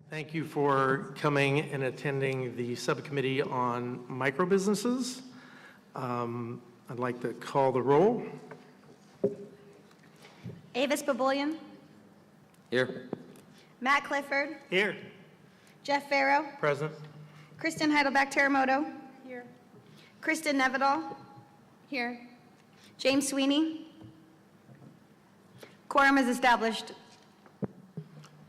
Thank you for coming and attending the subcommittee on microbusinesses. I'd like to call the roll. Avis Baboulian. Here. Matt Clifford. Here. Jeff Farrow. Present. Kristen Heidelback Teramoto. Here. Kristen Nevedal. Here. James Sweeney. Quorum is established.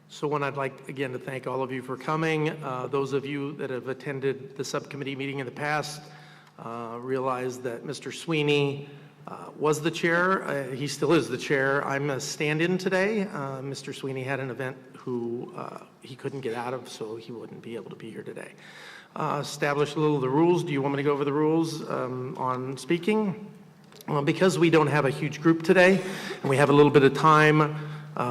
So one, I'd like again to thank all of you for coming. Those of you that have attended the subcommittee meeting in the past realize that Mr. Sweeney was the chair. He still is the chair. I'm a stand-in today. Mr. Sweeney had an event he couldn't get out of, so he wouldn't be able to be here today. Establish a little of the rules. Do you want me to go over the rules on speaking? Well, because we don't have a huge group today and we have a little bit of time,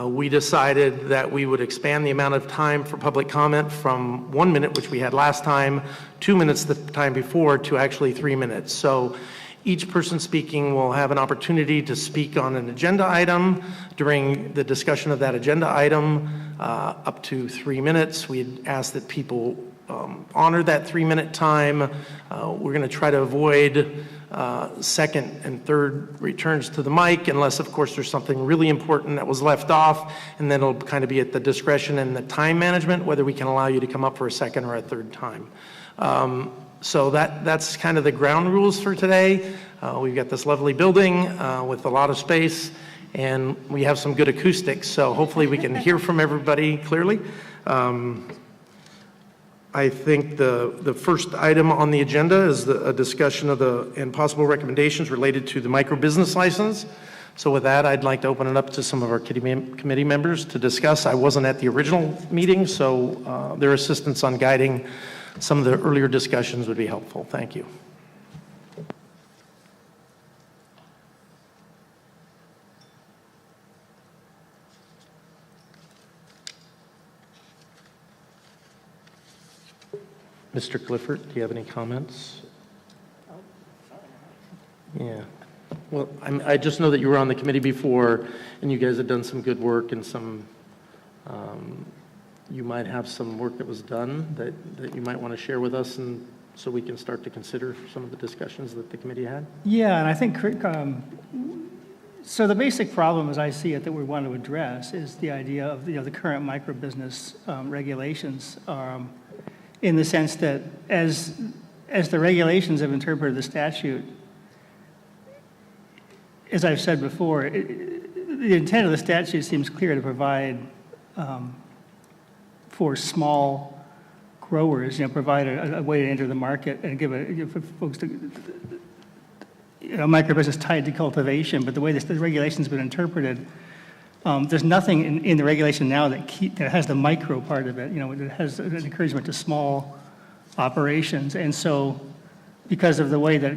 we decided that we would expand the amount of time for public comment from 1 minute, which we had last time, 2 minutes the time before, to actually 3 minutes. So each person speaking will have an opportunity to speak on an agenda item. During the discussion of that agenda item, up to 3 minutes. We'd ask that people honor that 3 minute time. We're going to try to avoid second and third returns to the mic, unless of course there's something really important that was left off, and then it'll kind of be at the discretion and the time management whether we can allow you to come up for a second or a third time. So that's kind of the ground rules for today. We've got this lovely building with a lot of space, and we have some good acoustics, so hopefully we can hear from everybody clearly. I think the first item on the agenda is a discussion of and possible recommendations related to the microbusiness license. So with that, I'd like to open it up to some of our committee members to discuss. I wasn't at the original meeting, so their assistance on guiding some of the earlier discussions would be helpful. Thank you. Mr. Clifford, do you have any comments? Yeah. Well, I just know that you were on the committee before, and you guys have done some good work, and you might have some work that was done that you might want to share with us, and so we can start to consider some of the discussions that the committee had. Yeah, and I think so. The basic problem, as I see it, that we want to address is the idea of the current microbusiness regulations. In the sense that as the regulations have interpreted the statute, as I've said before, the intent of the statute seems clear to provide for small growers, provide a way to enter the market and give folks microbusiness tied to cultivation. But the way the regulation's been interpreted, there's nothing in the regulation now that has the micro part of it. It has an encouragement to small operations, and so because of the way that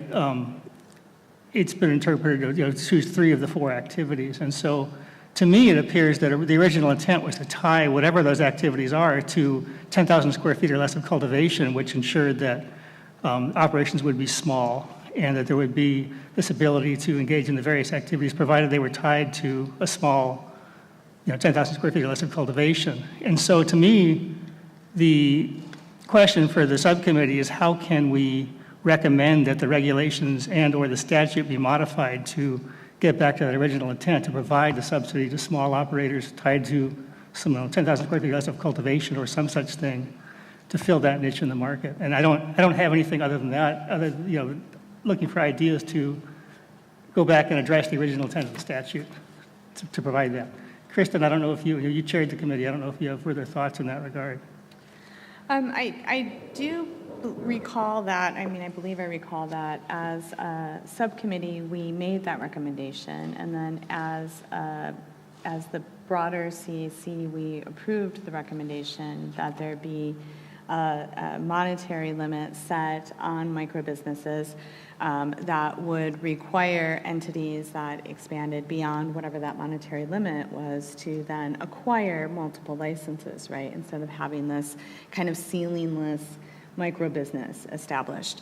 it's been interpreted, choose 3 of the 4 activities, and so to me it appears that the original intent was to tie whatever those activities are to 10,000 square feet or less of cultivation, which ensured that operations would be small and that there would be this ability to engage in the various activities provided they were tied to a small 10,000 square feet or less of cultivation. And so to me, the question for the subcommittee is how can we recommend that the regulations and or the statute be modified to get back to that original intent to provide the subsidy to small operators tied to some 10,000 square feet or less of cultivation or some such thing to fill that niche in the market. And I don't have anything other than that, looking for ideas to go back and address the original intent of the statute to provide that. Kristen, I don't know if you chaired the committee. I don't know if you have further thoughts in that regard. I do recall that, I believe I recall that as a subcommittee, we made that recommendation, and then as the broader CAC, we approved the recommendation that there be a monetary limit set on microbusinesses that would require entities that expanded beyond whatever that monetary limit was to then acquire multiple licenses, right? Instead of having this kind of ceilingless microbusiness established.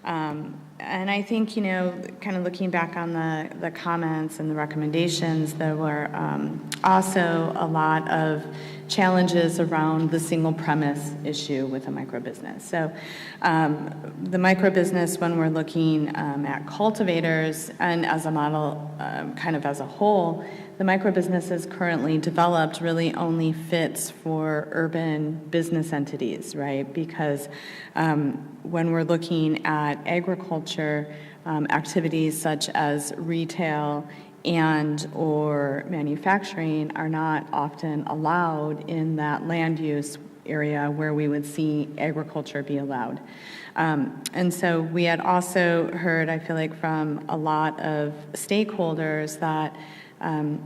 And I think, kind of looking back on the comments and the recommendations, there were also a lot of challenges around the single premise issue with a microbusiness. So the microbusiness, when we're looking at cultivators and as a model, kind of as a whole, the microbusiness is currently developed really only fits for urban business entities, right? Because when we're looking at agriculture, activities such as retail and or manufacturing are not often allowed in that land use area where we would see agriculture be allowed. And so we had also heard, I feel like, from a lot of stakeholders that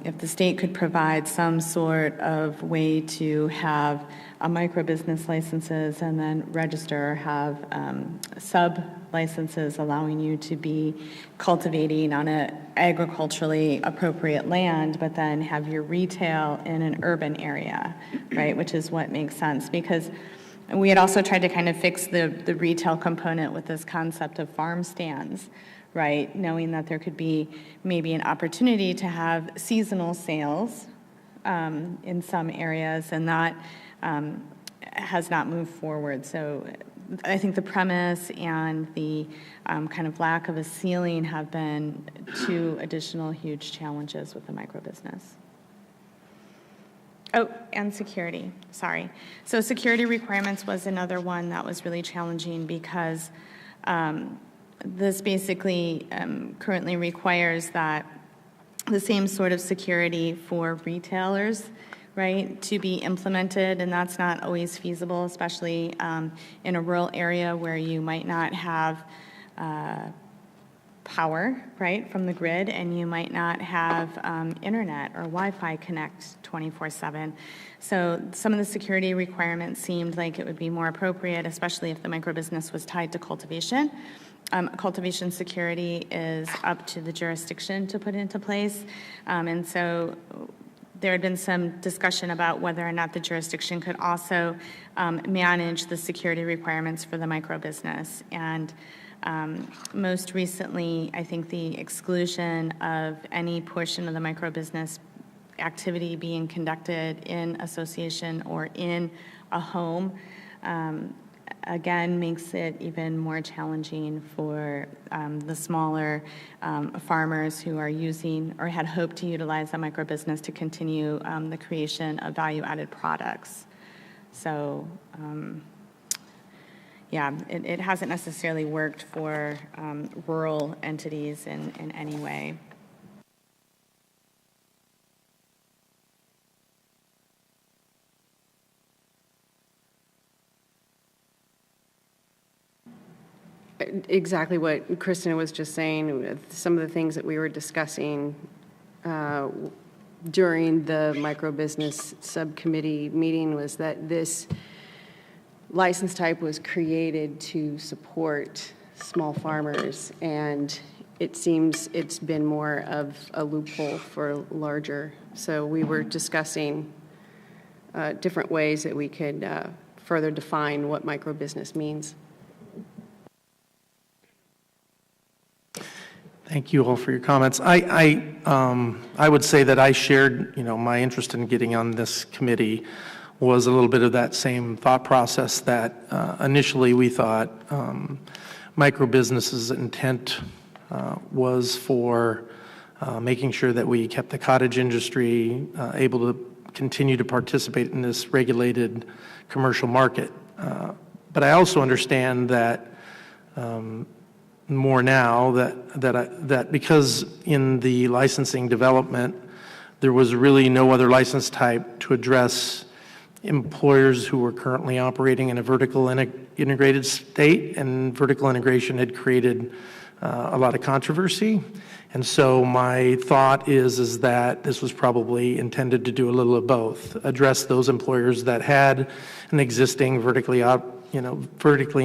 if the state could provide some sort of way to have a microbusiness licenses and then register or have sub-licenses allowing you to be cultivating on a agriculturally appropriate land, but then have your retail in an urban area, right, which is what makes sense. Because we had also tried to kind of fix the retail component with this concept of farm stands, right, knowing that there could be maybe an opportunity to have seasonal sales in some areas, and that has not moved forward. So I think the premise and the kind of lack of a ceiling have been two additional huge challenges with the microbusiness. Oh, and security, sorry. So security requirements was another one that was really challenging because this basically currently requires that the same sort of security for retailers, right, to be implemented, and that's not always feasible, especially in a rural area where you might not have power, right, from the grid, and you might not have internet or Wi-Fi connect 24/7. So some of the security requirements seemed like it would be more appropriate, especially if the microbusiness was tied to cultivation. Cultivation security is up to the jurisdiction to put into place, and so there had been some discussion about whether or not the jurisdiction could also manage the security requirements for the microbusiness. And most recently, I think the exclusion of any portion of the microbusiness activity being conducted in association or in a home, again, makes it even more challenging for the smaller farmers who are using or had hoped to utilize the microbusiness to continue the creation of value-added products. So, yeah, it hasn't necessarily worked for rural entities in any way. Exactly what Kristen was just saying, some of the things that we were discussing during the microbusiness subcommittee meeting was that this license type was created to support small farmers, and it seems it's been more of a loophole for larger. So we were discussing different ways that we could further define what microbusiness means. Thank you all for your comments. I would say that I shared, my interest in getting on this committee was a little bit of that same thought process that initially we thought microbusiness's intent was for making sure that we kept the cottage industry able to continue to participate in this regulated commercial market. But I also understand that more now that because in the licensing development there was really no other license type to address employers who were currently operating in a vertical integrated state, and vertical integration had created a lot of controversy. And so my thought is that this was probably intended to do a little of both, address those employers that had an existing vertically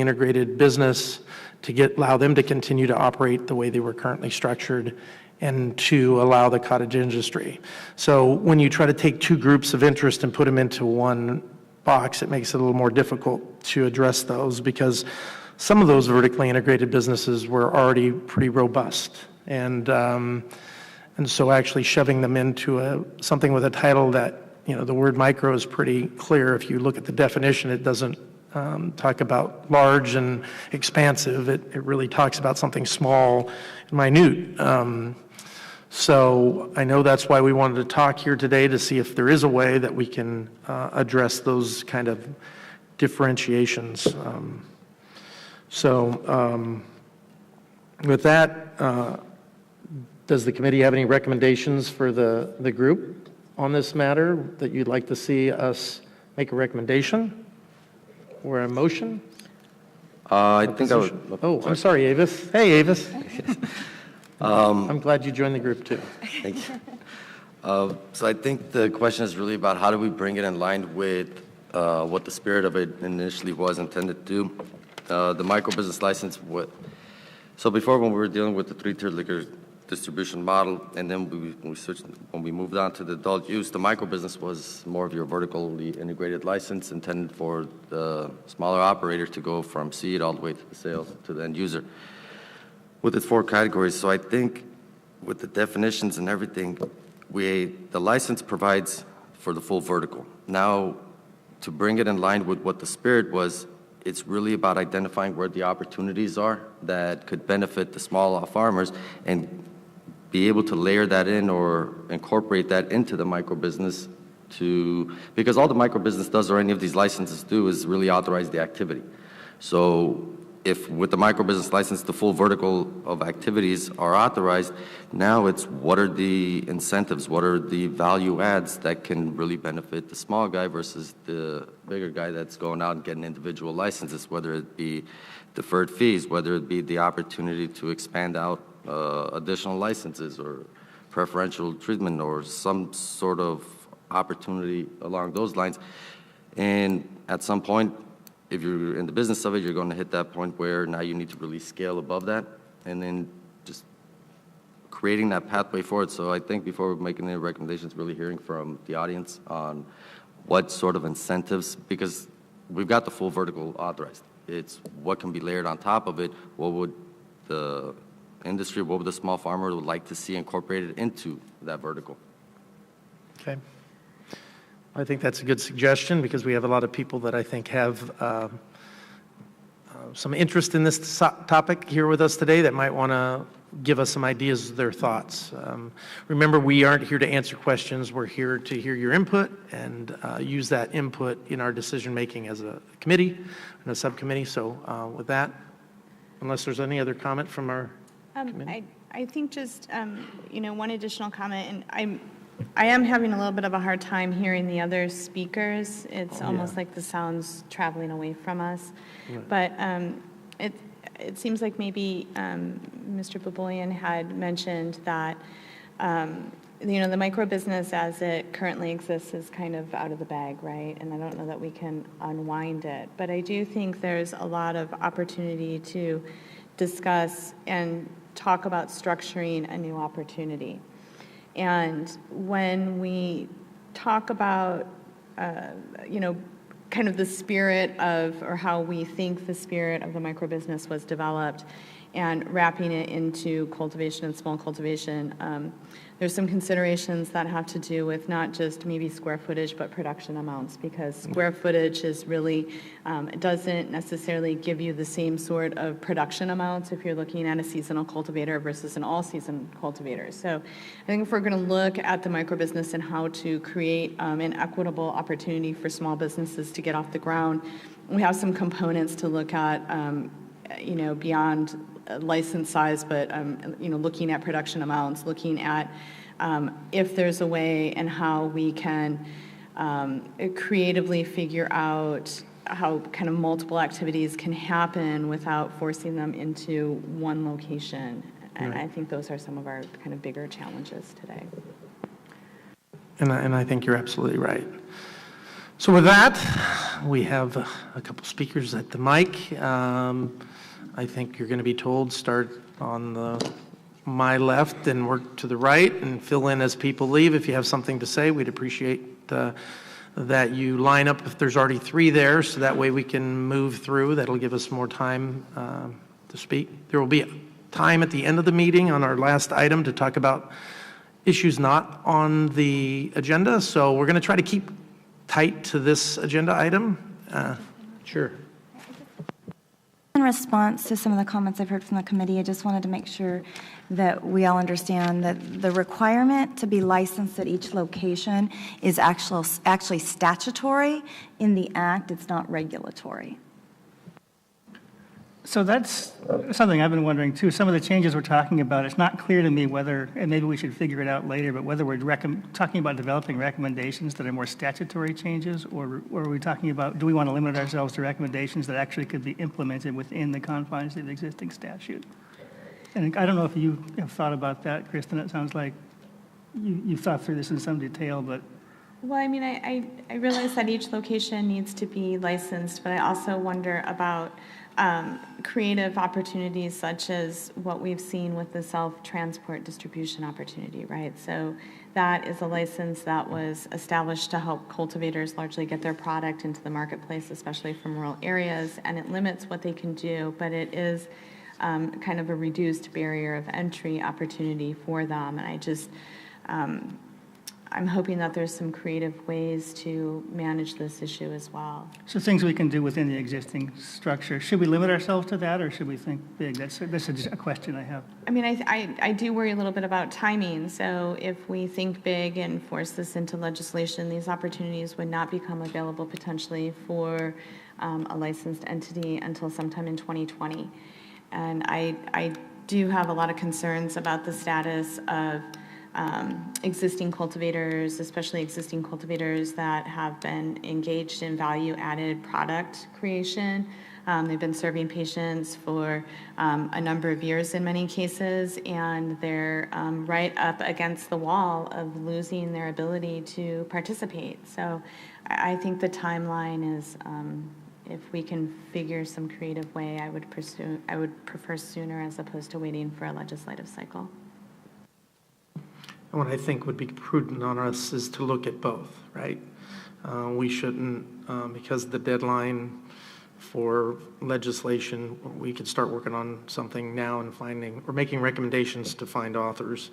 integrated business to allow them to continue to operate the way they were currently structured, and to allow the cottage industry. So when you try to take two groups of interest and put them into one box, it makes it a little more difficult to address those, because some of those vertically integrated businesses were already pretty robust. And so actually shoving them into something with a title that the word micro is pretty clear. If you look at the definition, it doesn't talk about large and expansive. It really talks about something small and minute. So I know that's why we wanted to talk here today, to see if there is a way that we can address those kind of differentiations. With that, does the committee have any recommendations for the group on this matter that you'd like to see us make a recommendation or a motion? I think I would. Oh, I'm sorry, Avis. Hey, Avis. I'm glad you joined the group too. Thank you. So I think the question is really about how do we bring it in line with what the spirit of it initially was intended to do. The microbusiness license, so before when we were dealing with the three-tiered liquor distribution model, and then when we moved on to the adult use, the microbusiness was more of your vertically integrated license intended for the smaller operators to go from seed all the way to the sales to the end user with its 4 categories. So I think with the definitions and everything, the license provides for the full vertical. Now, to bring it in line with what the spirit was, it's really about identifying where the opportunities are that could benefit the small farmers and be able to layer that in or incorporate that into the microbusiness because all the microbusiness does or any of these licenses do is really authorize the activity. So if with the microbusiness license, the full vertical of activities are authorized, now it's what are the incentives, what are the value adds that can really benefit the small guy versus the bigger guy that's going out and getting individual licenses, whether it be deferred fees, whether it be the opportunity to expand out additional licenses or preferential treatment or some sort of opportunity along those lines. And at some point, if you're in the business of it, you're going to hit that point where now you need to really scale above that and then just creating that pathway forward. So I think before we're making any recommendations, really hearing from the audience on what sort of incentives, because we've got the full vertical authorized. It's what can be layered on top of it. What would the industry, what would the small farmer would like to see incorporated into that vertical? Okay. I think that's a good suggestion because we have a lot of people that I think have some interest in this topic here with us today that might want to give us some ideas of their thoughts. Remember, we aren't here to answer questions. We're here to hear your input and use that input in our decision-making as a committee and a subcommittee. So with that, unless there's any other comment from our committee. I think just, one additional comment, and I am having a little bit of a hard time hearing the other speakers. It's almost like the sound's traveling away from us. Right. But it seems like maybe Mr. Babolian had mentioned that, the microbusiness as it currently exists is kind of out of the bag, right? And I don't know that we can unwind it. But I do think there's a lot of opportunity to discuss and talk about structuring a new opportunity. And when we talk about, kind of the spirit of, or how we think the spirit of the microbusiness was developed and wrapping it into cultivation and small cultivation, there's some considerations that have to do with not just maybe square footage, but production amounts, because square footage is really, it doesn't necessarily give you the same sort of production amounts if you're looking at a seasonal cultivator versus an all-season cultivator. So I think if we're going to look at the microbusiness and how to create an equitable opportunity for small businesses to get off the ground, we have some components to look at, beyond license size, but looking at production amounts, looking at if there's a way and how we can creatively figure out how kind of multiple activities can happen without forcing them into one location. And I think those are some of our kind of bigger challenges today. And I think you're absolutely right. So with that, we have a couple speakers at the mic. I think you're going to be told start on my left and work to the right and fill in as people leave. If you have something to say, we'd appreciate that you line up if there's already 3 there, so that way we can move through. That'll give us more time to speak. There will be time at the end of the meeting on our last item to talk about issues not on the agenda, so we're going to try to keep tight to this agenda item. Sure. In response to some of the comments I've heard from the committee, I just wanted to make sure that we all understand that the requirement to be licensed at each location is actually statutory in the act. It's not regulatory. So that's something I've been wondering too. Some of the changes we're talking about, it's not clear to me whether, and maybe we should figure it out later, but whether we're talking about developing recommendations that are more statutory changes, or are we talking about, do we want to limit ourselves to recommendations that actually could be implemented within the confines of the existing statute? And I don't know if you have thought about that, Kristen. It sounds like you've thought through this in some detail, but. Well, I mean, I realize that each location needs to be licensed, but I also wonder about creative opportunities such as what we've seen with the self-transport distribution opportunity, right? So that is a license that was established to help cultivators largely get their product into the marketplace, especially from rural areas, and it limits what they can do, but it is kind of a reduced barrier of entry opportunity for them. And I just, I'm hoping that there's some creative ways to manage this issue as well. So things we can do within the existing structure. Should we limit ourselves to that, or should we think big? That's just a question I have. I mean, I do worry a little bit about timing. So if we think big and force this into legislation, these opportunities would not become available potentially for a licensed entity until sometime in 2020. And I do have a lot of concerns about the status of existing cultivators, especially existing cultivators that have been engaged in value-added product creation. They've been serving patients for a number of years in many cases, and they're right up against the wall of losing their ability to participate. So I think the timeline is, if we can figure some creative way, I would prefer sooner as opposed to waiting for a legislative cycle. And what I think would be prudent on us is to look at both, right? We shouldn't, because the deadline for legislation, we could start working on something now and finding, or making recommendations to find authors.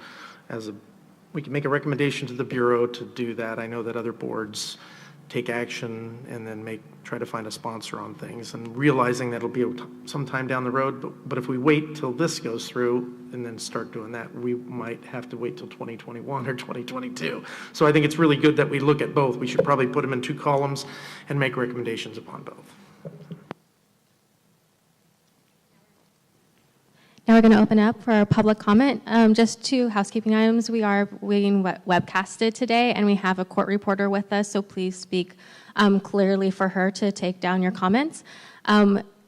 We can make a recommendation to the Bureau to do that. I know that other boards take action and then try to find a sponsor on things, and realizing that it'll be some time down the road, but if we wait till this goes through and then start doing that, we might have to wait till 2021 or 2022. So I think it's really good that we look at both. We should probably put them in 2 columns and make recommendations upon both. Now we're going to open up for our public comment. Just 2 housekeeping items. We are being webcasted today, and we have a court reporter with us, so please speak clearly for her to take down your comments.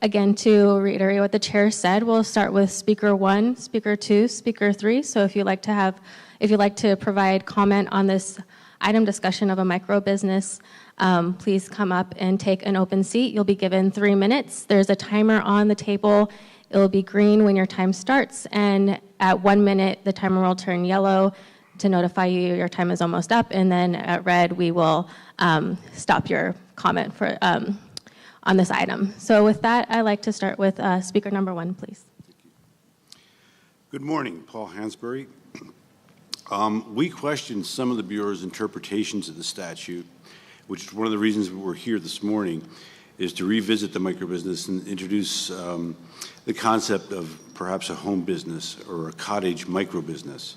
Again, to reiterate what the chair said, we'll start with speaker 1, speaker 2, speaker 3. So if you'd like to provide comment on this item discussion of a micro business, please come up and take an open seat. You'll be given 3 minutes. There's a timer on the table. It will be green when your time starts, and at 1 minute, the timer will turn yellow to notify you your time is almost up, and then at red, we will stop your comment for on this item. So with that, I'd like to start with speaker number 1, please. Good morning, Paul Hansberry. We questioned some of the Bureau's interpretations of the statute, which is one of the reasons we're here this morning, is to revisit the microbusiness and introduce the concept of perhaps a home business or a cottage microbusiness.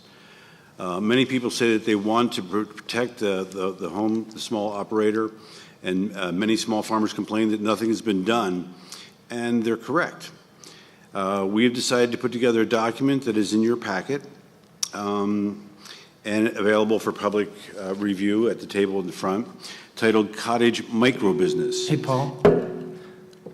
Many people say that they want to protect the small operator, and many small farmers complain that nothing has been done, and they're correct. We have decided to put together a document that is in your packet and available for public review at the table in the front, titled Cottage Microbusiness. Hey, Paul,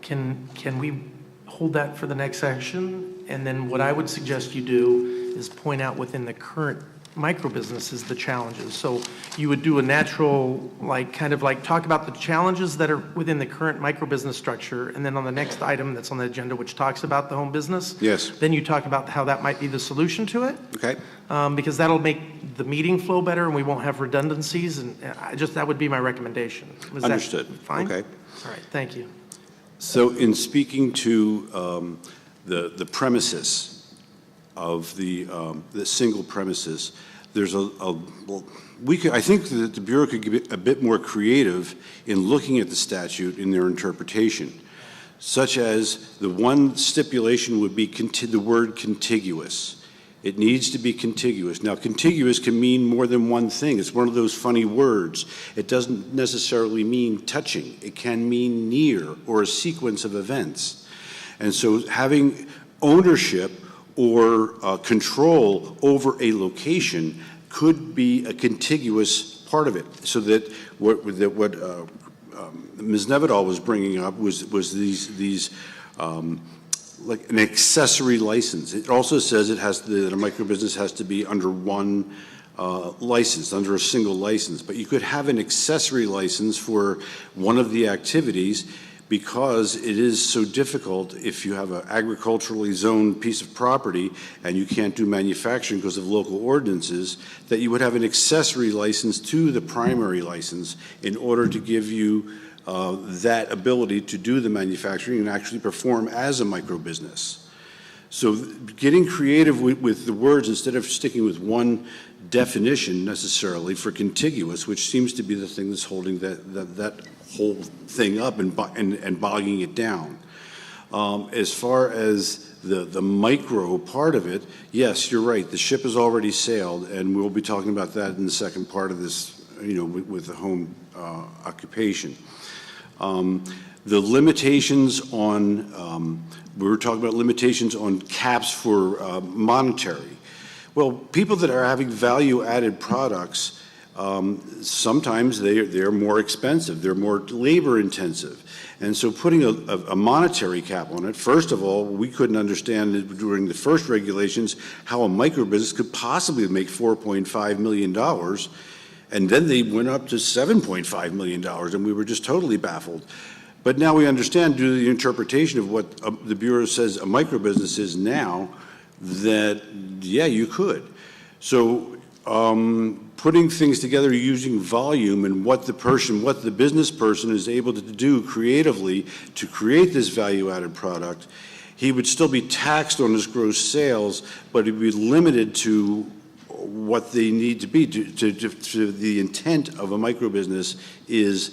can we hold that for the next section? And then what I would suggest you do is point out within the current microbusinesses the challenges. So you would do a natural, kind of talk about the challenges that are within the current microbusiness structure, and then on the next item that's on the agenda, which talks about the home business, yes, then you talk about how that might be the solution to it. Okay. Because that'll make the meeting flow better, and we won't have redundancies, and that would be my recommendation. Was understood? That fine? Okay. All right. Thank you. So in speaking to the premises of the single premises, there's I think that the Bureau could get a bit more creative in looking at the statute in their interpretation, such as the one stipulation would be the word contiguous. It needs to be contiguous. Now, contiguous can mean more than one thing. It's one of those funny words. It doesn't necessarily mean touching. It can mean near or a sequence of events. And so having ownership or control over a location could be a contiguous part of it, so that what Ms. Nevedal was bringing up was these like an accessory license. It also says that a microbusiness has to be under one license, under a single license, but you could have an accessory license for one of the activities, because it is so difficult if you have an agriculturally zoned piece of property and you can't do manufacturing because of local ordinances, that you would have an accessory license to the primary license in order to give you that ability to do the manufacturing and actually perform as a microbusiness. So getting creative with the words, instead of sticking with one definition necessarily for contiguous, which seems to be the thing that's holding that whole thing up and bogging it down. As far as the micro part of it, yes, you're right. The ship has already sailed, and we'll be talking about that in the second part of this, with the home occupation. The limitations on, we were talking about limitations on caps for monetary. Well, people that are having value-added products, sometimes they're more expensive, they're more labor-intensive. And so putting a monetary cap on it, first of all, we couldn't understand during the first regulations how a microbusiness could possibly make $4.5 million. And then they went up to $7.5 million, and we were just totally baffled. But now we understand, due to the interpretation of what the Bureau says a microbusiness is now, that, yeah, you could. So putting things together using volume and what the business person is able to do creatively to create this value-added product, he would still be taxed on his gross sales, but he'd be limited to what they need to be to the intent of a microbusiness is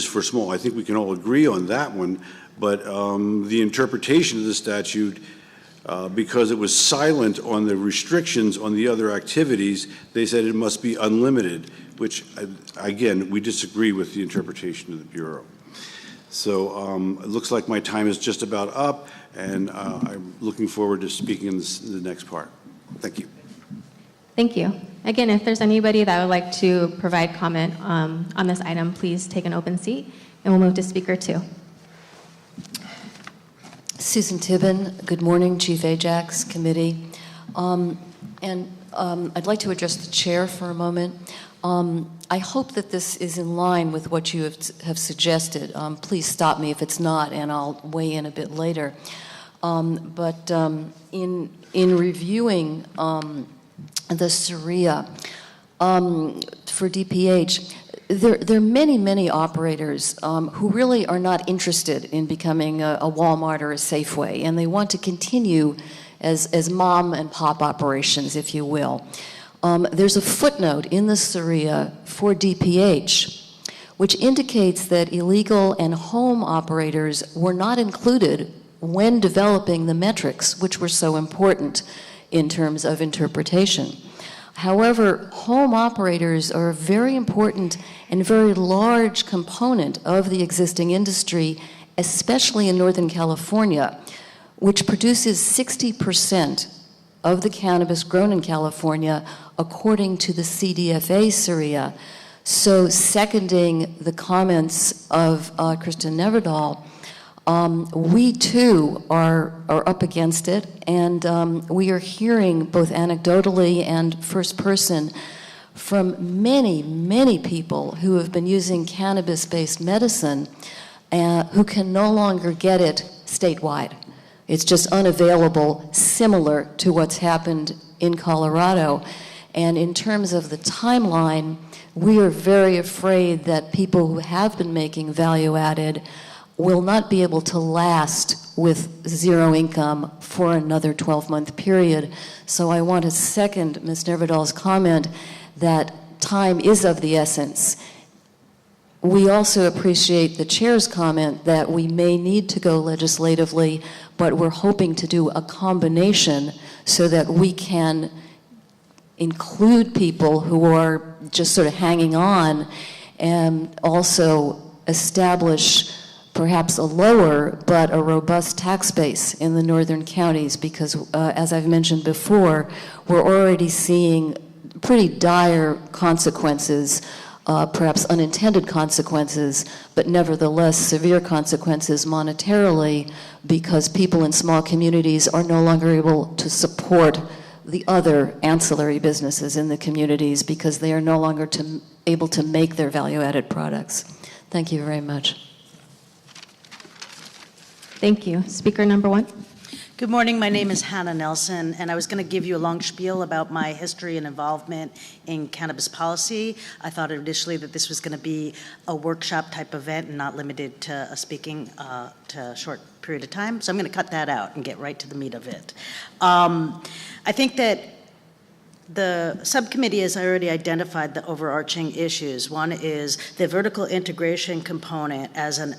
for small. I think we can all agree on that one, but the interpretation of the statute, because it was silent on the restrictions on the other activities, they said it must be unlimited, which, again, we disagree with the interpretation of the Bureau. So it looks like my time is just about up, and I'm looking forward to speaking in the next part. Thank you. Thank you. Again, if there's anybody that would like to provide comment on this item, please take an open seat, and we'll move to speaker 2. Susan Tibbin, good morning, Chief Ajax Committee. I'd like to address the chair for a moment. I hope that this is in line with what you have suggested. Please stop me if it's not, and I'll weigh in a bit later. But in reviewing the SRIA for DPH, there are many, many operators who really are not interested in becoming a Walmart or a Safeway, and they want to continue as mom and pop operations, if you will. There's a footnote in the SRIA for DPH, which indicates that illegal and home operators were not included when developing the metrics, which were so important in terms of interpretation. However, home operators are a very important and very large component of the existing industry, especially in Northern California, which produces 60% of the cannabis grown in California, according to the CDFA SRIA. So, seconding the comments of Kristen Nevedal, we too are up against it, and we are hearing both anecdotally and first person from many, many people who have been using cannabis-based medicine who can no longer get it statewide. It's just unavailable, similar to what's happened in Colorado. And in terms of the timeline, we are very afraid that people who have been making value-added will not be able to last with zero income for another 12-month period. So I want to second Ms. Nervidal's comment that time is of the essence. We also appreciate the chair's comment that we may need to go legislatively, but we're hoping to do a combination so that we can include people who are just sort of hanging on and also establish perhaps a lower but a robust tax base in the northern counties because, as I've mentioned before, we're already seeing pretty dire consequences, perhaps unintended consequences, but nevertheless severe consequences monetarily because people in small communities are no longer able to support the other ancillary businesses in the communities because they are no longer able to make their value-added products. Thank you very much. Thank you. Speaker number 1. Good morning. My name is Hannah Nelson, and I was going to give you a long spiel about my history and involvement in cannabis policy. I thought initially that this was going to be a workshop type event and not limited to speaking to a short period of time. So I'm going to cut that out and get right to the meat of it. I think that the subcommittee has already identified the overarching issues. One is the vertical integration component as an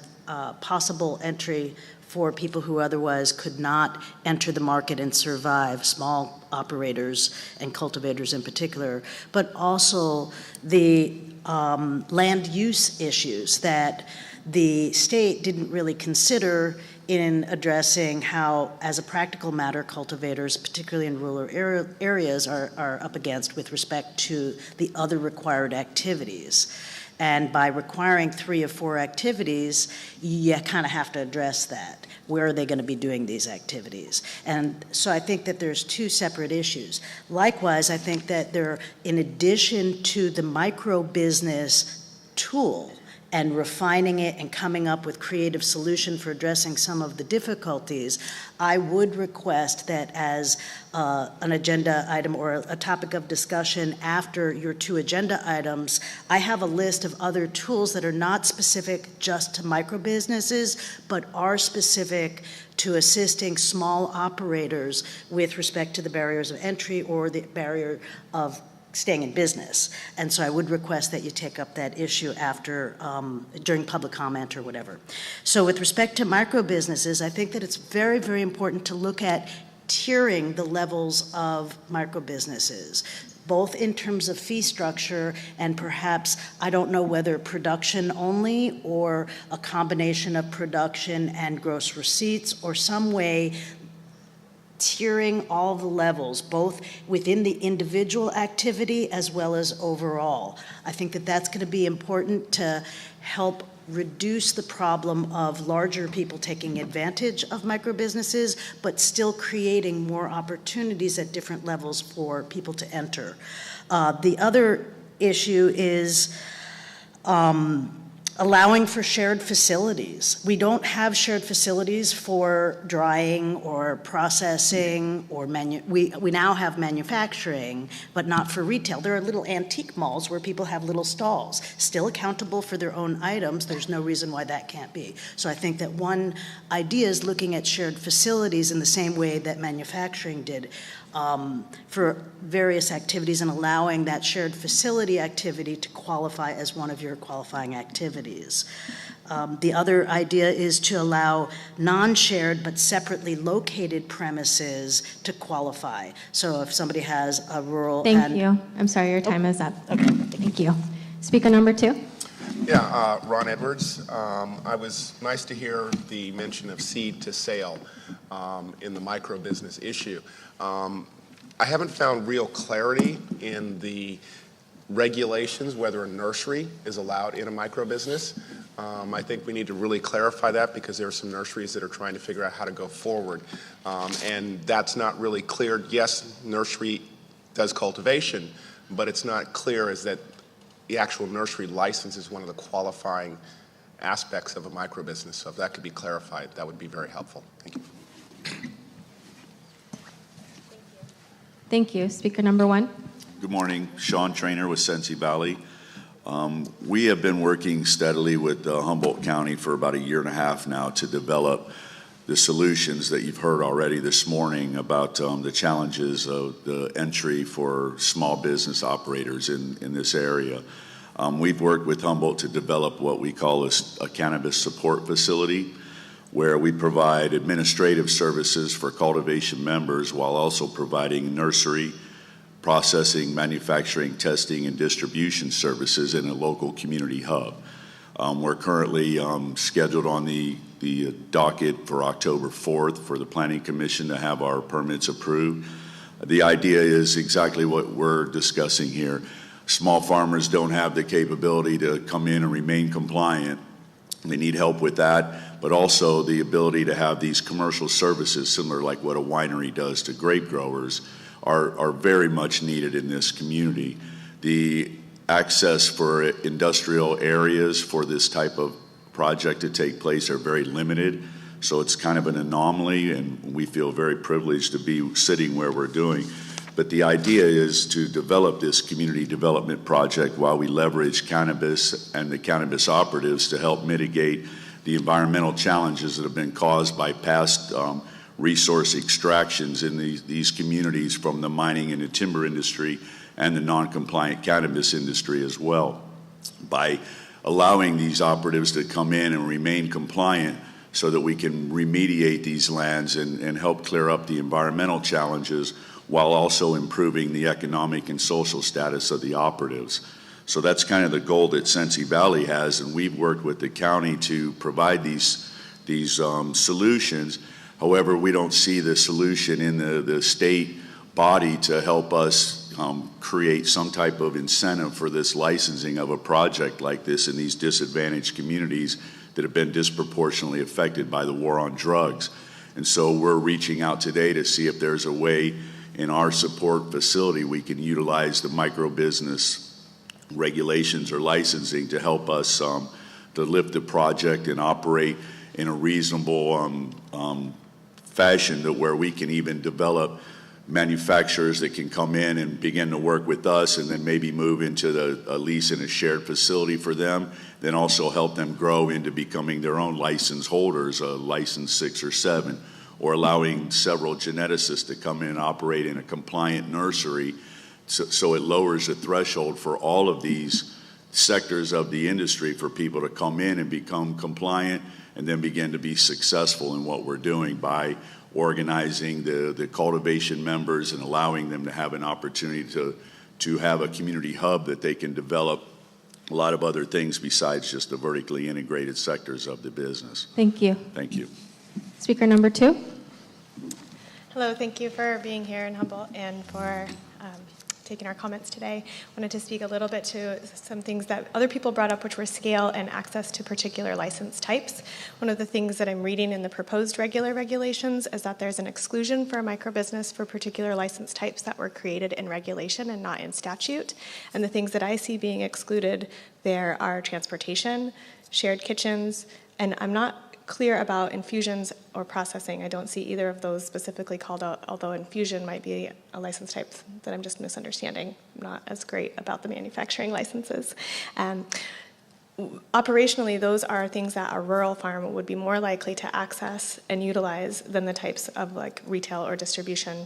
possible entry for people who otherwise could not enter the market and survive, small operators and cultivators in particular, but also the land use issues that the state didn't really consider in addressing how, as a practical matter, cultivators, particularly in rural areas, are up against with respect to the other required activities. And by requiring 3 or 4 activities, you kind of have to address that. Where are they going to be doing these activities? And so I think that there's 2 separate issues. Likewise, I think that there, in addition to the micro-business tool and refining it and coming up with creative solutions for addressing some of the difficulties, I would request that as an agenda item or a topic of discussion after your 2 agenda items, I have a list of other tools that are not specific just to micro businesses, but are specific to assisting small operators with respect to the barriers of entry or the barrier of staying in business. And so I would request that you take up that issue after, during public comment or whatever. So with respect to micro businesses, I think that it's very, very important to look at tiering the levels of micro businesses, both in terms of fee structure and perhaps, I don't know whether production only or a combination of production and gross receipts or some way tiering all the levels, both within the individual activity as well as overall. I think that that's going to be important to help reduce the problem of larger people taking advantage of micro businesses, but still creating more opportunities at different levels for people to enter. The other issue is allowing for shared facilities. We don't have shared facilities for drying or processing or we now have manufacturing, but not for retail. There are little antique malls where people have little stalls, still accountable for their own items. There's no reason why that can't be. So I think that one idea is looking at shared facilities in the same way that manufacturing did for various activities and allowing that shared facility activity to qualify as one of your qualifying activities. The other idea is to allow non-shared but separately located premises to qualify. So if somebody has a rural Thank you. I'm sorry, your time is up. Okay. Thank you. Speaker number 2. Yeah, Ron Edwards. I was nice to hear the mention of seed to sale in the micro business issue. I haven't found real clarity in the regulations whether a nursery is allowed in a micro business. I think we need to really clarify that because there are some nurseries that are trying to figure out how to go forward. And that's not really clear. Yes, nursery does cultivation, but it's not clear as that the actual nursery license is one of the qualifying aspects of a micro business. So if that could be clarified, that would be very helpful. Thank you. Thank you. Speaker number 1. Good morning. Sean Trainer with Sensi Valley. We have been working steadily with Humboldt County for about 1.5 years now to develop the solutions that you've heard already this morning about the challenges of the entry for small business operators in this area. We've worked with Humboldt to develop what we call a cannabis support facility, where we provide administrative services for cultivation members while also providing nursery, processing, manufacturing, testing, and distribution services in a local community hub. We're currently scheduled on the docket for October 4th for the Planning Commission to have our permits approved. The idea is exactly what we're discussing here. Small farmers don't have the capability to come in and remain compliant. They need help with that, but also the ability to have these commercial services, similar like what a winery does to grape growers, are very much needed in this community. The access for industrial areas for this type of project to take place are very limited, so it's kind of an anomaly, and we feel very privileged to be sitting where we're doing. But the idea is to develop this community development project while we leverage cannabis and the cannabis operatives to help mitigate the environmental challenges that have been caused by past resource extractions in these communities from the mining and the timber industry and the non-compliant cannabis industry as well. By allowing these operatives to come in and remain compliant so that we can remediate these lands and help clear up the environmental challenges while also improving the economic and social status of the operatives. So that's kind of the goal that Sensi Valley has, and we've worked with the county to provide these solutions. However, we don't see the solution in the state body to help us create some type of incentive for this licensing of a project like this in these disadvantaged communities that have been disproportionately affected by the war on drugs. And so we're reaching out today to see if there's a way in our support facility we can utilize the microbusiness regulations or licensing to help us to lift the project and operate in a reasonable fashion to where we can even develop manufacturers that can come in and begin to work with us and then maybe move into a lease in a shared facility for them, then also help them grow into becoming their own license holders, license 6 or 7, or allowing several geneticists to come in and operate in a compliant nursery so it lowers the threshold for all of these sectors of the industry for people to come in and become compliant and then begin to be successful in what we're doing by organizing the cultivation members and allowing them to have an opportunity to have a community hub that they can develop a lot of other things besides just the vertically integrated sectors of the business. Thank you. Thank you. Speaker number 2. Hello, thank you for being here in Humboldt and for taking our comments today. I wanted to speak a little bit to some things that other people brought up, which were scale and access to particular license types. One of the things that I'm reading in the proposed regulations is that there's an exclusion for a microbusiness for particular license types that were created in regulation and not in statute. And the things that I see being excluded there are transportation, shared kitchens, and I'm not clear about infusions or processing. I don't see either of those specifically called out, although infusion might be a license type that I'm just misunderstanding. I'm not as great about the manufacturing licenses. Operationally, those are things that a rural farm would be more likely to access and utilize than the types of like retail or distribution,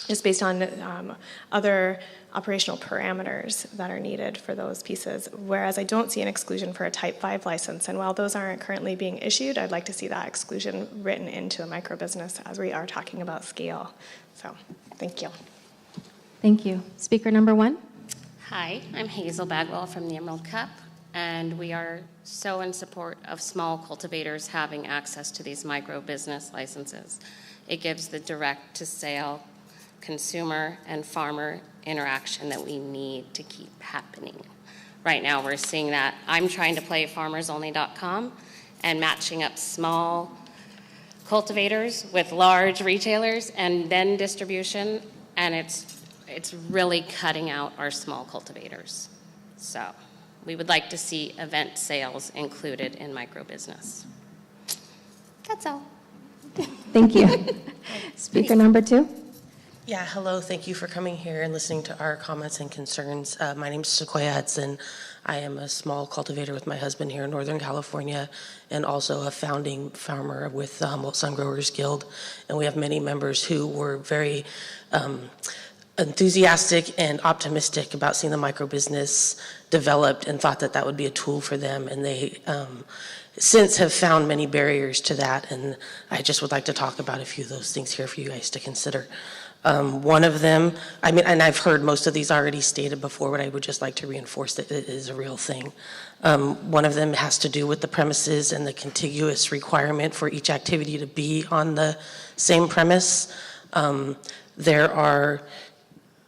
just based on other operational parameters that are needed for those pieces, whereas I don't see an exclusion for a Type 5 license. And while those aren't currently being issued, I'd like to see that exclusion written into a microbusiness as we are talking about scale. So, thank you. Thank you. Speaker number 1. Hi, I'm Hazel Bagwell from the Emerald Cup, and we are so in support of small cultivators having access to these micro-business licenses. It gives the direct-to-sale consumer and farmer interaction that we need to keep happening. Right now we're seeing that. I'm trying to play farmersonly.com and matching up small cultivators with large retailers and then distribution, and it's really cutting out our small cultivators. So we would like to see event sales included in microbusiness. That's all. Thank you. Speaker number 2. Yeah, hello. Thank you for coming here and listening to our comments and concerns. My name is Sequoia Hudson. I am a small cultivator with my husband here in Northern California and also a founding farmer with the Humboldt Sun Growers Guild. And we have many members who were very enthusiastic and optimistic about seeing the microbusiness developed and thought that that would be a tool for them. And they since have found many barriers to that. And I just would like to talk about a few of those things here for you guys to consider. One of them, I mean, and I've heard most of these already stated before, but I would just like to reinforce that it is a real thing. One of them has to do with the premises and the contiguous requirement for each activity to be on the same premise. There are,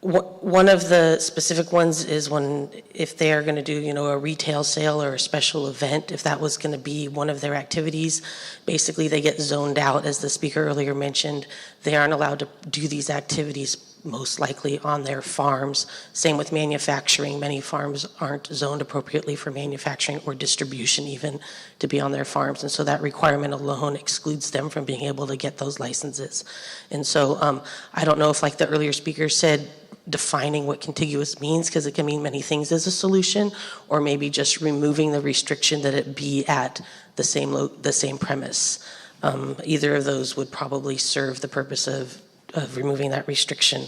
one of the specific ones is when, if they are going to do, you know, a retail sale or a special event, if that was going to be one of their activities, basically they get zoned out, as the speaker earlier mentioned. They aren't allowed to do these activities most likely on their farms. Same with manufacturing. Many farms aren't zoned appropriately for manufacturing or distribution even to be on their farms. And so that requirement alone excludes them from being able to get those licenses. And so I don't know if, like the earlier speaker said, defining what contiguous means, because it can mean many things as a solution, or maybe just removing the restriction that it be at the same premise. Either of those would probably serve the purpose of removing that restriction.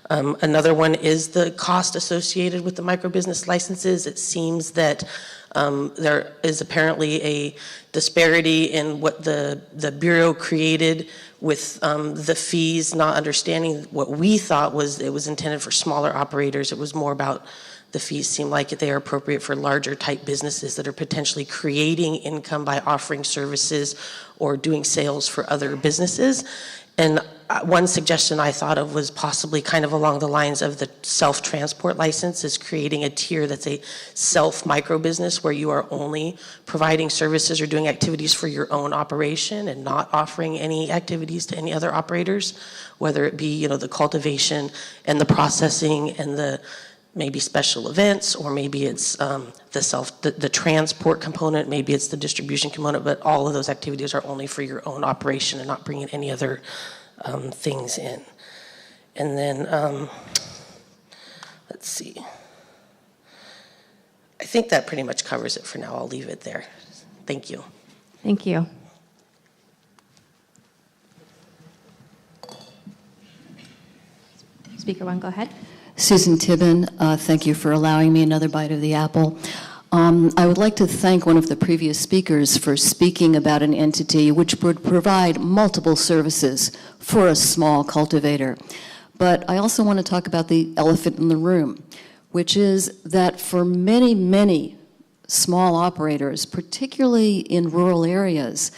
Another one is the cost associated with the microbusiness licenses. It seems that there is apparently a disparity in what the Bureau created with the fees, not understanding what we thought was it was intended for smaller operators. It was more about the fees seem like they are appropriate for larger type businesses that are potentially creating income by offering services or doing sales for other businesses. And one suggestion I thought of was possibly kind of along the lines of the self-transport license, is creating a tier that's a self-micro-business where you are only providing services or doing activities for your own operation and not offering any activities to any other operators, whether it be, you know, the cultivation and the processing and the maybe special events, or maybe it's the transport component, maybe it's the distribution component, but all of those activities are only for your own operation and not bringing any other things in. And then, let's see. I think that pretty much covers it for now. I'll leave it there. Thank you. Thank you. Speaker one, go ahead. Susan Tibbin, thank you for allowing me another bite of the apple. I would like to thank one of the previous speakers for speaking about an entity which would provide multiple services for a small cultivator. But I also want to talk about the elephant in the room, which is that for many, many small operators, particularly in rural areas,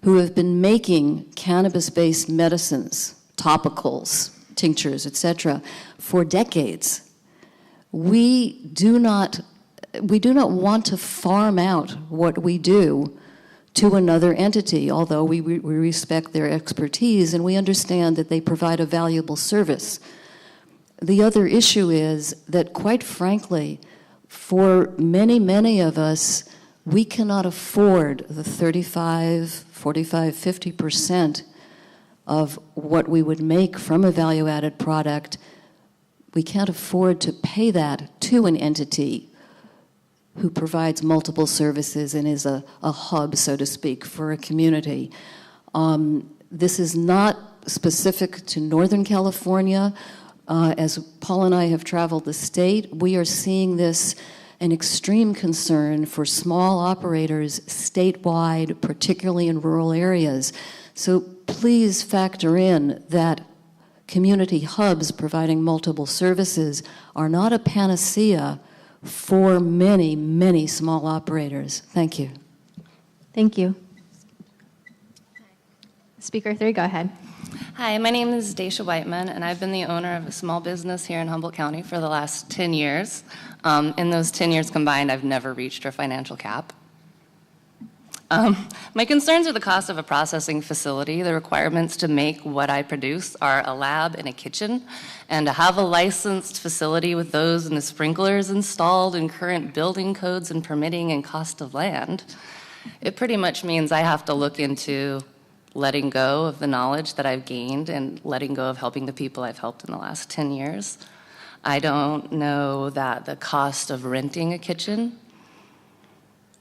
who have been making cannabis-based medicines, topicals, tinctures, etc., for decades, we do not want to farm out what we do to another entity, although we respect their expertise and we understand that they provide a valuable service. The other issue is that, quite frankly, for many, many of us, we cannot afford the 35, 45, 50% of what we would make from a value-added product. We can't afford to pay that to an entity who provides multiple services and is a hub, so to speak, for a community. This is not specific to Northern California. As Paul and I have traveled the state, we are seeing this an extreme concern for small operators statewide, particularly in rural areas. So please factor in that community hubs providing multiple services are not a panacea for many, many small operators. Thank you. Thank you. Speaker 3, go ahead. Hi, my name is Daisha Whiteman, and I've been the owner of a small business here in Humboldt County for the last 10 years. In those 10 years combined, I've never reached a financial cap. My concerns are the cost of a processing facility. The requirements to make what I produce are a lab and a kitchen, and to have a licensed facility with those and the sprinklers installed and current building codes and permitting and cost of land, it pretty much means I have to look into letting go of the knowledge that I've gained and letting go of helping the people I've helped in the last 10 years. I don't know that the cost of renting a kitchen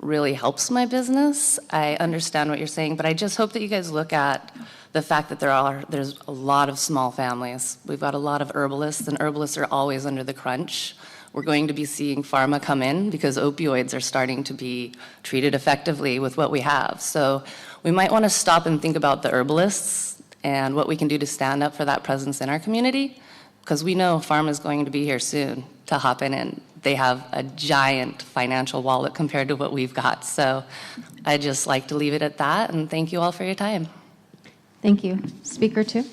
really helps my business. I understand what you're saying, but I just hope that you guys look at the fact that there's a lot of small families. We've got a lot of herbalists, and herbalists are always under the crunch. We're going to be seeing pharma come in because opioids are starting to be treated effectively with what we have. So we might want to stop and think about the herbalists and what we can do to stand up for that presence in our community, because we know pharma is going to be here soon to hop in, and they have a giant financial wallet compared to what we've got. So I'd just like to leave it at that, and thank you all for your time. Thank you. Speaker 2.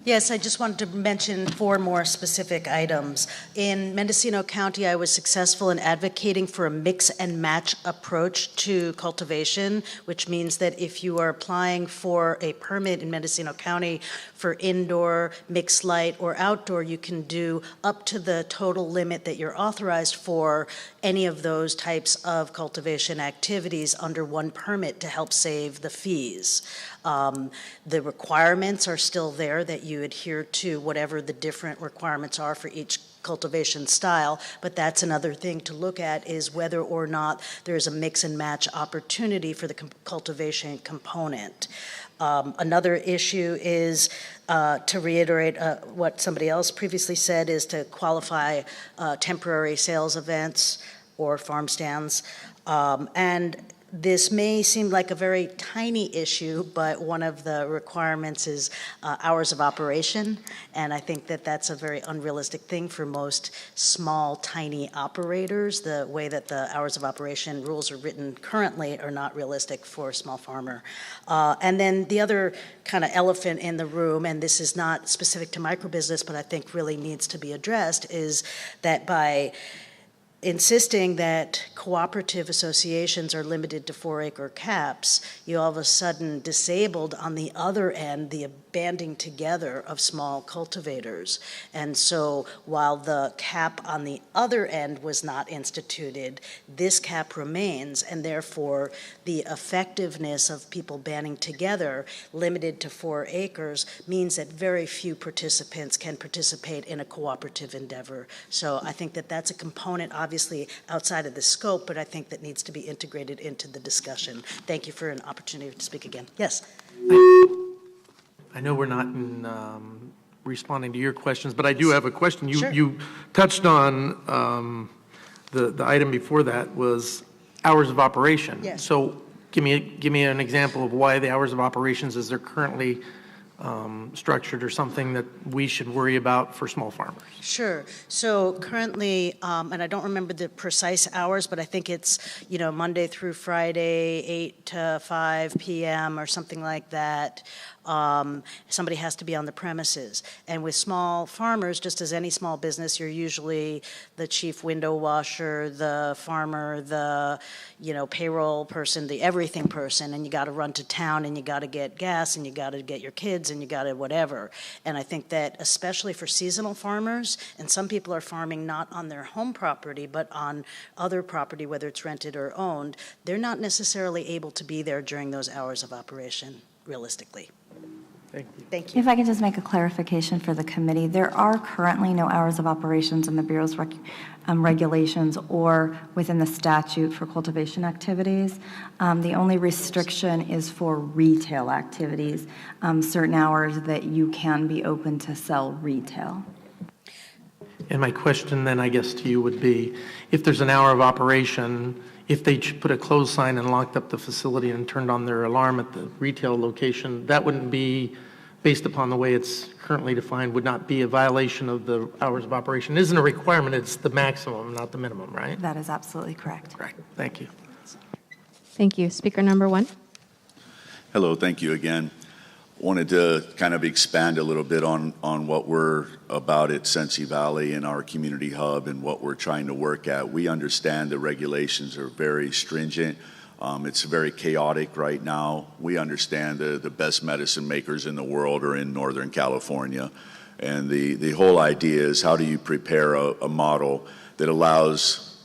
Yes, I just wanted to mention 4 more specific items. In Mendocino County, I was successful in advocating for a mix and match approach to cultivation, which means that if you are applying for a permit in Mendocino County for indoor, mixed light, or outdoor, you can do up to the total limit that you're authorized for any of those types of cultivation activities under one permit to help save the fees. The requirements are still there that you adhere to whatever the different requirements are for each cultivation style, but that's another thing to look at, is whether or not there's a mix and match opportunity for the cultivation component. Another issue is, to reiterate what somebody else previously said, is to qualify temporary sales events or farm stands. And this may seem like a very tiny issue, but one of the requirements is hours of operation, and I think that that's a very unrealistic thing for most small, tiny operators. The way that the hours of operation rules are written currently are not realistic for a small farmer. And then the other kind of elephant in the room, and this is not specific to microbusiness, but I think really needs to be addressed, is that by insisting that cooperative associations are limited to 4-acre caps, you all of a sudden disabled on the other end the banding together of small cultivators. And so while the cap on the other end was not instituted, this cap remains, and therefore the effectiveness of people banding together limited to 4 acres means that very few participants can participate in a cooperative endeavor. So I think that that's a component obviously outside of the scope, but I think that needs to be integrated into the discussion. Thank you for an opportunity to speak again. Yes. I know we're not in, responding to your questions, but I do have a question. Sure. You touched on the item before that was hours of operation. Yes. So give me an example of why the hours of operations as they're currently structured or something that we should worry about for small farmers. Sure. So currently, and I don't remember the precise hours, but I think it's, Monday through Friday, 8 to 5 p.m. or something like that. Somebody has to be on the premises. And with small farmers, just as any small business, you're usually the chief window washer, the farmer, the, payroll person, the everything person, and you got to run to town and you got to get gas and you got to get your kids and you got to whatever. And I think that especially for seasonal farmers, and some people are farming not on their home property, but on other property, whether it's rented or owned, they're not necessarily able to be there during those hours of operation, realistically. Thank you. Thank you. If I could just make a clarification for the committee, there are currently no hours of operations in the Bureau's regulations or within the statute for cultivation activities. The only restriction is for retail activities, certain hours that you can be open to sell retail. And my question then, I guess, to you would be, if there's an hour of operation, if they put a closed sign and locked up the facility and turned on their alarm at the retail location, that wouldn't be, based upon the way it's currently defined, would not be a violation of the hours of operation. It isn't a requirement, it's the maximum, not the minimum, right? That is absolutely correct. Right, thank you. Thank you. Speaker number 1. Hello, thank you again. Wanted to kind of expand a little bit on what we're about at Sensi Valley and our community hub and what we're trying to work at. We understand the regulations are very stringent. It's very chaotic right now. We understand the best medicine makers in the world are in Northern California. And the whole idea is how do you prepare a model that allows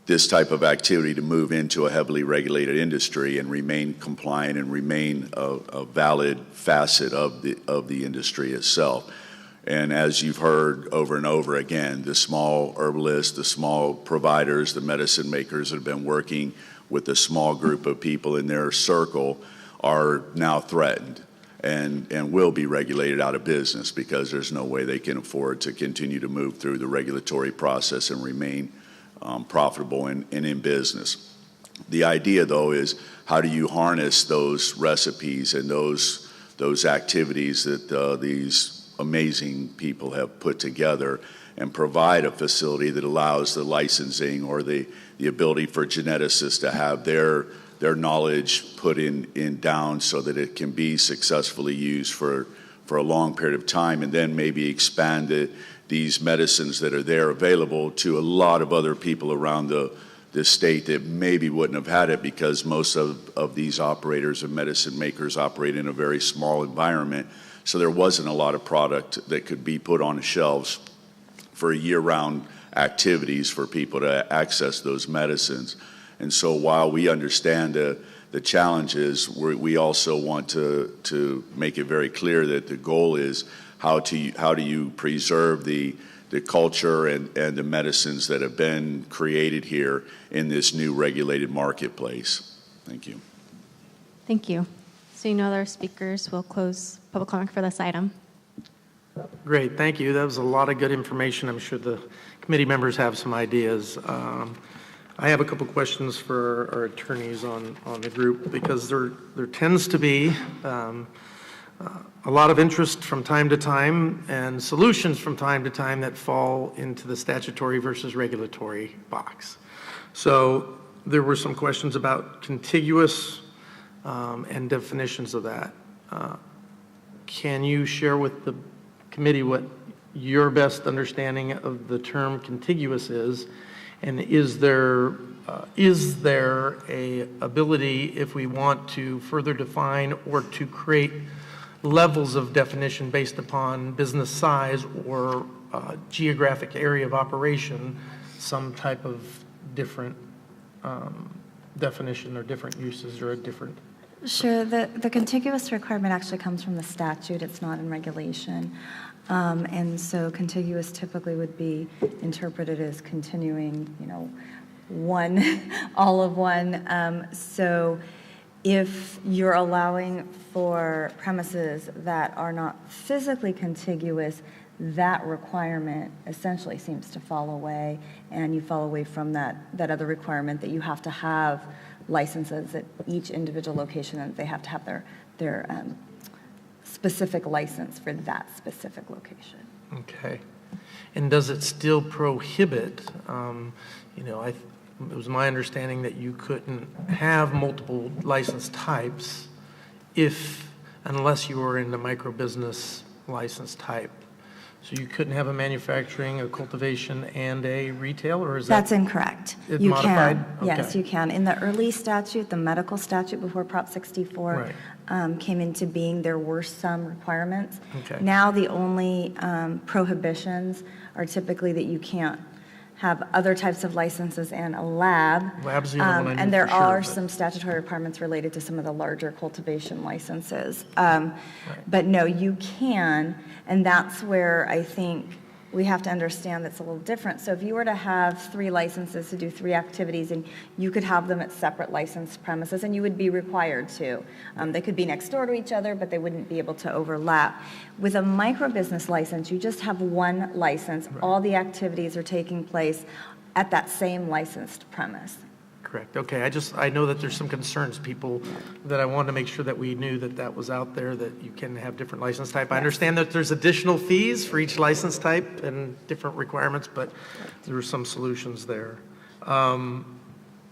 this type of activity to move into a heavily regulated industry and remain compliant and remain a valid facet of the industry itself. And as you've heard over and over again, the small herbalists, the small providers, the medicine makers that have been working with a small group of people in their circle are now threatened and will be regulated out of business because there's no way they can afford to continue to move through the regulatory process and remain profitable and in business. The idea, though, is how do you harness those recipes and those activities that these amazing people have put together and provide a facility that allows the licensing or the ability for geneticists to have their knowledge put in down so that it can be successfully used for a long period of time, and then maybe expand these medicines that are there available to a lot of other people around the state that maybe wouldn't have had it because most of these operators and medicine makers operate in a very small environment. So there wasn't a lot of product that could be put on the shelves for year-round activities for people to access those medicines. And so while we understand the challenges, we also want to make it very clear that the goal is how do you preserve the culture and the medicines that have been created here in this new regulated marketplace. Thank you. Thank you. Seeing no other speakers, we'll close public comment for this item. Great, thank you. That was a lot of good information. I'm sure the committee members have some ideas. I have a couple questions for our attorneys on the group because there tends to be a lot of interest from time to time and solutions from time to time that fall into the statutory versus regulatory box. So there were some questions about contiguous and definitions of that. Can you share with the committee what your best understanding of the term contiguous is? And is there a ability, if we want to further define or to create levels of definition based upon business size or geographic area of operation, some type of different definition or different uses or a different? Sure. The contiguous requirement actually comes from the statute. It's not in regulation. And so contiguous typically would be interpreted as continuing, one, all of one. So if you're allowing for premises that are not physically contiguous, that requirement essentially seems to fall away, and you fall away from that other requirement that you have to have licenses at each individual location, and they have to have their specific license for that specific location. Okay. And does it still prohibit, it was my understanding that you couldn't have multiple license types unless you were in the microbusiness license type. So you couldn't have a manufacturing, a cultivation, and a retail, or is that? That's incorrect. You modified? Can. Okay. Yes, you can. In the early statute, the medical statute before Prop 64 came into being, there were some requirements. Okay. Now the only prohibitions are typically that you can't have other types of licenses and a lab. Lab's the only one I knew and there for sure, are but- some statutory requirements related to some of the larger cultivation licenses. But no, you can, and that's where I think we have to understand that's a little different. So if you were to have 3 licenses to do 3 activities, and you could have them at separate licensed premises, and you would be required to. They could be next door to each other, but they wouldn't be able to overlap. With a microbusiness license, you just have one license. All the activities are taking place at that same licensed premise. Correct. Okay. I know that there's some concerns, people, that I wanted to make sure that we knew that was out there, that you can have different license type. I understand that there's additional fees for each license type and different requirements, but there were some solutions there. On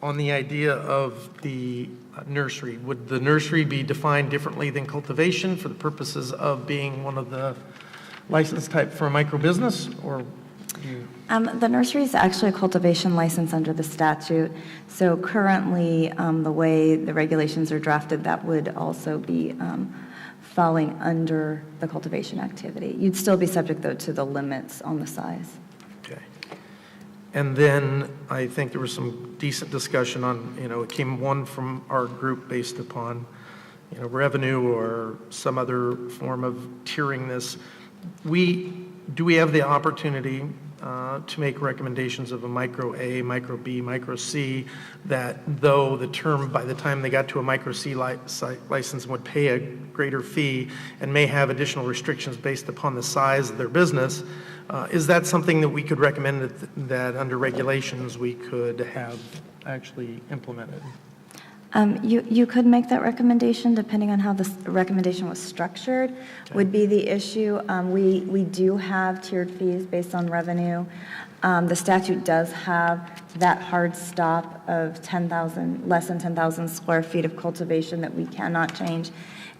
the idea of the nursery, would the nursery be defined differently than cultivation for the purposes of being one of the license type for a microbusiness, or? The nursery is actually a cultivation license under the statute. So currently, the way the regulations are drafted, that would also be falling under the cultivation activity. You'd still be subject, though, to the limits on the size. Okay. And then I think there was some decent discussion on, it came one from our group based upon, revenue or some other form of tiering this. Do we have the opportunity to make recommendations of a micro A, micro B, micro C, that though the term by the time they got to a micro C license would pay a greater fee and may have additional restrictions based upon the size of their business, is that something that we could recommend that under regulations we could have actually implemented? You could make that recommendation depending on how the recommendation was structured, would be the issue. We do have tiered fees based on revenue. The statute does have that hard stop of less than 10,000 square feet of cultivation that we cannot change.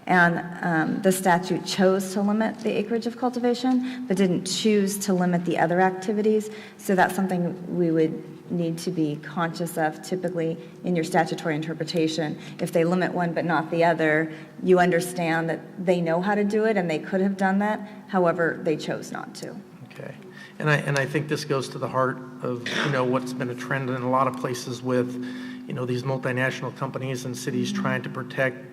And the statute chose to limit the acreage of cultivation, but didn't choose to limit the other activities. So that's something we would need to be conscious of typically in your statutory interpretation. If they limit one but not the other, you understand that they know how to do it and they could have done that. However, they chose not to. Okay. And I think this goes to the heart of, what's been a trend in a lot of places with, these multinational companies and cities trying to protect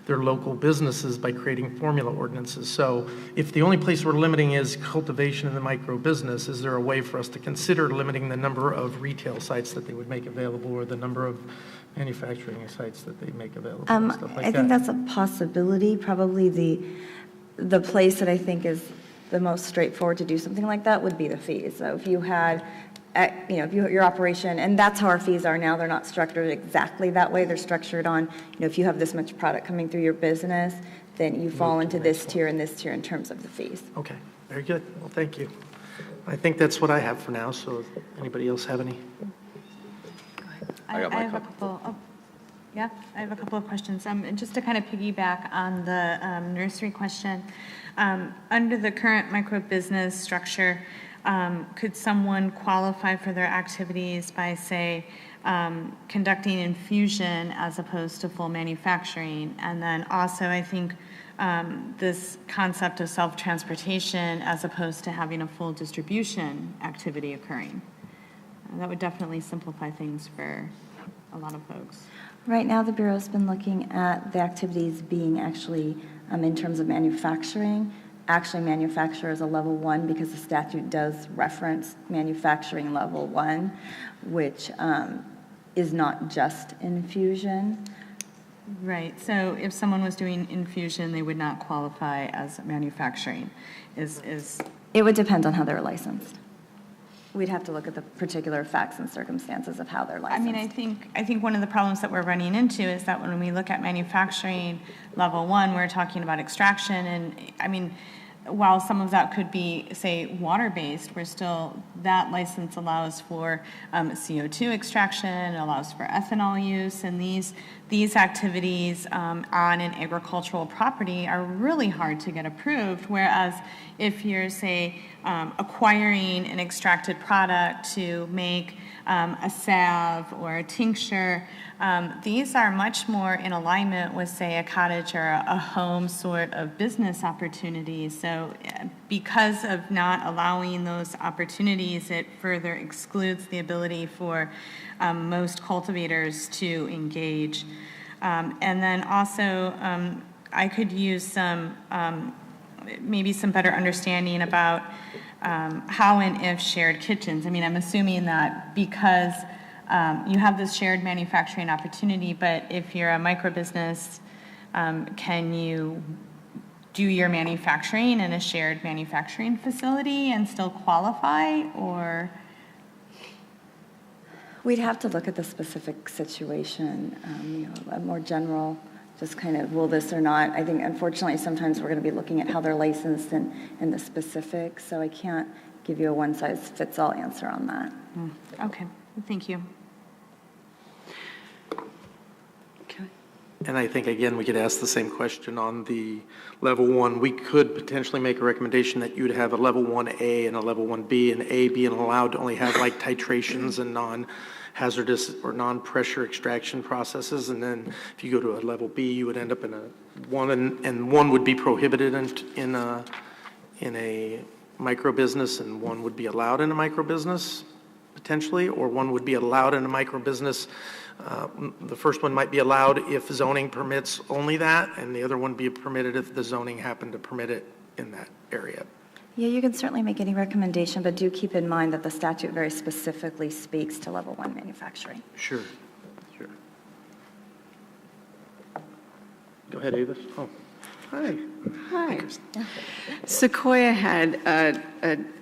their local businesses by creating formula ordinances. So if the only place we're limiting is cultivation in the micro business, is there a way for us to consider limiting the number of retail sites that they would make available or the number of manufacturing sites that they make available and stuff like I think that's a possibility. Probably the place that I think is the most straightforward to do something like that would be the fees. So if you had your operation, and that's how our fees are now, they're not structured exactly that way. They're structured on, if you have this much product coming through your business, then you fall into this tier and this tier in terms of the fees. Okay, very good. Well, thank you. I think that's what I have for now, so anybody else have any? I have a couple. I have a couple of questions. Just to kind of piggyback on the nursery question, under the current micro-business structure, could someone qualify for their activities by, say, conducting infusion as opposed to full manufacturing? And then also, I think this concept of self-transportation as opposed to having a full distribution activity occurring. That would definitely simplify things for a lot of folks. Right now, the Bureau's been looking at the activities being actually, in terms of manufacturing, actually manufacture as a level 1 because the statute does reference manufacturing level 1, which is not just infusion. Right, so if someone was doing infusion, they would not qualify as manufacturing. It would depend on how they're licensed. We'd have to look at the particular facts and circumstances of how they're licensed. I mean, I think one of the problems that we're running into is that when we look at manufacturing level 1, we're talking about extraction, and I mean, while some of that could be, say, water-based, that license allows for CO2 extraction, allows for ethanol use, and these activities on an agricultural property are really hard to get approved, whereas if you're, say, acquiring an extracted product to make a salve or a tincture, these are much more in alignment with, say, a cottage or a home sort of business opportunities. So because of not allowing those opportunities, it further excludes the ability for most cultivators to engage. And then also, I could use maybe some better understanding about how and if shared kitchens. I mean, I'm assuming that because you have this shared manufacturing opportunity, but if you're a microbusiness, can you do your manufacturing in a shared manufacturing facility and still qualify, or? We'd have to look at the specific situation, a more general, just kind of will this or not. I think unfortunately sometimes we're going to be looking at how they're licensed and the specifics, so I can't give you a one-size-fits-all answer on that. Okay, thank you. And I think, again, we could ask the same question on the level 1. We could potentially make a recommendation that you'd have a level 1A and a level 1B, and A being allowed to only have like titrations and non-hazardous or non-pressure extraction processes. And then if you go to a level B, you would end up in a 1, and 1 would be prohibited in a micro business, and 1 would be allowed in a micro business. potentially, or one would be allowed in a microbusiness. The first one might be allowed if zoning permits only that, and the other one be permitted if the zoning happened to permit it in that area. Yeah, you can certainly make any recommendation, but do keep in mind that the statute very specifically speaks to level 1 manufacturing. Sure. Go ahead, Avis. Oh, hi. Hi. Sequoia had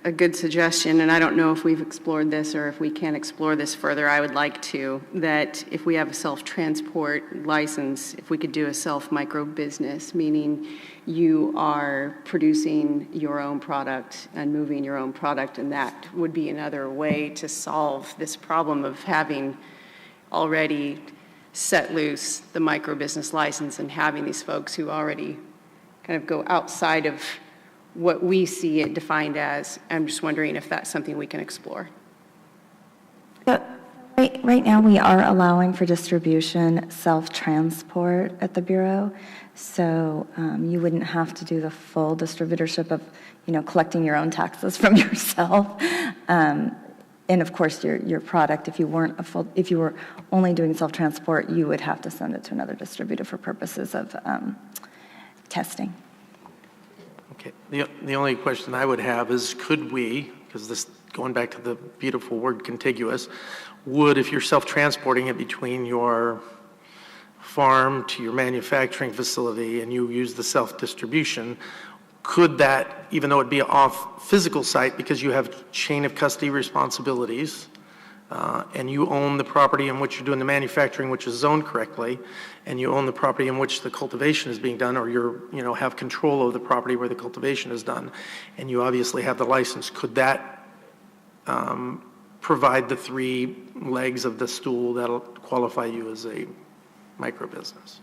a good suggestion, and I don't know if we've explored this or if we can explore this further. I would like to, that if we have a self-transport license, if we could do a self-micro-business, meaning you are producing your own product and moving your own product, and that would be another way to solve this problem of having already set loose the micro-business license and having these folks who already kind of go outside of what we see it defined as. I'm just wondering if that's something we can explore. Right now, we are allowing for distribution self-transport at the Bureau, so you wouldn't have to do the full distributorship of, collecting your own taxes from yourself. And of course, your product, if you were only doing self-transport, you would have to send it to another distributor for purposes of testing. Okay. The only question I would have is, could we, because this, going back to the beautiful word contiguous, would, if you're self-transporting it between your farm to your manufacturing facility and you use the self-distribution, could that, even though it'd be off physical site because you have chain of custody responsibilities, and you own the property in which you're doing the manufacturing, which is zoned correctly, and you own the property in which the cultivation is being done, or you're, have control of the property where the cultivation is done, and you obviously have the license, could that provide the 3 legs of the stool that'll qualify you as a microbusiness?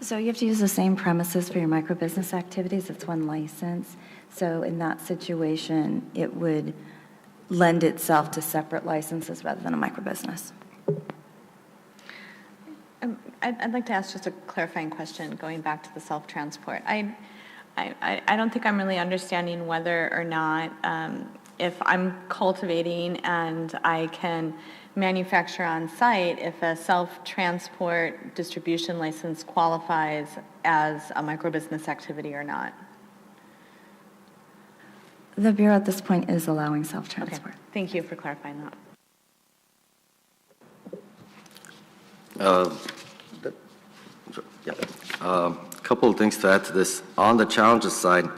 So you have to use the same premises for your microbusiness activities. It's one license. So in that situation, it would lend itself to separate licenses rather than a microbusiness. I'd like to ask just a clarifying question, going back to the self-transport. I don't think I'm really understanding whether or not if I'm cultivating and I can manufacture on site, if a self-transport distribution license qualifies as a microbusiness activity or not. The Bureau at this point is allowing self-transport. Okay. Thank you for clarifying that. A couple of things to add to this. On the challenges side,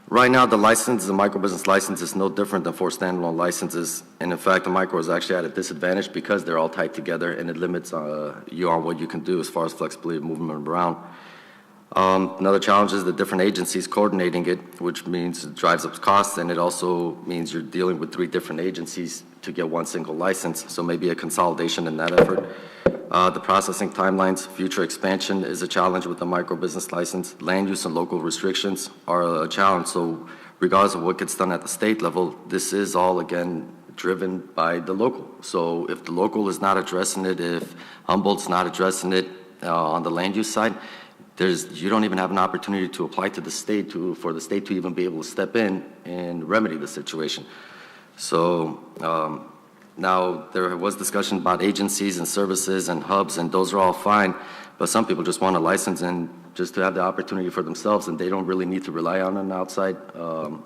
right now the license, the microbusiness license, is no different than 4 standalone licenses. And in fact, the micro is actually at a disadvantage because they're all tied together, and it limits you on what you can do as far as flexibility of movement around. Another challenge is the different agencies coordinating it, which means it drives up costs, and it also means you're dealing with 3 different agencies to get one single license, so maybe a consolidation in that effort. The processing timelines, future expansion is a challenge with the microbusiness license. Land use and local restrictions are a challenge, so regardless of what gets done at the state level, this is all, again, driven by the local. So if the local is not addressing it, if Humboldt's not addressing it on the land use side, you don't even have an opportunity to apply to the state for the state to even be able to step in and remedy the situation. So now there was discussion about agencies and services and hubs, and those are all fine, but some people just want a license and just to have the opportunity for themselves, and they don't really need to rely on an outside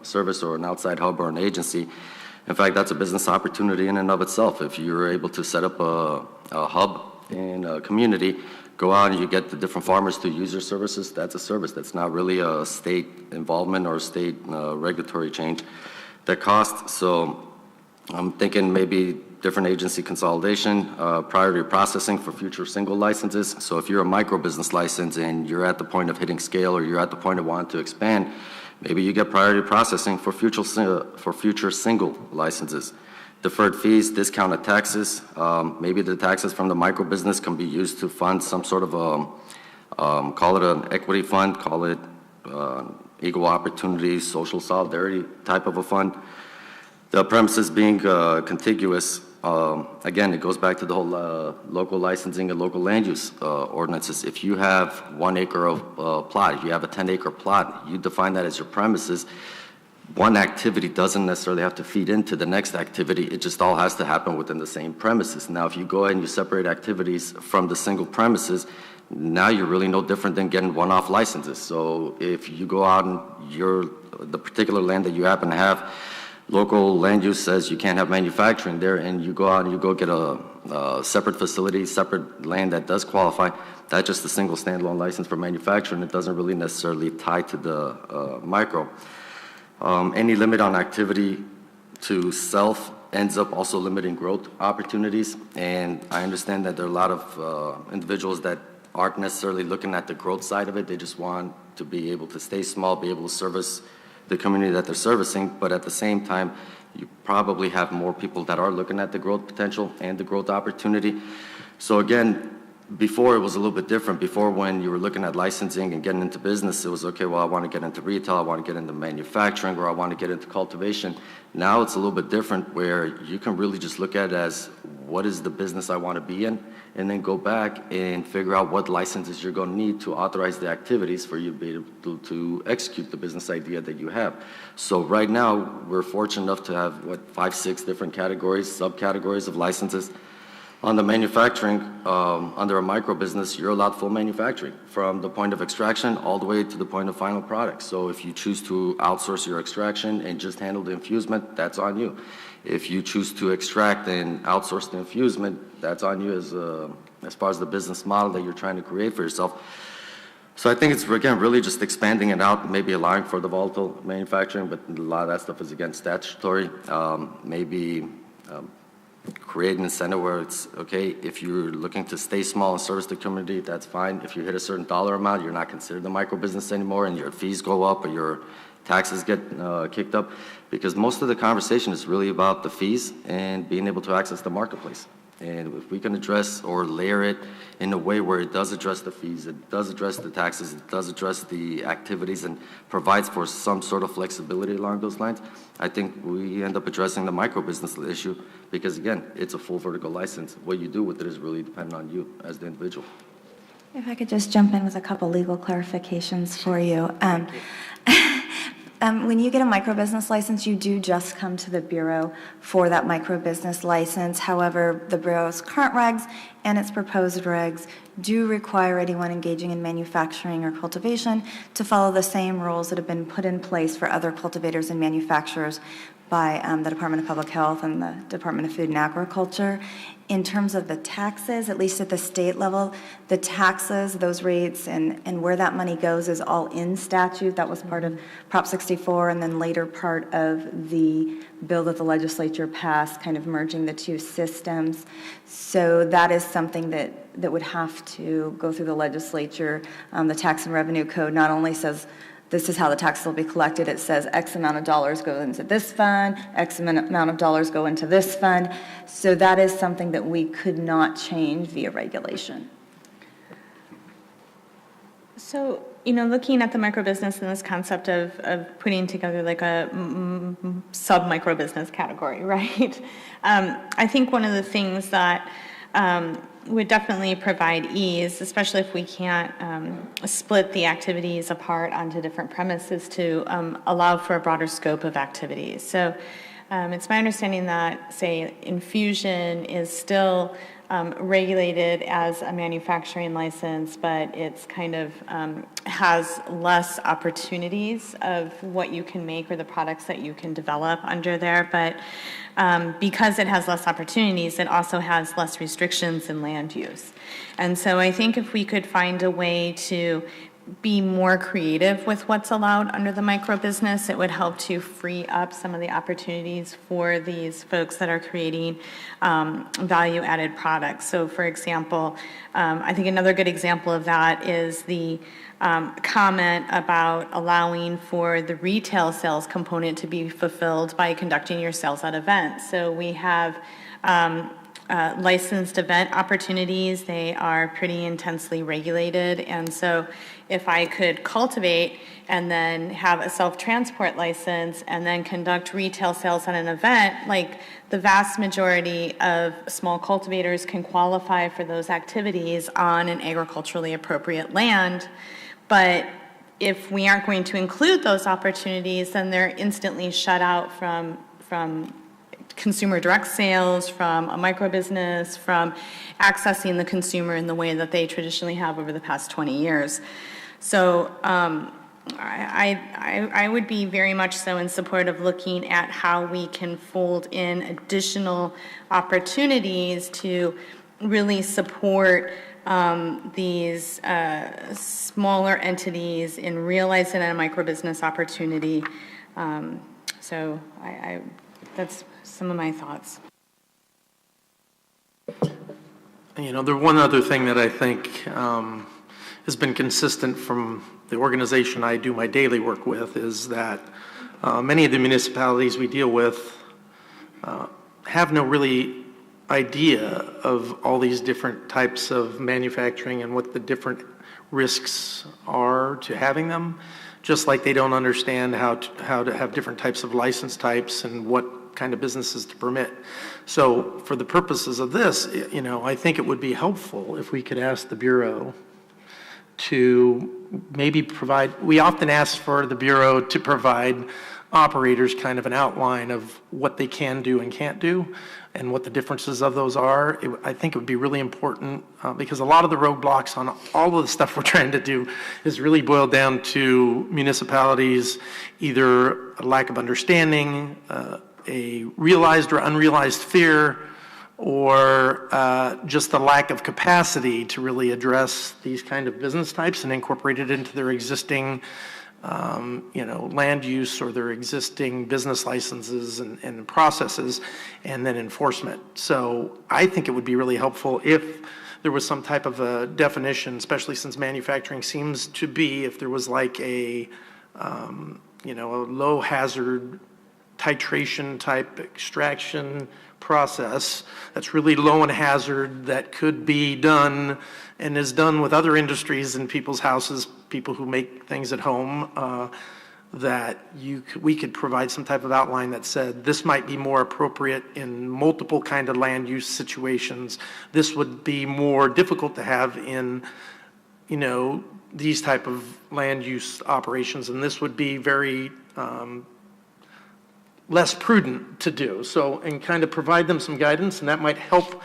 service or an outside hub or an agency. In fact, that's a business opportunity in and of itself. If you're able to set up a hub in a community, go out and you get the different farmers to use your services, that's a service. That's not really a state involvement or state regulatory change that costs. So I'm thinking maybe different agency consolidation, priority processing for future single licenses. So if you're a micro-business license and you're at the point of hitting scale or you're at the point of wanting to expand, maybe you get priority processing for future single licenses. Deferred fees, discounted taxes, maybe the taxes from the micro-business can be used to fund some sort of call it an equity fund, call it equal opportunity, social solidarity type of a fund. The premises being contiguous, again, it goes back to the whole local licensing and local land use ordinances. If you have 1 acre of plot, if you have a 10-acre plot, you define that as your premises. one activity doesn't necessarily have to feed into the next activity. It just all has to happen within the same premises. Now, if you go ahead and you separate activities from the single premises, now you're really no different than getting one-off licenses. So if you go out and the particular land that you happen to have, local land use says you can't have manufacturing there, and you go out and you go get a separate facility, separate land that does qualify, that's just a single standalone license for manufacturing. It doesn't really necessarily tie to the micro. Any limit on activity to self ends up also limiting growth opportunities. And I understand that there are a lot of individuals that aren't necessarily looking at the growth side of it. They just want to be able to stay small, be able to service the community that they're servicing. But at the same time, you probably have more people that are looking at the growth potential and the growth opportunity. So again, before it was a little bit different. Before, when you were looking at licensing and getting into business, it was okay, well, I want to get into retail, I want to get into manufacturing, or I want to get into cultivation. Now it's a little bit different, where you can really just look at it as, what is the business I want to be in, and then go back and figure out what licenses you're going to need to authorize the activities for you to be able to execute the business idea that you have. So right now, we're fortunate enough to have, 5, 6 different categories, subcategories of licenses. On the manufacturing, under a micro business, you're allowed full manufacturing from the point of extraction all the way to the point of final product. So if you choose to outsource your extraction and just handle the infusement, that's on you. If you choose to extract and outsource the infusement, that's on you as far as the business model that you're trying to create for yourself. So I think it's, again, really just expanding it out, maybe allowing for the volatile manufacturing, but a lot of that stuff is, again, statutory. Create an incentive where it's, okay, if you're looking to stay small and service the community, that's fine. If you hit a certain dollar amount, you're not considered a micro business anymore, and your fees go up or your taxes get kicked up, because most of the conversation is really about the fees and being able to access the marketplace. And if we can address or layer it in a way where it does address the fees, it does address the taxes, it does address the activities, and provides for some sort of flexibility along those lines, I think we end up addressing the micro business issue, because again, it's a full vertical license. What you do with it is really dependent on you as the individual. If I could just jump in with a couple legal clarifications for you. When you get a microbusiness license, you do just come to the Bureau for that microbusiness license. However, the Bureau's current regs and its proposed regs do require anyone engaging in manufacturing or cultivation to follow the same rules that have been put in place for other cultivators and manufacturers by the Department of Public Health and the Department of Food and Agriculture. In terms of the taxes, at least at the state level, the taxes, those rates, and where that money goes is all in statute. That was part of Prop 64, and then later part of the bill that the legislature passed, kind of merging the two systems. So that is something that would have to go through the legislature. The Tax and Revenue Code not only says this is how the taxes will be collected. It says X amount of dollars go into this fund, X amount of dollars go into this fund. So that is something that we could not change via regulation. So, looking at the microbusiness and this concept of putting together like a sub-microbusiness category, right? I think one of the things that would definitely provide ease, especially if we can't split the activities apart onto different premises, to allow for a broader scope of activities. So it's my understanding that, say, infusion is still regulated as a manufacturing license, but it's kind of has less opportunities of what you can make or the products that you can develop under there. But because it has less opportunities, it also has less restrictions in land use. And so I think if we could find a way to be more creative with what's allowed under the microbusiness, it would help to free up some of the opportunities for these folks that are creating value-added products. So, for example, I think another good example of that is the comment about allowing for the retail sales component to be fulfilled by conducting your sales at events. So we have licensed event opportunities. They are pretty intensely regulated, and so if I could cultivate and then have a self-transport license and then conduct retail sales at an event, like the vast majority of small cultivators can qualify for those activities on an agriculturally appropriate land, but if we aren't going to include those opportunities, then they're instantly shut out from consumer direct sales, from a microbusiness, from accessing the consumer in the way that they traditionally have over the past 20 years. So I would be very much so in support of looking at how we can fold in additional opportunities to really support these smaller entities in realizing a microbusiness opportunity. So that's some of my thoughts. You know, the one other thing that I think has been consistent from the organization I do my daily work with is that many of the municipalities we deal with have no really idea of all these different types of manufacturing and what the different risks are to having them, just like they don't understand how to have different types of license types and what kind of businesses to permit. So for the purposes of this, you know, I think it would be helpful if we could ask the Bureau to maybe provide, we often ask for the Bureau to provide operators kind of an outline of what they can do and can't do and what the differences of those are. I think it would be really important because a lot of the roadblocks on all of the stuff we're trying to do is really boiled down to municipalities, either a lack of understanding, a realized or unrealized fear, or just the lack of capacity to really address these kind of business types and incorporate it into their existing you know, land use or their existing business licenses and processes, and then enforcement. So I think it would be really helpful if there was some type of a definition, especially since manufacturing seems to be, if there was like a, you know, a low hazard titration type extraction process that's really low in hazard that could be done and is done with other industries in people's houses, people who make things at home, that we could provide some type of outline that said this might be more appropriate in multiple kind of land use situations. This would be more difficult to have in, you know, these type of land use operations, and this would be very less prudent to do. So, and kind of provide them some guidance, and that might help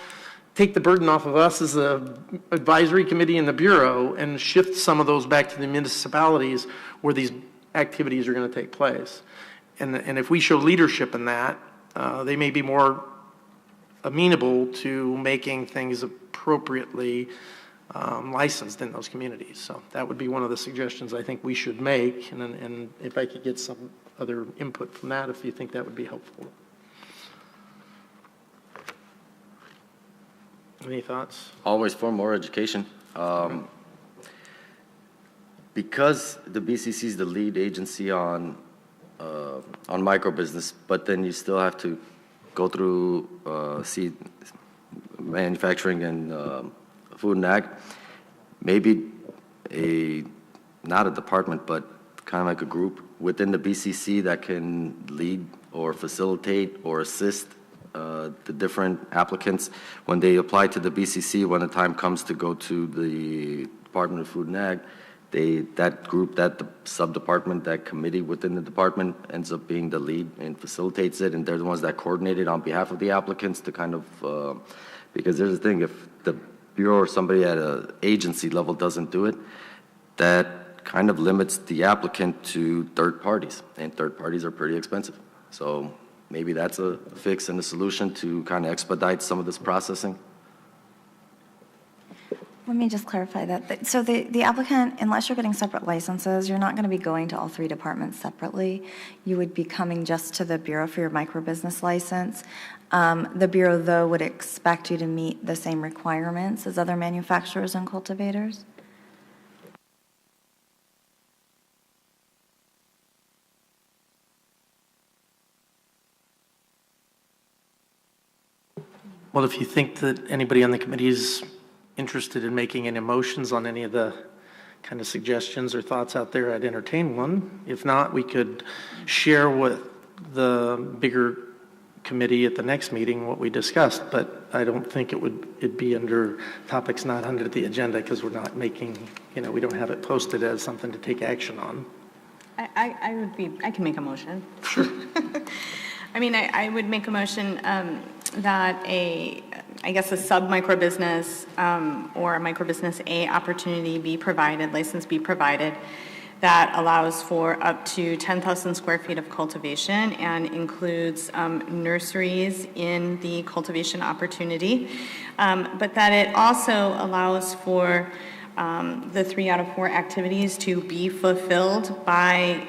take the burden off of us as the advisory committee and the Bureau and shift some of those back to the municipalities where these activities are going to take place. And if we show leadership in that, they may be more amenable to making things appropriately licensed in those communities. So that would be one of the suggestions I think we should make. And if I could get some other input from that, if you think that would be helpful. Any thoughts? Always for more education. Because the BCC is the lead agency on microbusiness, but then you still have to go through seed manufacturing and food and ag. Maybe not a department, but kind of like a group within the BCC that can lead or facilitate or assist the different applicants when they apply to the BCC. When the time comes to go to the Department of Food and Ag, that group, that sub-department, that committee within the department ends up being the lead and facilitates it, and they're the ones that coordinate it on behalf of the applicants to kind of, because there's the thing, if the Bureau or somebody at an agency level doesn't do it, that kind of limits the applicant to third parties, and third parties are pretty expensive. So maybe that's a fix and a solution to kind of expedite some of this processing. Let me just clarify that. So the applicant, unless you're getting separate licenses, you're not going to be going to all three departments separately. You would be coming just to the Bureau for your microbusiness license. The Bureau, though, would expect you to meet the same requirements as other manufacturers and cultivators. Well, if you think that anybody on the committee is interested in making any motions on any of the kind of suggestions or thoughts out there, I'd entertain one. If not, we could share with the bigger committee at the next meeting what we discussed, but I don't think it'd be under topics not under the agenda because we're not making, we don't have it posted as something to take action on. I can make a motion. Sure. I mean, I would make a motion that a sub-microbusiness or a microbusiness A opportunity be provided, license be provided, that allows for up to 10,000 square feet of cultivation and includes nurseries in the cultivation opportunity, but that it also allows for the 3 out of 4 activities to be fulfilled by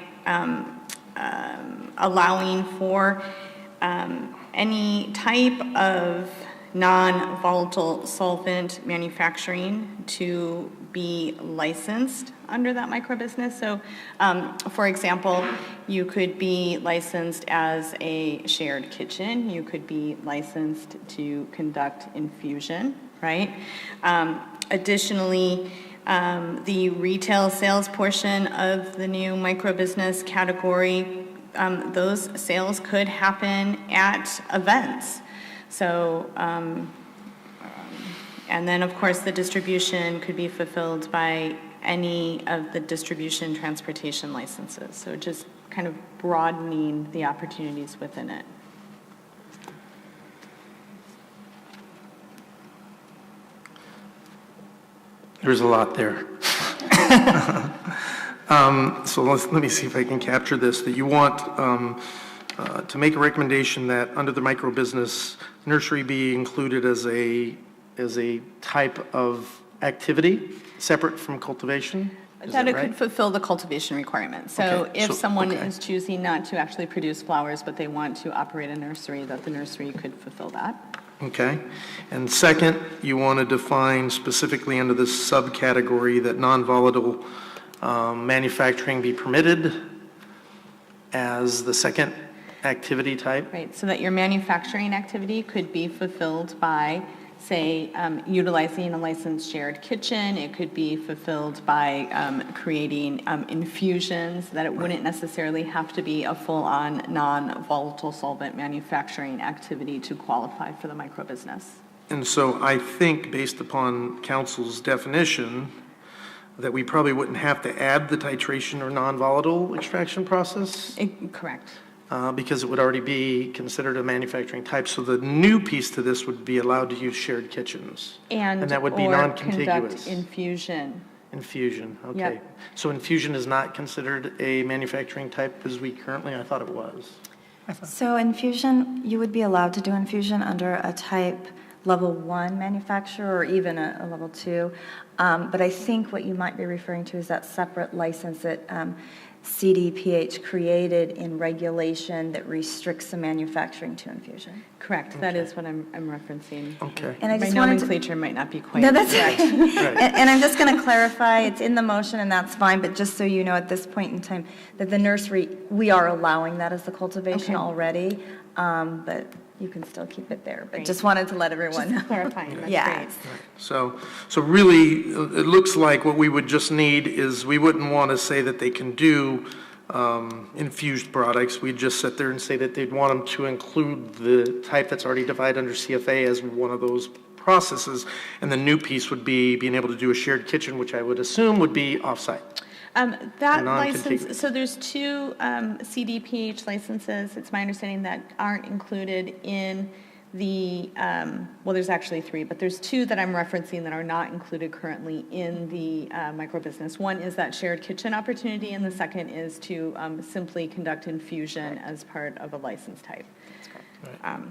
allowing for any type of non-volatile solvent manufacturing to be licensed under that microbusiness. So, for example, you could be licensed as a shared kitchen. You could be licensed to conduct infusion, right? Additionally, the retail sales portion of the new microbusiness category, those sales could happen at events. So, and then of course the distribution could be fulfilled by any of the distribution transportation licenses. So just kind of broadening the opportunities within it. There's a lot there. So let me see if I can capture this, that you want to make a recommendation that under the microbusiness, nursery be included as a type of activity separate from cultivation? That it could fulfill the cultivation requirement. So if someone is choosing not to actually produce flowers, but they want to operate a nursery, that the nursery could fulfill that. Okay. And second, you want to define specifically under this subcategory that non-volatile manufacturing be permitted as the second activity type? Right, so that your manufacturing activity could be fulfilled by, say, utilizing a licensed shared kitchen. It could be fulfilled by creating infusions, that it wouldn't necessarily have to be a full-on non-volatile solvent manufacturing activity to qualify for the microbusiness. And so I think, based upon council's definition, that we probably wouldn't have to add the titration or non-volatile extraction process? Correct. Because it would already be considered a manufacturing type. So the new piece to this would be allowed to use shared kitchens. And that would be or non-contiguous. conduct infusion. Infusion, okay. Yep. So infusion is not considered a manufacturing type as we currently, I thought it was. So infusion, you would be allowed to do infusion under a type level 1 manufacturer or even a level 2. But I think what you might be referring to is that separate license that CDPH created in regulation that restricts the manufacturing to infusion. Correct. Okay. That is what I'm referencing. Okay. And I just my nomenclature might not be quite no, that's correct. Right. And I'm just going to clarify, it's in the motion and that's fine, but just so you know at this point in time, that the nursery, we are allowing that as the cultivation already, but you can still keep it there. But Great. Just wanted to let everyone know. Clarifying. That's yes. great. So really, it looks like what we would just need is we wouldn't want to say that they can do infused products. We'd just sit there and say that they'd want them to include the type that's already divided under CFA as one of those processes. And the new piece would be being able to do a shared kitchen, which I would assume would be off-site. That license, so there's 2 CDPH licenses, it's my understanding, that aren't included in the, well, there's actually 3, but there's 2 that I'm referencing that are not included currently in the microbusiness. One is that shared kitchen opportunity, and the second is to simply conduct infusion as part of a license type. Right.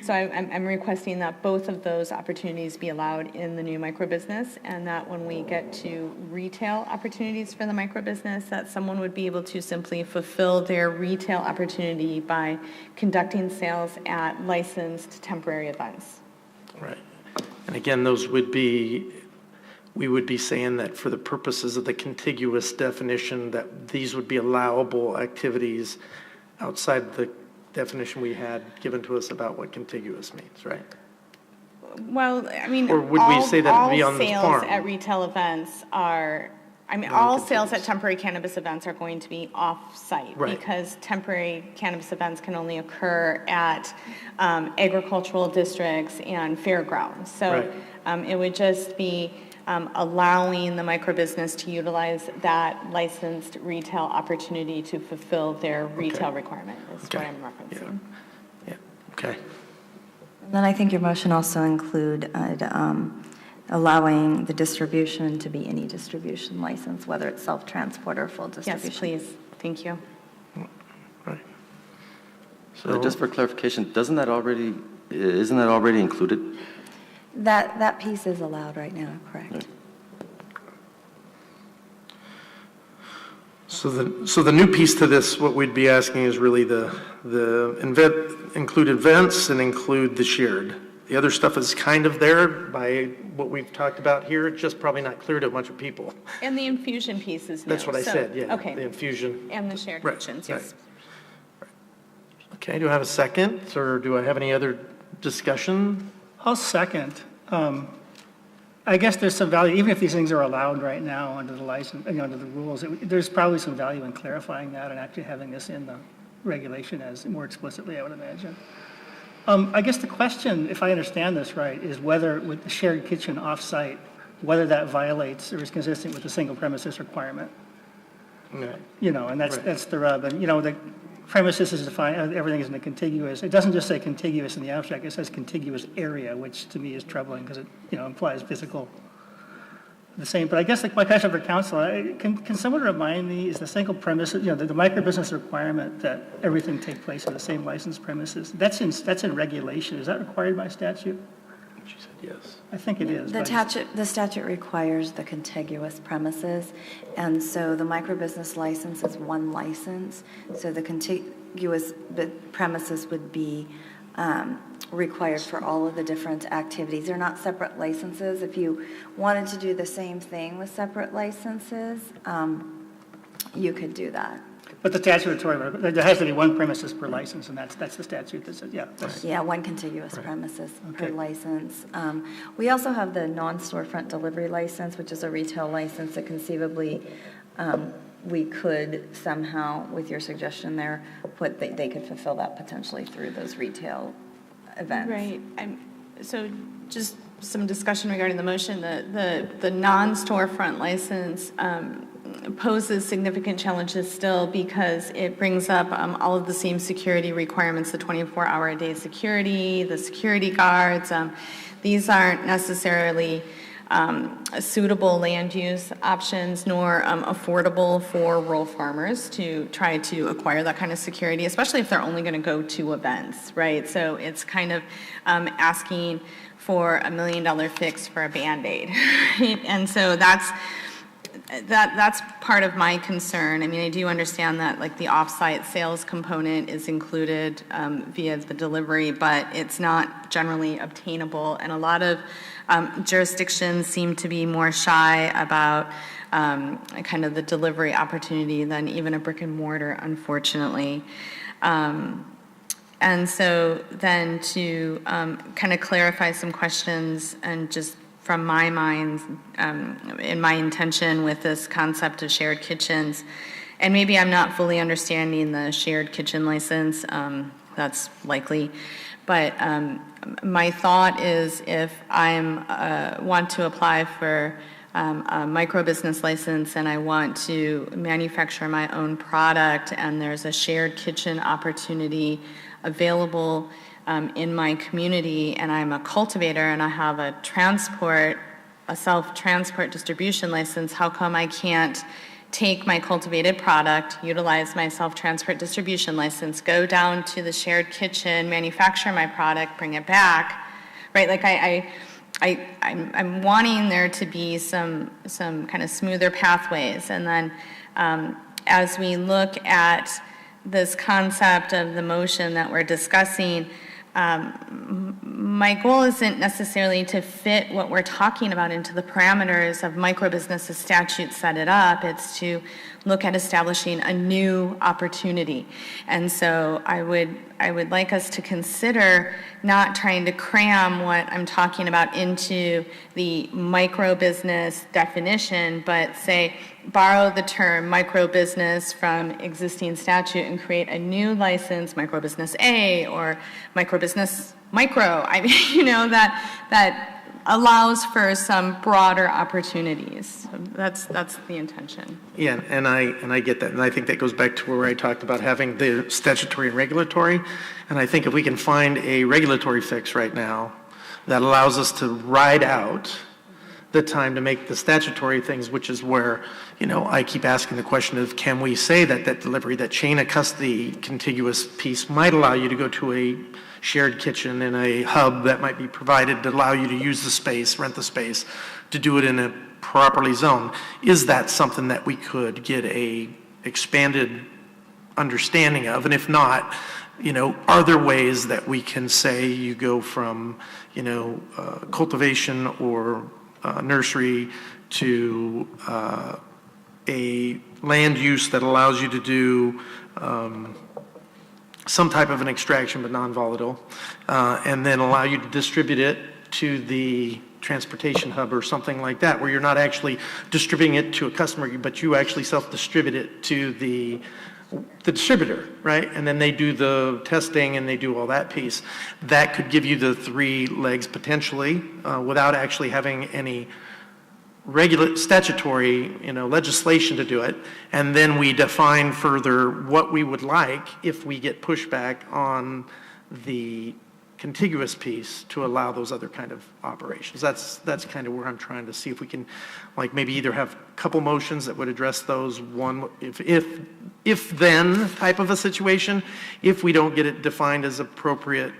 So I'm requesting that both of those opportunities be allowed in the new microbusiness, and that when we get to retail opportunities for the microbusiness, that someone would be able to simply fulfill their retail opportunity by conducting sales at licensed temporary events. Right. And again, those would be, we would be saying that for the purposes of the contiguous definition, that these would be allowable activities outside the definition we had given to us about what contiguous means, right? Well, I mean, or would we say that it would be on the farm? All sales at retail events are I mean, all sales at temporary cannabis events are going to be off-site Right. because temporary cannabis events can only occur at agricultural districts and fairgrounds. So it would just be allowing the microbusiness to utilize that licensed retail opportunity to fulfill their retail requirement is what I'm referencing. Okay. And then I think your motion also include allowing the distribution to be any distribution license, whether it's self-transport or full distribution. Yes, please. Thank you. So just for clarification, isn't that already included? That piece is allowed right now, correct? So the new piece to this, what we'd be asking is really include events and include the shared. The other stuff is kind of there by what we've talked about here, it's just probably not clear to a bunch of people. And the infusion piece is new. That's what I said, yeah. Okay. The infusion. And the shared kitchens, yes. Okay, do I have a second, or do I have any other discussion? I'll second. I guess there's some value, even if these things are allowed right now under the license, under the rules, there's probably some value in clarifying that and actually having this in the regulation as more explicitly, I would imagine. I guess the question, if I understand this right, is whether with the shared kitchen off-site, whether that violates or is consistent with the single premises requirement. Right. And that's the rub. And, the premises is defined, everything is in a contiguous, it doesn't just say contiguous in the abstract, it says contiguous area, which to me is troubling because it, implies physical, the same. But I guess my question for council, can someone remind me, is the single premises, the microbusiness requirement that everything take place in the same licensed premises, that's in regulation, is that required by statute? She said yes. I think it is. The statute requires the contiguous premises, and so the microbusiness license is one license, so the contiguous premises would be required for all of the different activities. They're not separate licenses. If you wanted to do the same thing with separate licenses, you could do that. But the statutory, there has to be one premises per license, and that's the statute that says, Yeah, one contiguous premises per license. We also have the non-storefront delivery license, which is a retail license that conceivably we could somehow, with your suggestion there, they could fulfill that potentially through those retail events. Right. So just some discussion regarding the motion. The non-storefront license poses significant challenges still because it brings up all of the same security requirements, the 24-hour-a-day security, the security guards. These aren't necessarily suitable land use options nor affordable for rural farmers to try to acquire that kind of security, especially if they're only going to go to events, right? So it's kind of asking for $1 million fix for a Band-Aid, right? And so that's part of my concern. I mean, I do understand that like the off-site sales component is included via the delivery, but it's not generally obtainable. And a lot of jurisdictions seem to be more shy about kind of the delivery opportunity than even a brick and mortar, unfortunately. And so then to kind of clarify some questions and just from my mind, in my intention with this concept of shared kitchens, and maybe I'm not fully understanding the shared kitchen license, that's likely, but my thought is if I want to apply for a microbusiness license and I want to manufacture my own product and there's a shared kitchen opportunity available in my community and I'm a cultivator and I have a self-transport distribution license, how come I can't take my cultivated product, utilize my self-transport distribution license, go down to the shared kitchen, manufacture my product, bring it back, right? Like I'm wanting there to be some kind of smoother pathways. And then as we look at this concept of the motion that we're discussing, my goal isn't necessarily to fit what we're talking about into the parameters of microbusiness as statute set it up. It's to look at establishing a new opportunity. And so I would like us to consider not trying to cram what I'm talking about into the microbusiness definition, but say borrow the term microbusiness from existing statute and create a new license, microbusiness A or microbusiness micro. I mean, that allows for some broader opportunities. So that's the intention. Yeah, and I get that, and I think that goes back to where I talked about having the statutory and regulatory, and I think if we can find a regulatory fix right now that allows us to ride out the time to make the statutory things, which is where, I keep asking the question of, can we say that delivery, that chain of custody contiguous piece might allow you to go to a shared kitchen in a hub that might be provided to allow you to use the space, rent the space, to do it in a properly zoned. Is that something that we could get a expanded understanding of? And if not, are there ways that we can say you go from, cultivation or nursery to a land use that allows you to do some type of an extraction but non-volatile, and then allow you to distribute it to the transportation hub or something like that, where you're not actually distributing it to a customer, but you actually self-distribute it to the distributor, right? And then they do the testing and they do all that piece. That could give you the three legs potentially, without actually having any statutory, legislation to do it, and then we define further what we would like if we get pushback on the contiguous piece to allow those other kind of operations. That's kind of where I'm trying to see if we can, maybe either have a couple motions that would address those. One, if then type of a situation. If we don't get it defined as appropriate,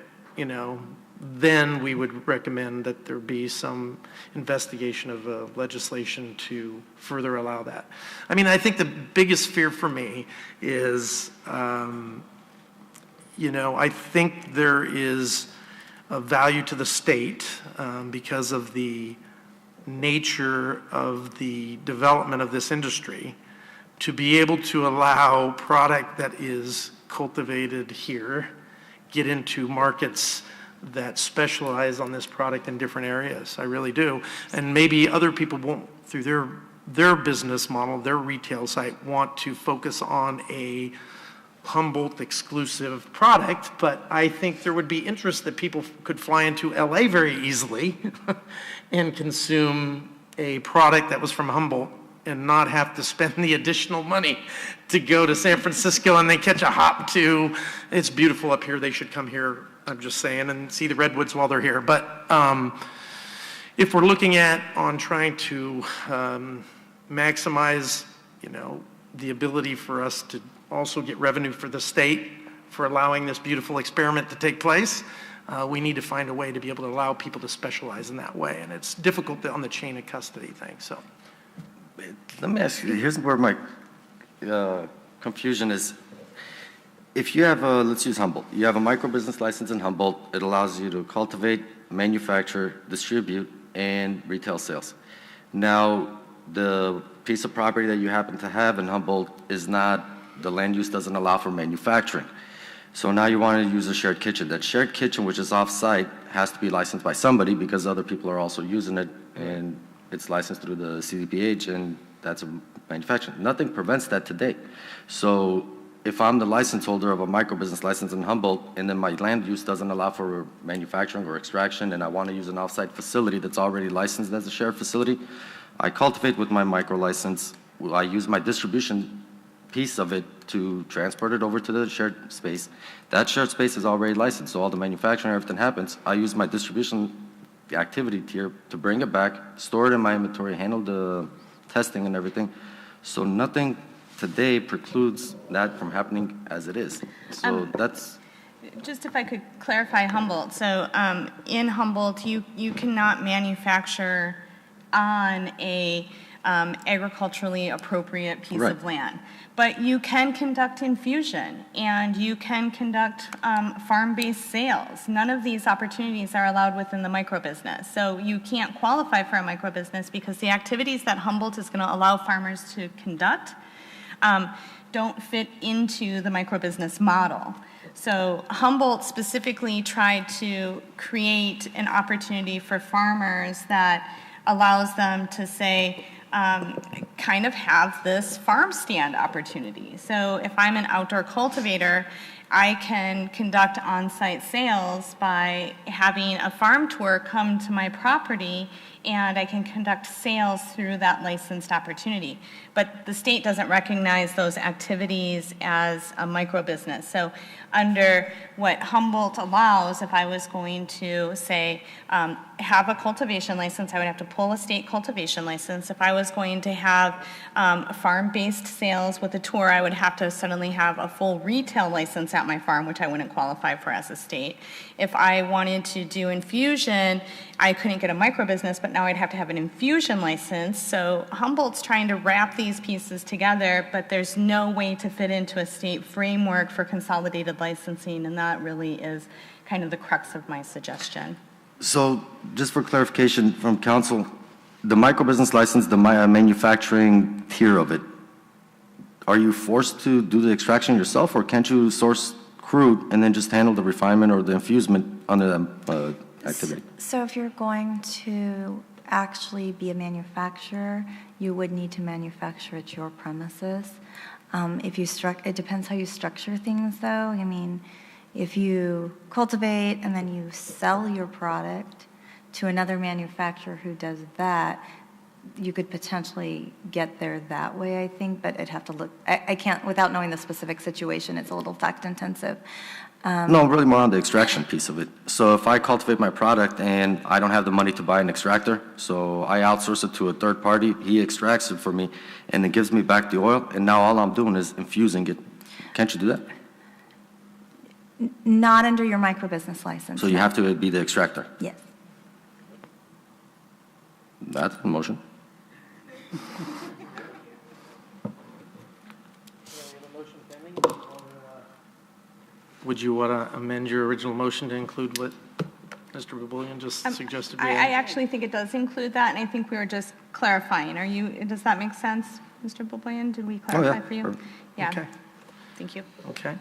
then we would recommend that there be some investigation of legislation to further allow that. I mean, I think the biggest fear for me is, I think there is a value to the state because of the nature of the development of this industry to be able to allow product that is cultivated here get into markets that specialize on this product in different areas. I really do. And maybe other people won't, through their business model, their retail site, want to focus on a Humboldt exclusive product, but I think there would be interest that people could fly into LA very easily and consume a product that was from Humboldt and not have to spend the additional money to go to San Francisco and then catch a hop to, it's beautiful up here, they should come here, I'm just saying, and see the redwoods while they're here. But if we're looking at on trying to maximize, the ability for us to also get revenue for the state for allowing this beautiful experiment to take place, we need to find a way to be able to allow people to specialize in that way. And it's difficult on the chain of custody thing, so. Let me ask you, here's where my confusion is. If you have let's use Humboldt. You have a microbusiness license in Humboldt. It allows you to cultivate, manufacture, distribute, and retail sales. Now, the piece of property that you happen to have in Humboldt is not, the land use doesn't allow for manufacturing. So now you want to use a shared kitchen. That shared kitchen, which is off-site, has to be licensed by somebody because other people are also using it, and it's licensed through the CDPH, and that's a manufacturing. Nothing prevents that today. So if I'm the license holder of a microbusiness license in Humboldt, and then my land use doesn't allow for manufacturing or extraction, and I want to use an off-site facility that's already licensed as a shared facility, I cultivate with my micro license. I use my distribution piece of it to transport it over to the shared space. That shared space is already licensed, so all the manufacturing, everything happens. I use my distribution activity tier to bring it back, store it in my inventory, handle the testing and everything. So nothing today precludes that from happening as it is. So that's... Just if I could clarify Humboldt. So in Humboldt, you cannot manufacture on a agriculturally appropriate piece Right. of land. But you can conduct infusion, and you can conduct farm-based sales. None of these opportunities are allowed within the microbusiness. So you can't qualify for a microbusiness because the activities that Humboldt is going to allow farmers to conduct don't fit into the microbusiness model. So Humboldt specifically tried to create an opportunity for farmers that allows them to say, kind of have this farm stand opportunity. So if I'm an outdoor cultivator, I can conduct on-site sales by having a farm tour come to my property, and I can conduct sales through that licensed opportunity. But the state doesn't recognize those activities as a microbusiness. So under what Humboldt allows, if I was going to say, have a cultivation license, I would have to pull a state cultivation license. If I was going to have farm-based sales with a tour, I would have to suddenly have a full retail license at my farm, which I wouldn't qualify for as a state. If I wanted to do infusion, I couldn't get a microbusiness, but now I'd have to have an infusion license. So Humboldt's trying to wrap these pieces together, but there's no way to fit into a state framework for consolidated licensing, and that really is kind of the crux of my suggestion. So just for clarification from council, the microbusiness license, the manufacturing tier of it, are you forced to do the extraction yourself, or can't you source crude and then just handle the refinement or the infusement under that activity? So if you're going to actually be a manufacturer, you would need to manufacture at your premises. It depends how you structure things, though. I mean, if you cultivate and then you sell your product to another manufacturer who does that, you could potentially get there that way, I think, but I'd have to look. I can't, without knowing the specific situation, it's a little fact-intensive. No, really more on the extraction piece of it. So if I cultivate my product and I don't have the money to buy an extractor, so I outsource it to a third party, he extracts it for me, and it gives me back the oil, and now all I'm doing is infusing it. Can't you do that? Not under your microbusiness license. So you no. have to be the extractor. Yes. That's the motion. Would you want to amend your original motion to include what Mr. Baboulian just suggested? we I add? actually think it does include that, and I think we were just clarifying. Does that make sense, Mr. Boboyan? Did we clarify for you? Perfect. Yeah. Okay. Thank you. Okay.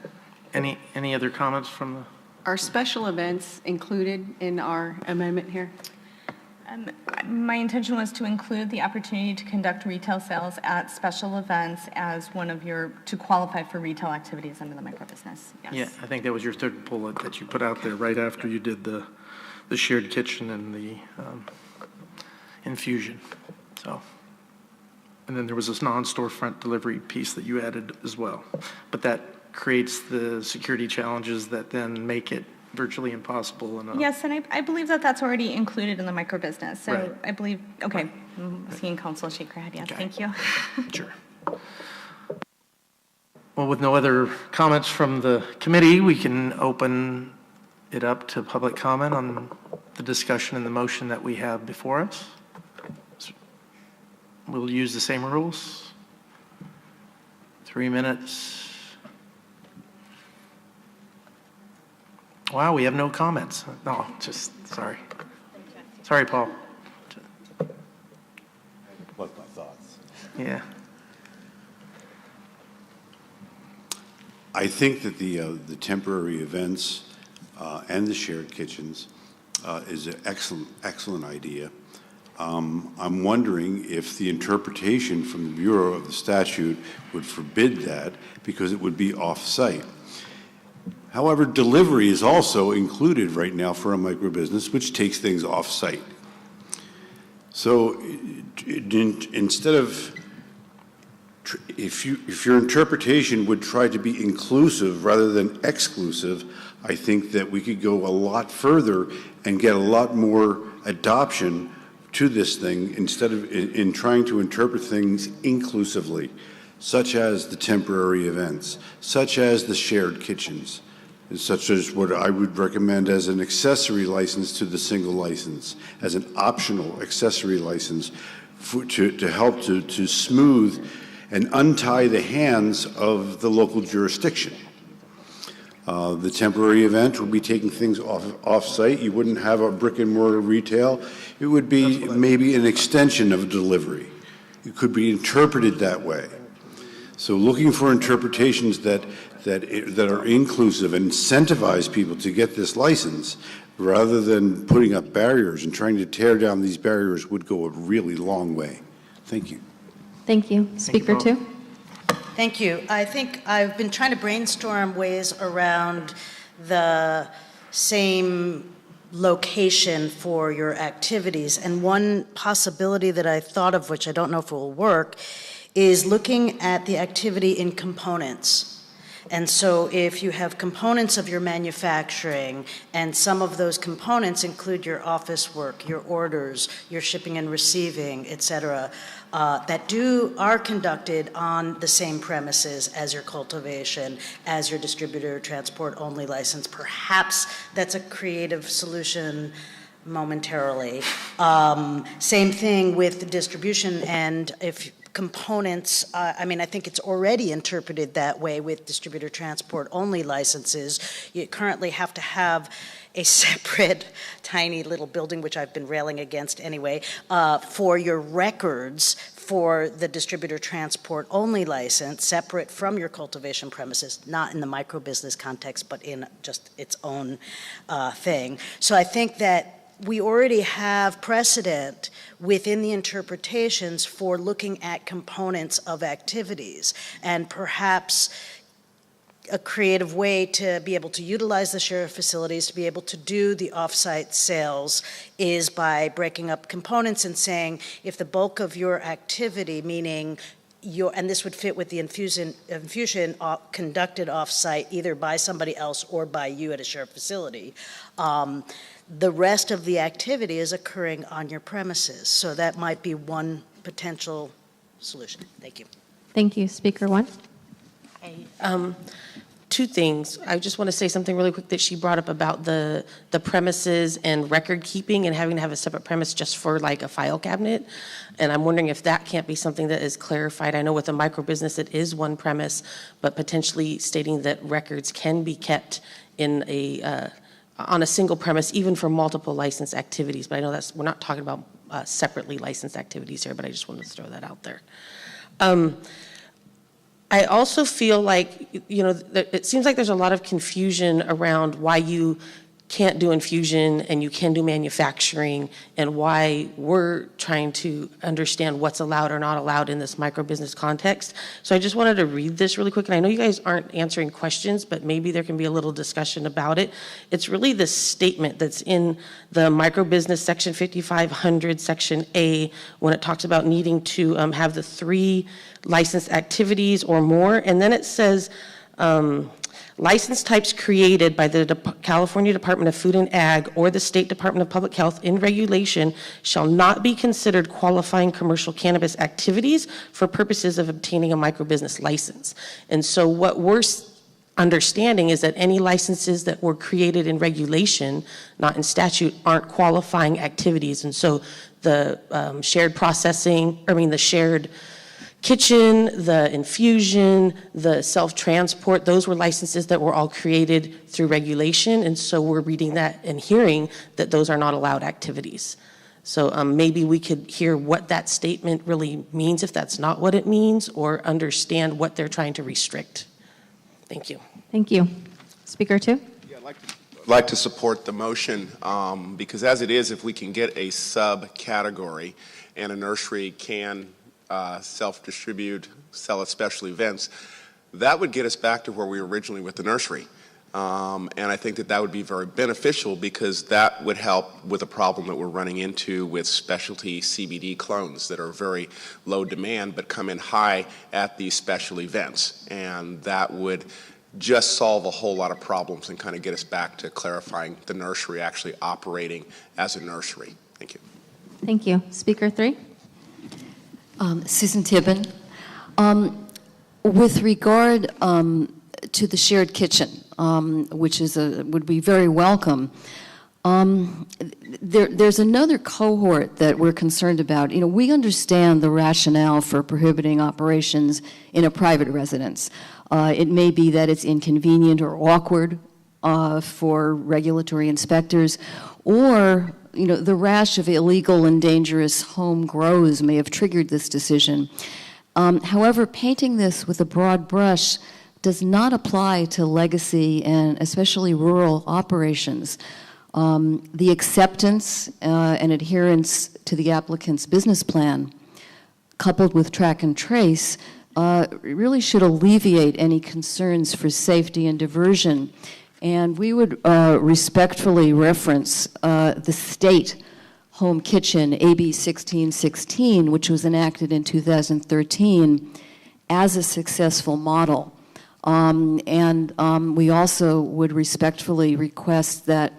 Any other comments from the? Are special events included in our amendment here? My intention was to include the opportunity to conduct retail sales at special events as one of to qualify for retail activities under the microbusiness. Yes. Yeah, I think that was your third bullet that you put out there right after you did the shared kitchen and the infusion. So, and then there was this non-storefront delivery piece that you added as well. But that creates the security challenges that then make it virtually impossible. Yes, and I believe that that's already included in the microbusiness. So Right. I believe, okay, I'm seeing council shake her head, yes, Okay. thank you. Sure. Well, with no other comments from the committee, we can open it up to public comment on the discussion and the motion that we have before us. We'll use the same rules. 3 minutes. Wow, we have no comments. No, just, sorry. Sorry, Paul. What's my thoughts? Yeah. I think that the temporary events and the shared kitchens is an excellent idea. I'm wondering if the interpretation from the Bureau of the statute would forbid that because it would be off-site. However, delivery is also included right now for a microbusiness, which takes things off-site. So instead of, if your interpretation would try to be inclusive rather than exclusive, I think that we could go a lot further and get a lot more adoption to this thing instead of in trying to interpret things inclusively, such as the temporary events, such as the shared kitchens, such as what I would recommend as an accessory license to the single license, as an optional accessory license to help to smooth and untie the hands of the local jurisdiction. The temporary event would be taking things off-site. You wouldn't have a brick-and-mortar retail. It would be maybe an extension of delivery. It could be interpreted that way. So looking for interpretations that are inclusive and incentivize people to get this license rather than putting up barriers and trying to tear down these barriers would go a really long way. Thank you. Thank you. Speaker 2. Thank you. I think I've been trying to brainstorm ways around the same location for your activities. And one possibility that I thought of, which I don't know if it will work, is looking at the activity in components. And so if you have components of your manufacturing, and some of those components include your office work, your orders, your shipping and receiving, et cetera, that are conducted on the same premises as your cultivation, as your distributor transport only license, perhaps that's a creative solution momentarily. Same thing with the distribution, and if components, I mean, I think it's already interpreted that way with distributor transport only licenses. You currently have to have a separate tiny little building, which I've been railing against anyway, for your records for the distributor transport only license, separate from your cultivation premises, not in the microbusiness context, but in just its own thing. So I think that we already have precedent within the interpretations for looking at components of activities, and perhaps a creative way to be able to utilize the shared facilities, to be able to do the off-site sales, is by breaking up components and saying, if the bulk of your activity, meaning and this would fit with the infusion conducted off-site either by somebody else or by you at a shared facility, the rest of the activity is occurring on your premises. So that might be one potential solution. Thank you. Thank you. Speaker 1. Two things. I just want to say something really quick that she brought up about the premises and record keeping and having to have a separate premise just for like a file cabinet. And I'm wondering if that can't be something that is clarified. I know with a microbusiness it is one premise, but potentially stating that records can be kept in on a single premise, even for multiple licensed activities. But I know we're not talking about separately licensed activities here, but I just wanted to throw that out there. I also feel like, it seems like there's a lot of confusion around why you can't do infusion and you can do manufacturing, and why we're trying to understand what's allowed or not allowed in this microbusiness context. So I just wanted to read this really quick, and I know you guys aren't answering questions, but maybe there can be a little discussion about it. It's really this statement that's in the microbusiness section 5500, section A, when it talks about needing to have the 3 licensed activities or more, and then it says, license types created by the California Department of Food and Ag or the State Department of Public Health in regulation shall not be considered qualifying commercial cannabis activities for purposes of obtaining a microbusiness license. And so what we're understanding is that any licenses that were created in regulation, not in statute, aren't qualifying activities. And so the the shared kitchen, the infusion, the self-transport, those were licenses that were all created through regulation, and so we're reading that and hearing that those are not allowed activities. So maybe we could hear what that statement really means, if that's not what it means, or understand what they're trying to restrict. Thank you. Thank you. Speaker 2. Yeah, I'd like to support the motion, because as it is, if we can get a subcategory and a nursery can self-distribute, sell at special events, that would get us back to where we were originally with the nursery. And I think that would be very beneficial, because that would help with a problem that we're running into with specialty CBD clones that are very low demand but come in high at these special events. And that would just solve a whole lot of problems and kind of get us back to clarifying the nursery actually operating as a nursery. Thank you. Thank you. Speaker 3. Susan Tibbin. With regard to the shared kitchen, which would be very welcome, There's another cohort that we're concerned about. You know, we understand the rationale for prohibiting operations in a private residence. It may be that it's inconvenient or awkward for regulatory inspectors, or, you know, the rash of illegal and dangerous home grows may have triggered this decision. However, painting this with a broad brush does not apply to legacy and especially rural operations. The acceptance and adherence to the applicant's business plan, coupled with track and trace, really should alleviate any concerns for safety and diversion. And we would respectfully reference the state home kitchen, AB 1616, which was enacted in 2013, as a successful model. We also would respectfully request that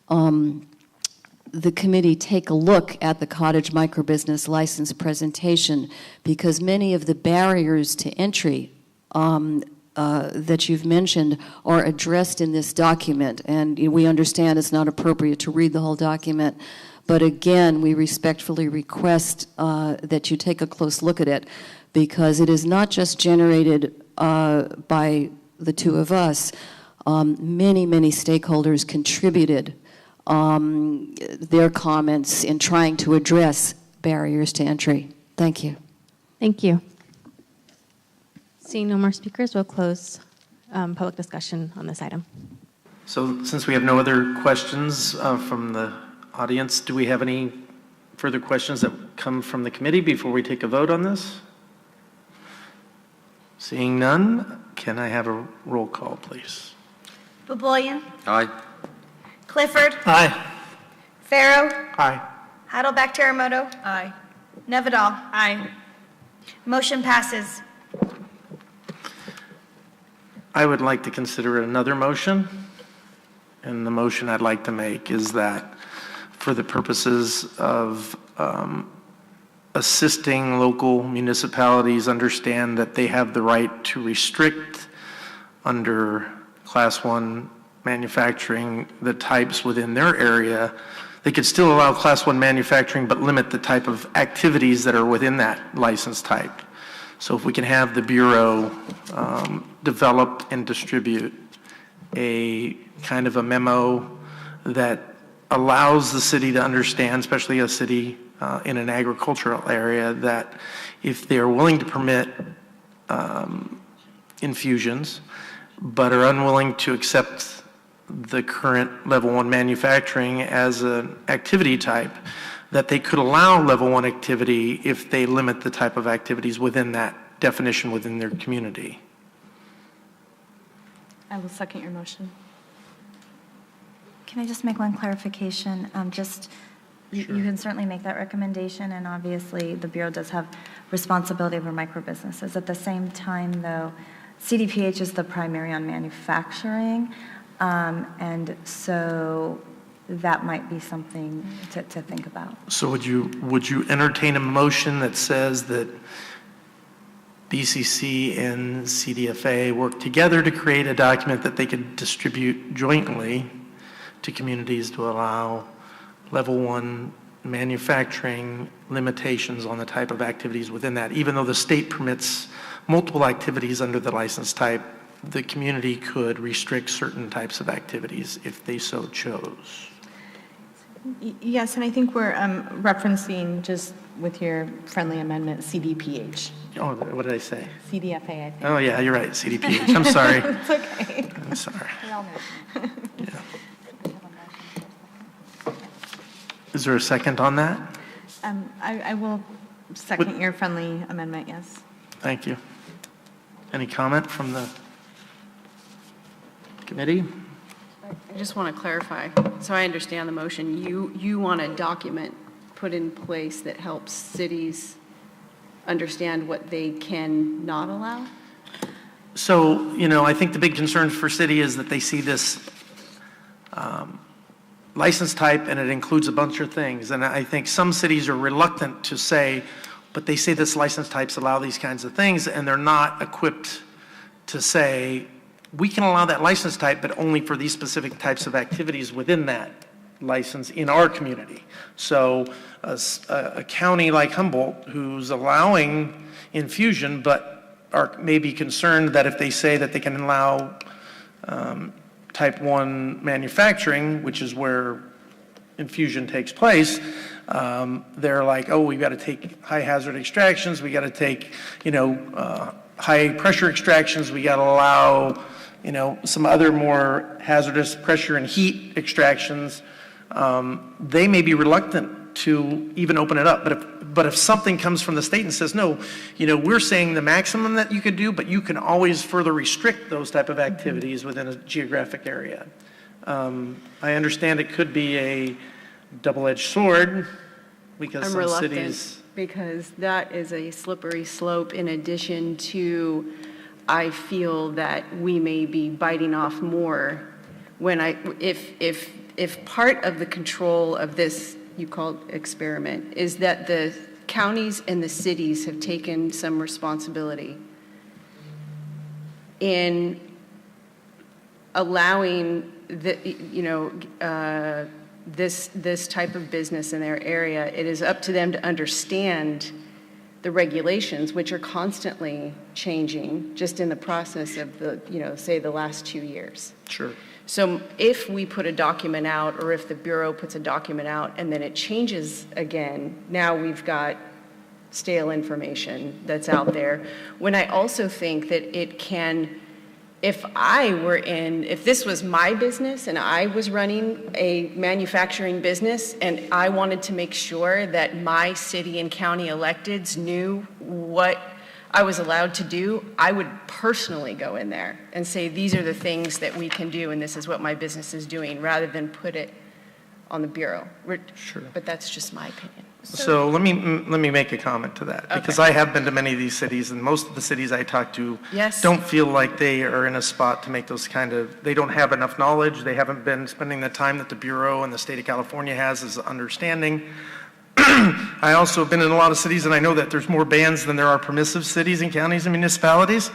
the committee take a look at the cottage microbusiness license presentation, because many of the barriers to entry that you've mentioned are addressed in this document. And we understand it's not appropriate to read the whole document, but again, we respectfully request that you take a close look at it, because it is not just generated by the two of us. Many stakeholders contributed their comments in trying to address barriers to entry. Thank you. Thank you. Seeing no more speakers, we'll close public discussion on this item. So since we have no other questions from the audience, do we have any further questions that come from the committee before we take a vote on this? Seeing none, can I have a roll call, please? Baboyan? Aye. Clifford? Aye. Farrow? Aye. Heidelback Terremoto? Aye. Nevedal? Aye. Motion passes. I would like to consider another motion, and the motion I'd like to make is that for the purposes of assisting local municipalities understand that they have the right to restrict under Class 1 manufacturing the types within their area. They could still allow Class 1 manufacturing but limit the type of activities that are within that license type. So if we can have the Bureau develop and distribute a kind of a memo that allows the city to understand, especially a city in an agricultural area, that if they're willing to permit infusions but are unwilling to accept the current level 1 manufacturing as an activity type, that they could allow level 1 activity if they limit the type of activities within that definition within their community. I will second your motion. Can I just make one clarification? You can certainly make that recommendation, and obviously the Bureau does have responsibility over microbusinesses. At the same time, though, CDPH is the primary on manufacturing, and so that might be something to think about. So would you entertain a motion that says that BCC and CDFA work together to create a document that they could distribute jointly to communities to allow level 1 manufacturing limitations on the type of activities within that? Even though the state permits multiple activities under the license type, the community could restrict certain types of activities if they so chose. Yes, and I think we're referencing, just with your friendly amendment, CDPH. Oh, what did I say? CDFA, I think. Oh, yeah, you're right, CDPH. I'm sorry. It's okay. I'm sorry. Yeah. Is there a second on that? I will second your friendly amendment, yes. Thank you. Any comment from the committee? I just want to clarify, so I understand the motion. You want a document put in place that helps cities understand what they can not allow? So, I think the big concern for city is that they see this license type and it includes a bunch of things. And I think some cities are reluctant to say, but they say this license types allow these kinds of things, and they're not equipped to say, we can allow that license type, but only for these specific types of activities within that license in our community. So a county like Humboldt, who's allowing infusion, but are maybe concerned that if they say that they can allow type 1 manufacturing, which is where infusion takes place, they're like, oh, we've got to take high hazard extractions, we got to take, high pressure extractions, we got to allow, some other more hazardous pressure and heat extractions. They may be reluctant to even open it up. But if something comes from the state and says, no, we're saying the maximum that you could do, but you can always further restrict those type of activities within a geographic area. I understand it could be a double-edged sword because I'm some reluctant cities. because that is a slippery slope in addition to, I feel that we may be biting off more if part of the control of this, you call it experiment, is that the counties and the cities have taken some responsibility in allowing this type of business in their area. It is up to them to understand the regulations, which are constantly changing just in the process of say the last 2 years. Sure. So if we put a document out, or if the Bureau puts a document out and then it changes again, now we've got stale information that's out there. When I also think that it can, if this was my business and I was running a manufacturing business and I wanted to make sure that my city and county electeds knew what I was allowed to do, I would personally go in there and say, these are the things that we can do and this is what my business is doing, rather than put it on the Bureau. Sure. But that's just my opinion. So let me make a comment to that, because I have been to many of these cities, and most of the cities I talk to don't feel like they are in a spot to make those they don't have enough knowledge, they haven't been spending the time that the Bureau and the state of California has as understanding. I also have been in a lot of cities, and I know that there's more bans than there are permissive cities and counties and municipalities.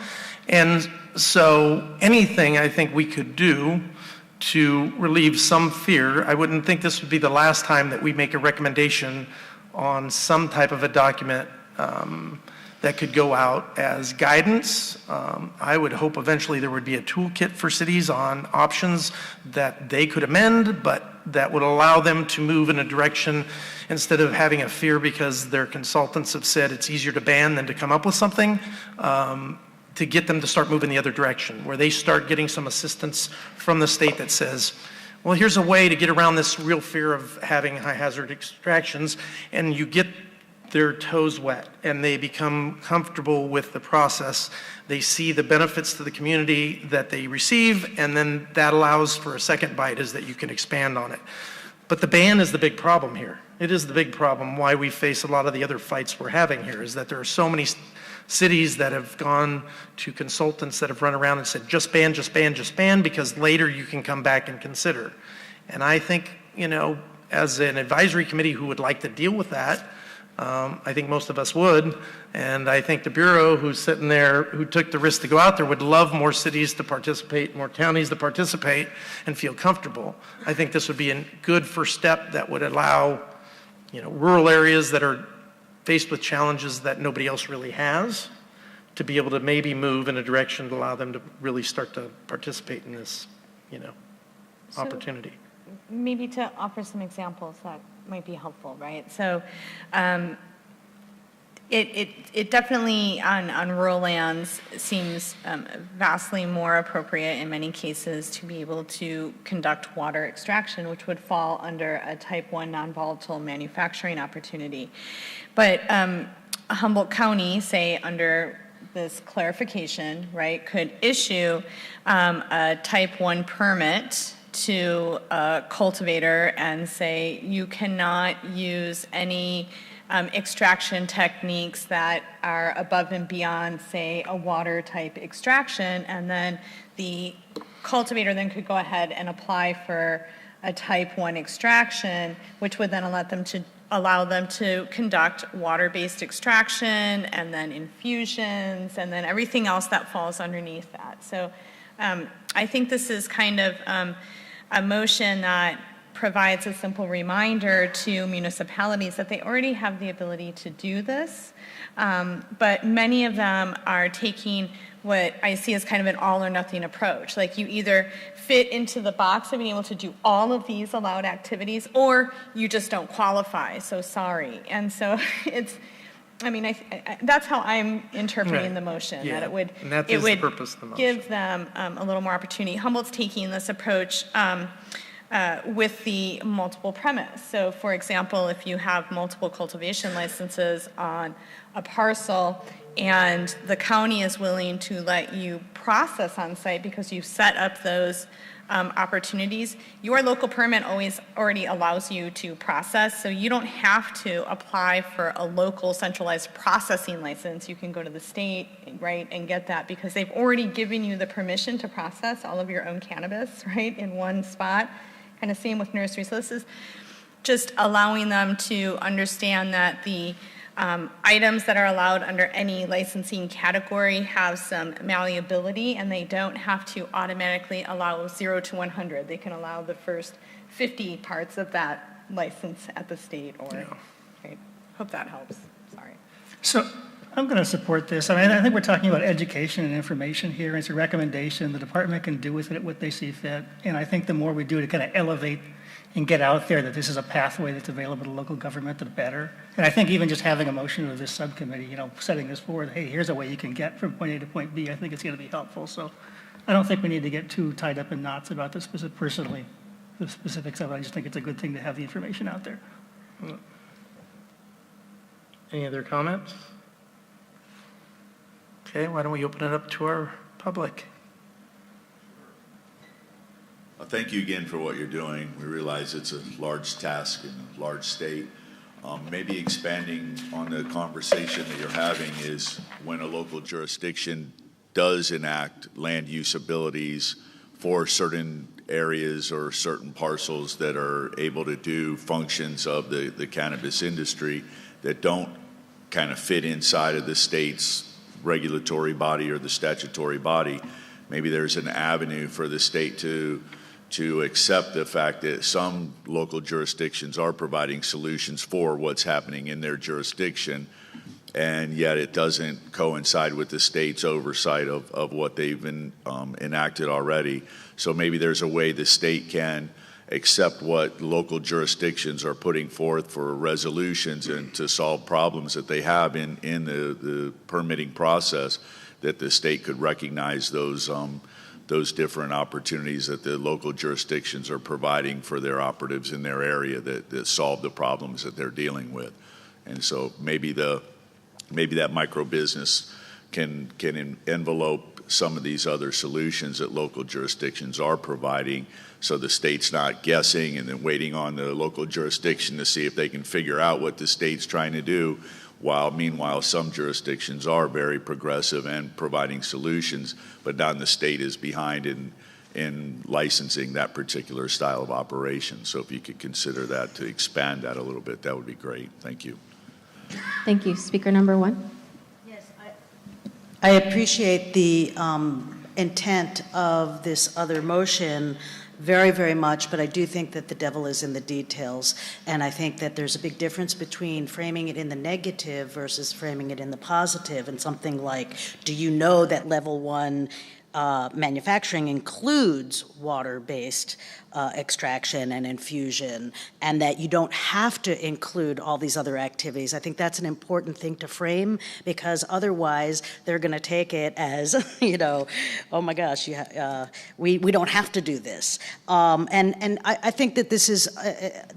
And so anything I think we could do to relieve some fear, I wouldn't think this would be the last time that we make a recommendation on some type of a document that could go out as guidance. I would hope eventually there would be a toolkit for cities on options that they could amend, but that would allow them to move in a direction instead of having a fear because their consultants have said it's easier to ban than to come up with something, to get them to start moving the other direction, where they start getting some assistance from the state that says, well, here's a way to get around this real fear of having high hazard extractions, and you get their toes wet and they become comfortable with the process. They see the benefits to the community that they receive, and then that allows for a second bite, is that you can expand on it. But the ban is the big problem here. It is the big problem why we face a lot of the other fights we're having here, is that there are so many cities that have gone to consultants that have run around and said, just ban, just ban, just ban, because later you can come back and consider. And I think, as an advisory committee who would like to deal with that, I think most of us would, and I think the Bureau, who's sitting there, who took the risk to go out there, would love more cities to participate, more counties to participate, and feel comfortable. I think this would be a good first step that would allow, rural areas that are faced with challenges that nobody else really has, to be able to maybe move in a direction to allow them to really start to participate in this, opportunity. Maybe to offer some examples that might be helpful, right? So it definitely on rural lands seems vastly more appropriate in many cases to be able to conduct water extraction, which would fall under a type 1 non-volatile manufacturing opportunity. But Humboldt County, say under this clarification, right, could issue a type 1 permit to a cultivator and say you cannot use any extraction techniques that are above and beyond, say, a water type extraction, and then the cultivator then could go ahead and apply for a type 1 extraction, which would then allow them to conduct water-based extraction and then infusions and then everything else that falls underneath that. So I think this is kind of a motion that provides a simple reminder to municipalities that they already have the ability to do this, but many of them are taking what I see as kind of an all or nothing approach. Like you either fit into the box of being able to do all of these allowed activities, or you just don't qualify, so sorry. And so it's, I mean, that's how I'm interpreting the motion, that it would, and that is the purpose of the motion. Give them a little more opportunity. Humboldt's taking this approach with the multiple premise. So for example, if you have multiple cultivation licenses on a parcel and the county is willing to let you process on site because you've set up those opportunities, your local permit already allows you to process, so you don't have to apply for a local centralized processing license. You can go to the state, right, and get that because they've already given you the permission to process all of your own cannabis, right, in one spot. Kind of same with nurseries. So this is just allowing them to understand that the items that are allowed under any licensing category have some malleability, and they don't have to automatically allow 0 to 100. They can allow the first 50 parts of that license at the state, or, right. Hope that helps. Sorry. So I'm going to support this. I mean, I think we're talking about education and information here. It's a recommendation. The department can do with it what they see fit. And I think the more we do to kind of elevate and get out there that this is a pathway that's available to local government, the better. And I think even just having a motion of this subcommittee, you know, setting this forward, hey, here's a way you can get from point A to point B, I think it's going to be helpful. So I don't think we need to get too tied up in knots about this personally, the specifics of it. I just think it's a good thing to have the information out there. Any other comments? Okay, why don't we open it up to our public? Thank you again for what you're doing. We realize it's a large task in a large state. Maybe expanding on the conversation that you're having is when a local jurisdiction does enact land use abilities for certain areas or certain parcels that are able to do functions of the cannabis industry that don't kind of fit inside of the state's regulatory body or the statutory body, maybe there's an avenue for the state to accept the fact that some local jurisdictions are providing solutions for what's happening in their jurisdiction, and yet it doesn't coincide with the state's oversight of what they've been enacted already. So maybe there's a way the state can accept what local jurisdictions are putting forth for resolutions and to solve problems that they have in the permitting process, that the state could recognize those different opportunities that the local jurisdictions are providing for their operatives in their area that solve the problems that they're dealing with. And so maybe that microbusiness can envelope some of these other solutions that local jurisdictions are providing, so the state's not guessing and then waiting on the local jurisdiction to see if they can figure out what the state's trying to do, while meanwhile some jurisdictions are very progressive and providing solutions, but not the state is behind in licensing that particular style of operation. So if you could consider that, to expand that a little bit, that would be great. Thank you. Thank you. Speaker number 1. I appreciate the intent of this other motion very, very much, but I do think that the devil is in the details, and I think that there's a big difference between framing it in the negative versus framing it in the positive, and something like, do you know that level 1 manufacturing includes water-based extraction and infusion, and that you don't have to include all these other activities. I think that's an important thing to frame, because otherwise they're going to take it as, you know, oh my gosh, we don't have to do this. And I think that this is,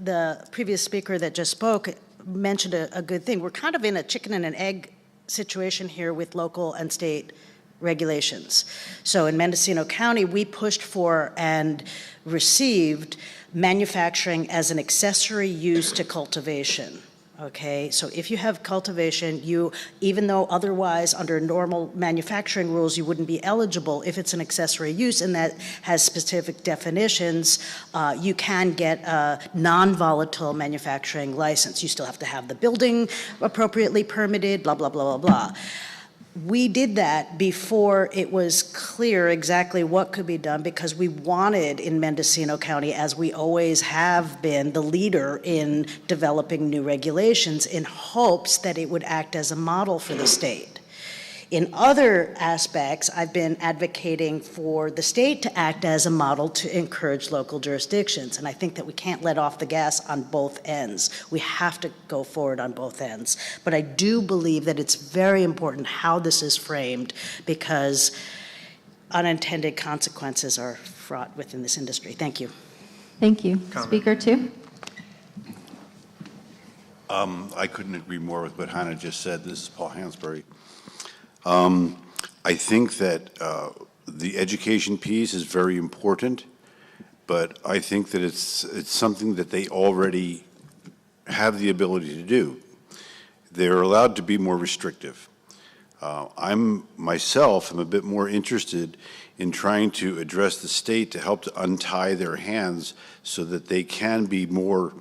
the previous speaker that just spoke mentioned a good thing. We're kind of in a chicken and an egg situation here with local and state regulations. So in Mendocino County, we pushed for and received manufacturing as an accessory use to cultivation. Okay, so if you have cultivation, even though otherwise under normal manufacturing rules you wouldn't be eligible, if it's an accessory use and that has specific definitions, you can get a non-volatile manufacturing license. You still have to have the building appropriately permitted, blah, blah, blah, blah, blah. we did that before it was clear exactly what could be done, because we wanted in Mendocino County, as we always have been, the leader in developing new regulations in hopes that it would act as a model for the state. In other aspects, I've been advocating for the state to act as a model to encourage local jurisdictions, and I think that we can't let off the gas on both ends. We have to go forward on both ends. But I do believe that it's very important how this is framed, because unintended consequences are fraught within this industry. Thank you. Thank you. Comment. Speaker 2. I couldn't agree more with what Hannah just said. This is Paul Hansberry. I think that the education piece is very important, but I think that it's something that they already have the ability to do. They're allowed to be more restrictive. I'm myself am a bit more interested in trying to address the state to help to untie their hands so that they can be more,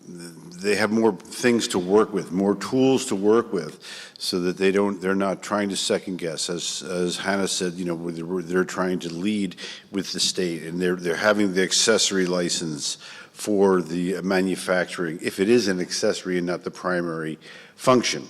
they have more things to work with, more tools to work with, so that they're not trying to second guess. As Hannah said, you know, they're trying to lead with the state, and they're having the accessory license for the manufacturing, if it is an accessory and not the primary function.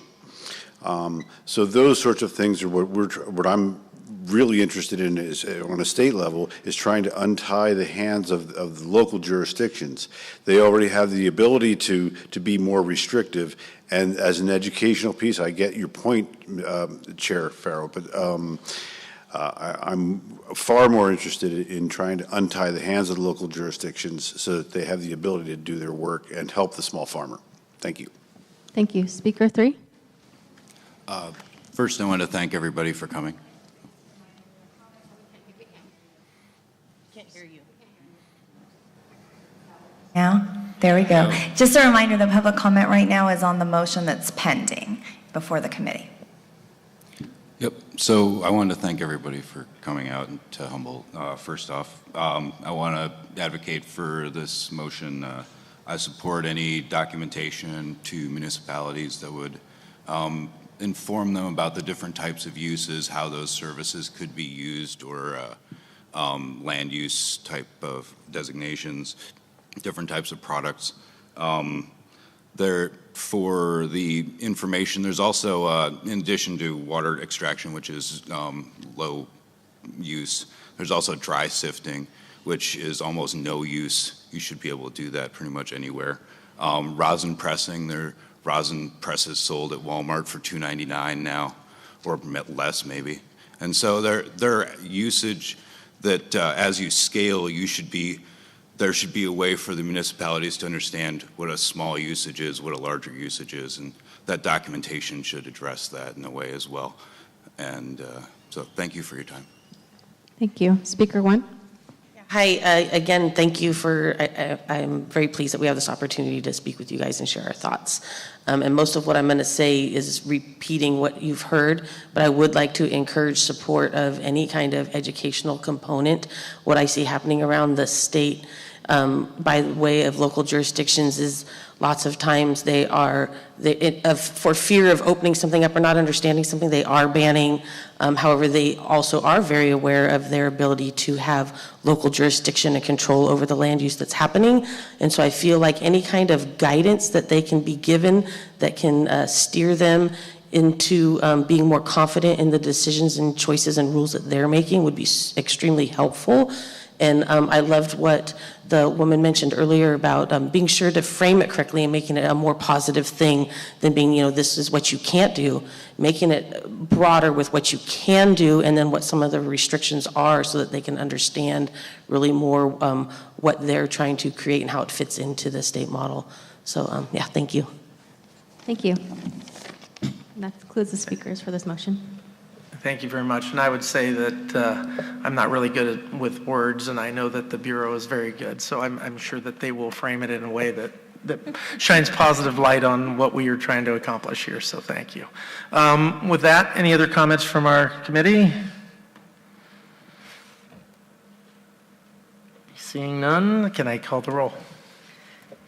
So those sorts of things are what I'm really interested in, is on a state level, is trying to untie the hands of the local jurisdictions. They already have the ability to be more restrictive, and as an educational piece, I get your point, Chair Farrell, but I'm far more interested in trying to untie the hands of the local jurisdictions so that they have the ability to do their work and help the small farmer. Thank you. Thank you. Speaker 3. First, I want to thank everybody for coming. Can't hear you. Now, there we go. Just a reminder, the public comment right now is on the motion that's pending before the committee. Yep. So I wanted to thank everybody for coming out to Humboldt. First off, I want to advocate for this motion. I support any documentation to municipalities that would inform them about the different types of uses, how those services could be used, or land use type of designations, different types of products. There, for the information, there's also, in addition to water extraction, which is low use, there's also dry sifting, which is almost no use. You should be able to do that pretty much anywhere. Rosin pressing, there are rosin presses sold at Walmart for $2.99 now, or less maybe. And so there usage that as you scale, there should be a way for the municipalities to understand what a small usage is, what a larger usage is, and that documentation should address that in a way as well. And so thank you for your time. Thank you. Speaker 1. Hi, again, thank you for, I'm very pleased that we have this opportunity to speak with you guys and share our thoughts. And most of what I'm going to say is repeating what you've heard, but I would like to encourage support of any kind of educational component. What I see happening around the state by way of local jurisdictions is lots of times for fear of opening something up or not understanding something, they are banning. However, they also are very aware of their ability to have local jurisdiction and control over the land use that's happening. And so I feel like any kind of guidance that they can be given that can steer them into being more confident in the decisions and choices and rules that they're making would be extremely helpful. And I loved what the woman mentioned earlier about being sure to frame it correctly and making it a more positive thing than being, this is what you can't do, making it broader with what you can do and then what some of the restrictions are so that they can understand really more what they're trying to create and how it fits into the state model. So, yeah, thank you. Thank you. And that concludes the speakers for this motion. Thank you very much. And I would say that I'm not really good with words, and I know that the Bureau is very good. So I'm sure that they will frame it in a way that shines positive light on what we are trying to accomplish here. So thank you. With that, any other comments from our committee? Seeing none, can I call the roll?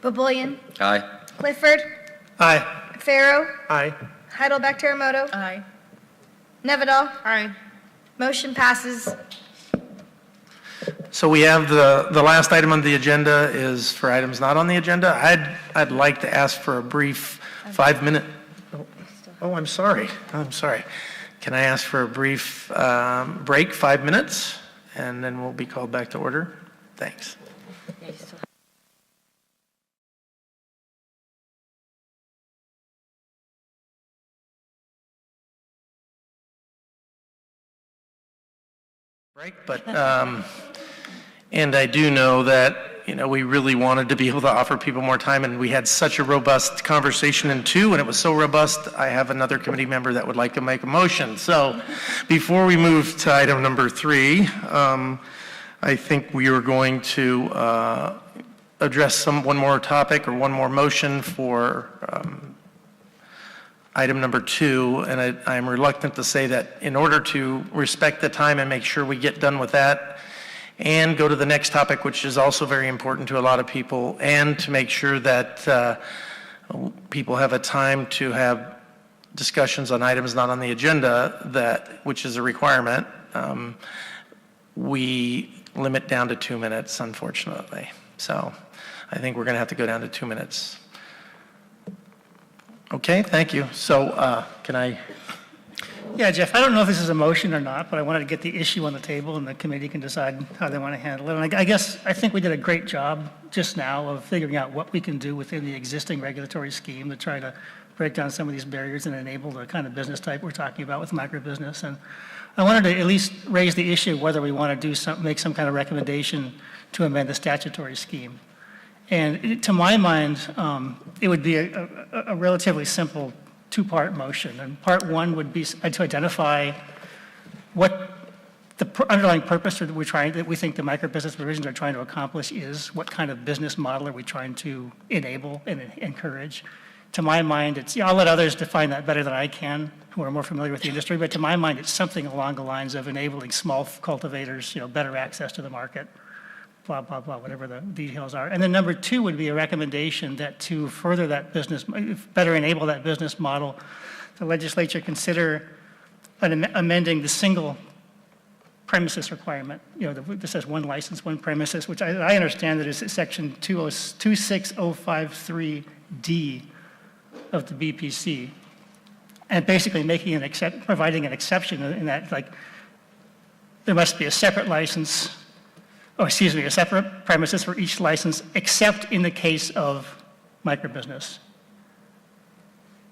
Baboyan. Aye. Clifford. Aye. Farrow. Aye. Heidelback Terremoto. Aye. Nevedal? Aye. Motion passes. So we have the last item on the agenda is for items not on the agenda. I'd like to ask for a brief 5-minute. Oh, I'm sorry. Can I ask for a brief break, 5 minutes, and then we'll be called back to order? Thanks. Break, but and I do know that we really wanted to be able to offer people more time, and we had such a robust conversation in 2, and it was so robust. I have another committee member that would like to make a motion. So, before we move to item number 3, I think we are going to address one more topic or one more motion for item number 2, and I'm reluctant to say that in order to respect the time and make sure we get done with that and go to the next topic, which is also very important to a lot of people, and to make sure that people have a time to have discussions on items not on the agenda, which is a requirement, we limit down to 2 minutes, unfortunately. So I think we're going to have to go down to 2 minutes. Okay, thank you. So can I? Yeah, Jeff, I don't know if this is a motion or not, but I wanted to get the issue on the table and the committee can decide how they want to handle it. And I think we did a great job just now of figuring out what we can do within the existing regulatory scheme to try to break down some of these barriers and enable the kind of business type we're talking about with microbusiness. And I wanted to at least raise the issue whether we want to make some kind of recommendation to amend the statutory scheme. And to my mind, it would be a relatively simple 2-part motion. And part 1 would be to identify what the underlying purpose that we think the microbusiness provisions are trying to accomplish is. What kind of business model are we trying to enable and encourage? To my mind, I'll let others define that better than I can, who are more familiar with the industry, but to my mind, it's something along the lines of enabling small cultivators, better access to the market, blah, blah, blah, whatever the details are. And then number 2 would be a recommendation that to further that business, better enable that business model, the legislature consider amending the single premises requirement. This says 1 license, 1 premises, which I understand that is section 26053D of the BPC. And basically providing an exception in that, like, there must be a separate license, a separate premises for each license, except in the case of microbusiness.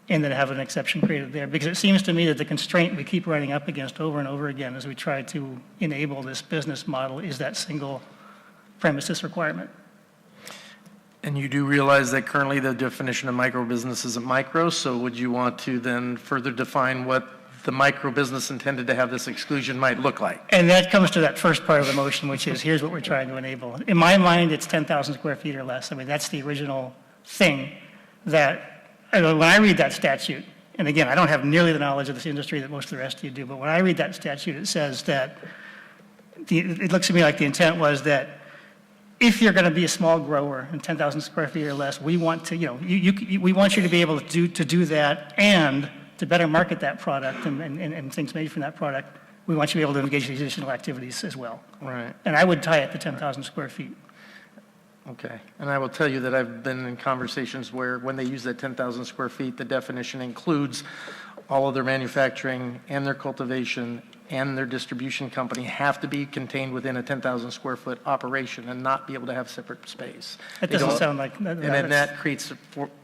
And then have an exception created there. Because it seems to me that the constraint we keep running up against over and over again as we try to enable this business model is that single premises requirement. And you do realize that currently the definition of microbusiness isn't micro, so would you want to then further define what the microbusiness intended to have this exclusion might look like? And that comes to that first part of the motion, which is here's what we're trying to enable. In my mind, it's 10,000 square feet or less. I mean, that's the original thing that, when I read that statute, and again, I don't have nearly the knowledge of this industry that most of the rest of you do, but when I read that statute, it says that, it looks to me like the intent was that if you're going to be a small grower in 10,000 square feet or less, we want to, we want you to be able to do that, and to better market that product and things made from that product, we want you to be able to engage in these additional activities as well. Right. And I would tie it to 10,000 square feet. Okay. And I will tell you that I've been in conversations where when they use that 10,000 square feet, the definition includes all of their manufacturing and their cultivation and their distribution company have to be contained within a 10,000 square foot operation and not be able to have separate space. That doesn't sound like that. And then that creates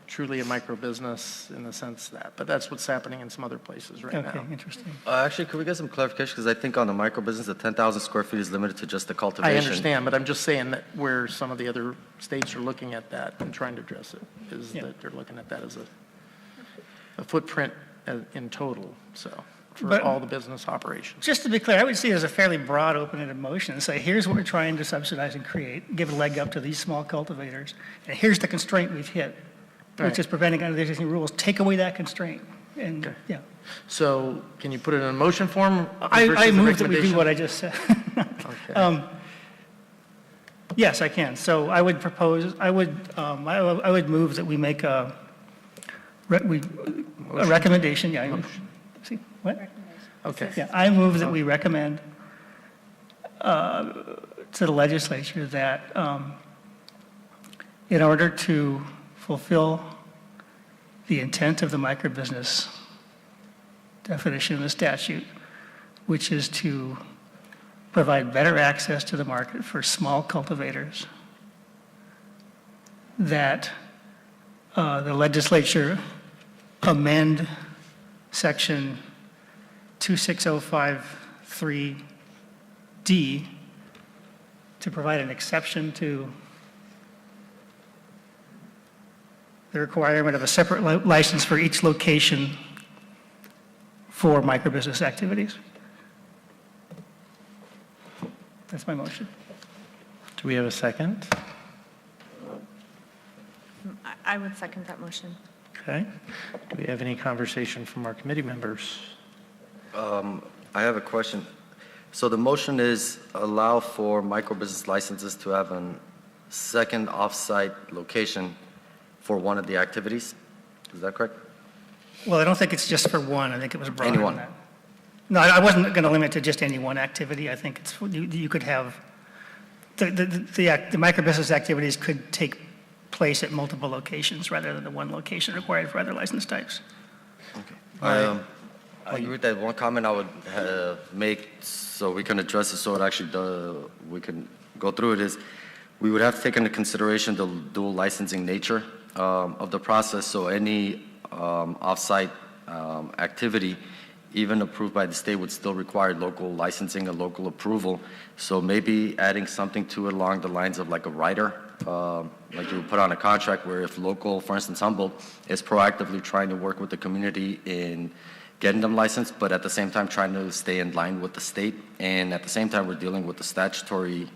truly a micro business in the sense that, but that's what's happening in some other places right now. Okay, interesting. Actually, could we get some clarification? Because I think on the micro business, the 10,000 square feet is limited to just the cultivation. I understand, but I'm just saying that where some of the other states are looking at that and trying to address it is that they're looking at that as a footprint in total, so. For all the business operations. Just to be clear, I would see it as a fairly broad, open-ended motion and say, here's what we're trying to subsidize and create, give a leg up to these small cultivators, and here's the constraint we've hit, which is preventing under the existing rules. Take away that constraint, and yeah. So, can you put it in a motion form? I move that we do what I just said. Okay. Yes, I can. So I would propose, I would move that we make a recommendation. Yeah. See, what? Okay. Yeah, I move that we recommend to the legislature that in order to fulfill the intent of the microbusiness definition in the statute, which is to provide better access to the market for small cultivators, that the legislature amend section 26053D to provide an exception to the requirement of a separate license for each location for microbusiness activities. That's my motion. Do we have a second? I would second that motion. Okay. Do we have any conversation from our committee members? I have a question. So the motion is allow for microbusiness licenses to have a second off-site location for one of the activities. Is that correct? Well, I don't think it's just for one. I think it was broader Anyone. than that. No, I wasn't going to limit it to just any one activity. I think it's, you could have, the microbusiness activities could take place at multiple locations rather than the one location required for other license types. I agree with that. One comment I would make so we can address it so it actually we can go through it is we would have to take into consideration the dual licensing nature of the process. So any off-site activity, even approved by the state, would still require local licensing and local approval. So maybe adding something to it along the lines of like a rider, like you would put on a contract where if local, for instance, Humboldt is proactively trying to work with the community in getting them licensed, but at the same time trying to stay in line with the state. And at the same time, we're dealing with the statutory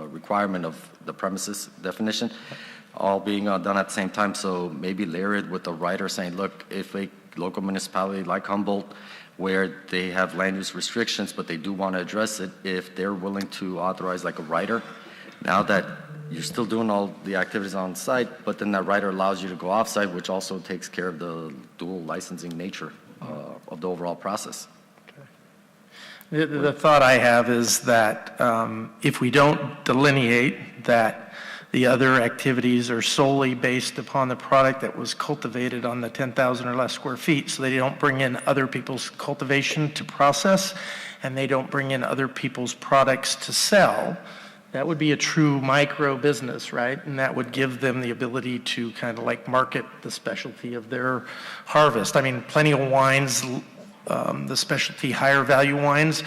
requirement of the premises definition, all being done at the same time. So maybe layer it with a rider saying, look, if a local municipality like Humboldt, where they have land use restrictions, but they do want to address it, if they're willing to authorize like a rider, now that you're still doing all the activities on site, but then that rider allows you to go off site, which also takes care of the dual licensing nature of the overall process. The thought I have is that if we don't delineate that the other activities are solely based upon the product that was cultivated on the 10,000 or less square feet, so they don't bring in other people's cultivation to process, and they don't bring in other people's products to sell, that would be a true micro business, right? And that would give them the ability to kind of like market the specialty of their harvest. I mean, plenty of wines, the specialty higher value wines,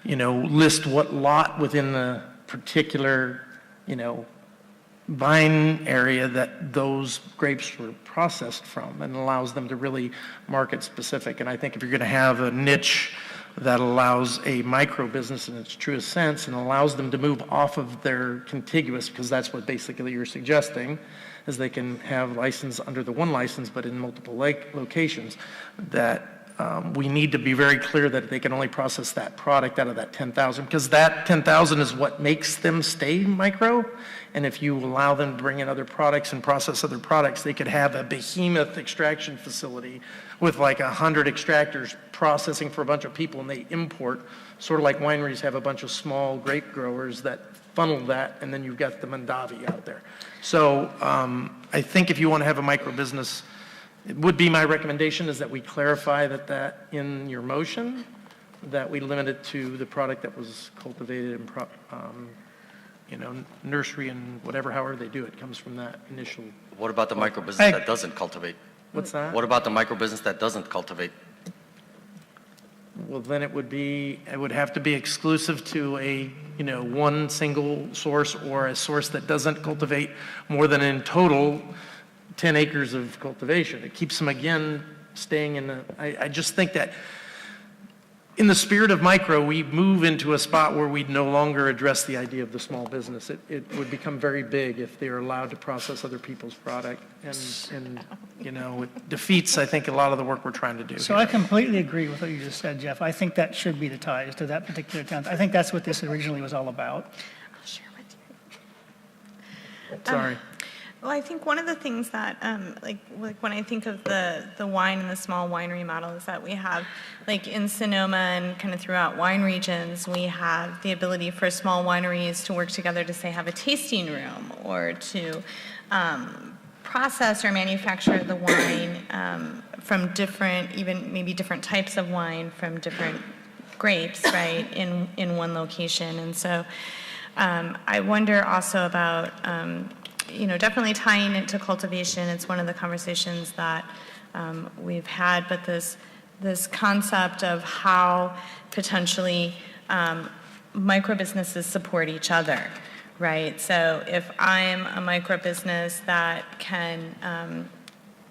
list what lot within the particular, vine area that those grapes were processed from, and allows them to really market specific. And I think if you're going to have a niche that allows a micro business in its truest sense and allows them to move off of their contiguous, because that's what basically you're suggesting, is they can have license under the one license but in multiple locations, that we need to be very clear that they can only process that product out of that 10,000, because that 10,000 is what makes them stay micro. And if you allow them to bring in other products and process other products, they could have a behemoth extraction facility with like 100 extractors processing for a bunch of people, and they import, sort of like wineries have a bunch of small grape growers that funnel that, and then you've got the Mondavi out there. So I think if you want to have a micro business, it would be my recommendation is that we clarify that in your motion, that we limit it to the product that was cultivated in nursery and whatever, however they do it, comes from that initial. What about the micro business that doesn't cultivate? What's that? What about the micro business that doesn't cultivate? Well, then it would have to be exclusive to a, one single source, or a source that doesn't cultivate more than in total 10 acres of cultivation. It keeps them, again, staying in the, I just think that in the spirit of micro, we move into a spot where we'd no longer address the idea of the small business. It would become very big if they're allowed to process other people's product, and it defeats, I think, a lot of the work we're trying to do. So I completely agree with what you just said, Jeff. I think that should be the ties to that particular town. I think that's what this originally was all about. I'll share with you. Sorry. Well, I think one of the things that, like when I think of the wine and the small winery model is that we have, like in Sonoma and kind of throughout wine regions, we have the ability for small wineries to work together to, say, have a tasting room or to process or manufacture the wine from different, even maybe different types of wine from different grapes, right, in one location. And so I wonder also about, definitely tying it to cultivation. It's one of the conversations that we've had, but this concept of how potentially microbusinesses support each other, right? So if I'm a microbusiness that can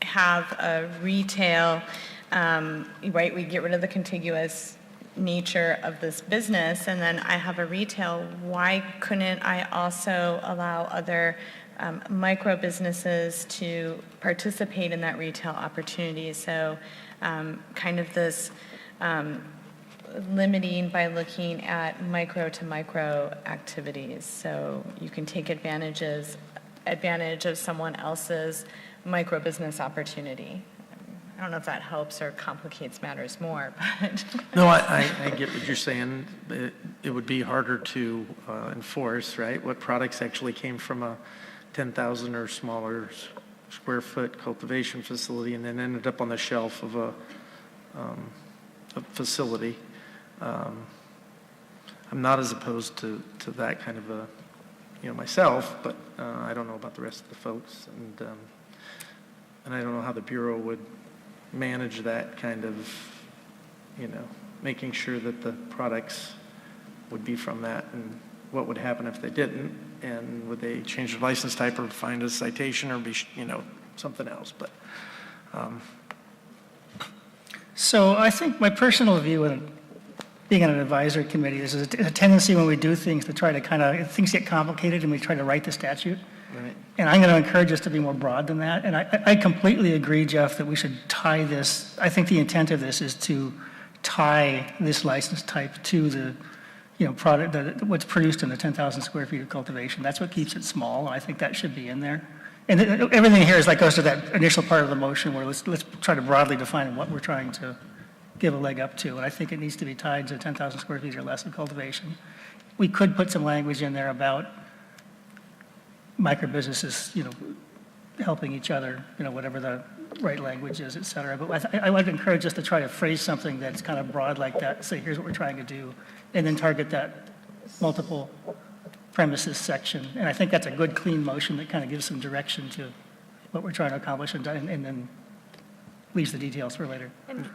have a retail, right, we get rid of the contiguous nature of this business, and then I have a retail, why couldn't I also allow other micro businesses to participate in that retail opportunity? So kind of this limiting by looking at micro to micro activities. So you can take advantage of someone else's micro business opportunity. I don't know if that helps or complicates matters more, but. No, I get what you're saying. It would be harder to enforce, right? What products actually came from a 10,000 or smaller square foot cultivation facility and then ended up on the shelf of a facility. I'm not as opposed to that kind of myself, but I don't know about the rest of the folks, and I don't know how the Bureau would manage that kind of, making sure that the products would be from that, and what would happen if they didn't, and would they change the license type or find a citation or be, something else, but. So I think my personal view in being on an advisory committee is a tendency when we do things to try to things get complicated and we try to write the statute. Right. And I'm going to encourage us to be more broad than that. And I completely agree, Jeff, that we should tie this. I think the intent of this is to tie this license type to the, product what's produced in the 10,000 square feet of cultivation. That's what keeps it small. And I think that should be in there. And everything here goes to that initial part of the motion where let's try to broadly define what we're trying to give a leg up to. And I think it needs to be tied to 10,000 square feet or less of cultivation. We could put some language in there about microbusinesses, helping each other, whatever the right language is, et cetera. But I would encourage us to try to phrase something that's kind of broad like that, say, here's what we're trying to do, and then target that multiple premises section. And I think that's a good, clean motion that kind of gives some direction to what we're trying to accomplish and then leaves the details for later. And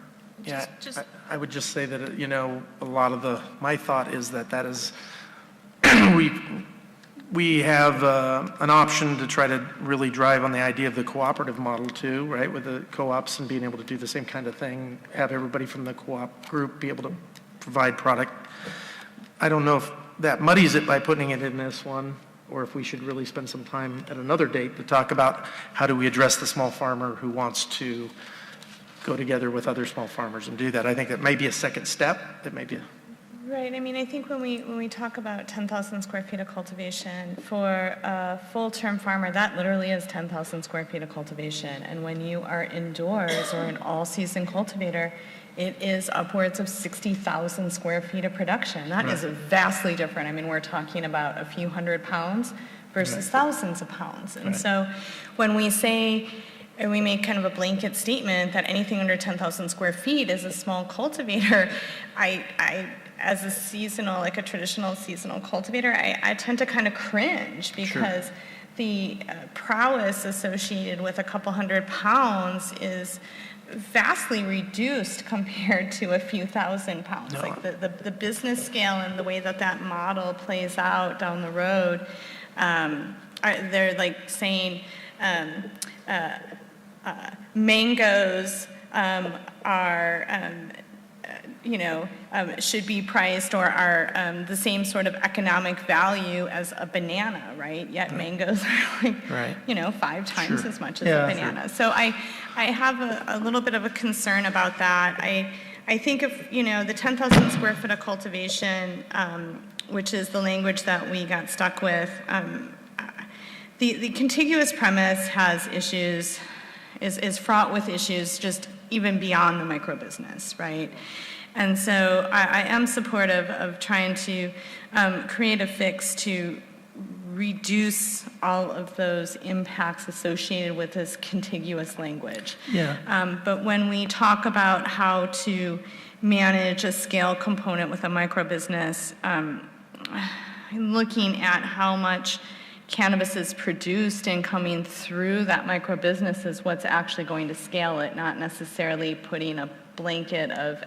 Yeah, I would just say that, a lot of my thought is that is, we have an option to try to really drive on the idea of the cooperative model too, right? With the co-ops and being able to do the same kind of thing, have everybody from the co-op group be able to provide product. I don't know if that muddies it by putting it in this one, or if we should really spend some time at another date to talk about how do we address the small farmer who wants to go together with other small farmers and do that. I think that may be a second step. That may be Right. I mean, I think when we talk about 10,000 square feet of cultivation, for a full-term farmer, that literally is 10,000 square feet of cultivation. And when you are indoors or an all-season cultivator, it is upwards of 60,000 square feet of production. That is vastly different. I mean, we're talking about a few hundred pounds versus thousands of pounds. And so when we say, and we make kind of a blanket statement that anything under 10,000 square feet is a small cultivator, I as a seasonal, like a traditional seasonal cultivator, I tend to kind of cringe because the prowess associated with a couple hundred pounds is vastly reduced compared to a few thousand pounds. Like the business scale and the way that model plays out down the road, they're like saying mangoes are should be priced or are the same sort of economic value as a banana, right? Yet mangoes are like, 5 times as much as a banana. So I have a little bit of a concern about that. I think if, the 10,000 square foot of cultivation, which is the language that we got stuck with, the contiguous premise has issues, is fraught with issues just even beyond the microbusiness, right? And so I am supportive of trying to create a fix to reduce all of those impacts associated with this contiguous language. Yeah. But when we talk about how to manage a scale component with a microbusiness, looking at how much cannabis is produced and coming through that microbusiness is what's actually going to scale it, not necessarily putting a blanket of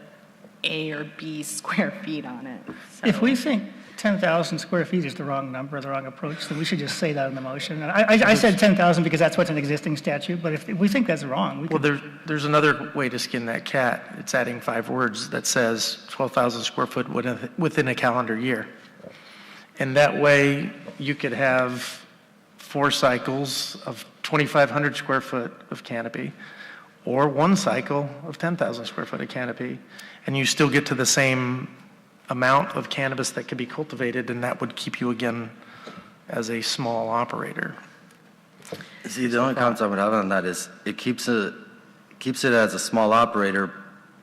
A or B square feet on it. So. If we think 10,000 square feet is the wrong number, the wrong approach, then we should just say that in the motion. And I said 10,000 because that's what's an existing statute, but if we think that's wrong, we Well, there's another way to skin that cat. It's adding 5 words that says 12,000 square foot within a calendar year. And that way, you could have 4 cycles of 2,500 square foot of canopy, or 1 cycle of 10,000 square foot of canopy, and you still get to the same amount of cannabis that could be cultivated, and that would keep you, again, as a small operator. See, the only comment I would have on that is it keeps it as a small operator,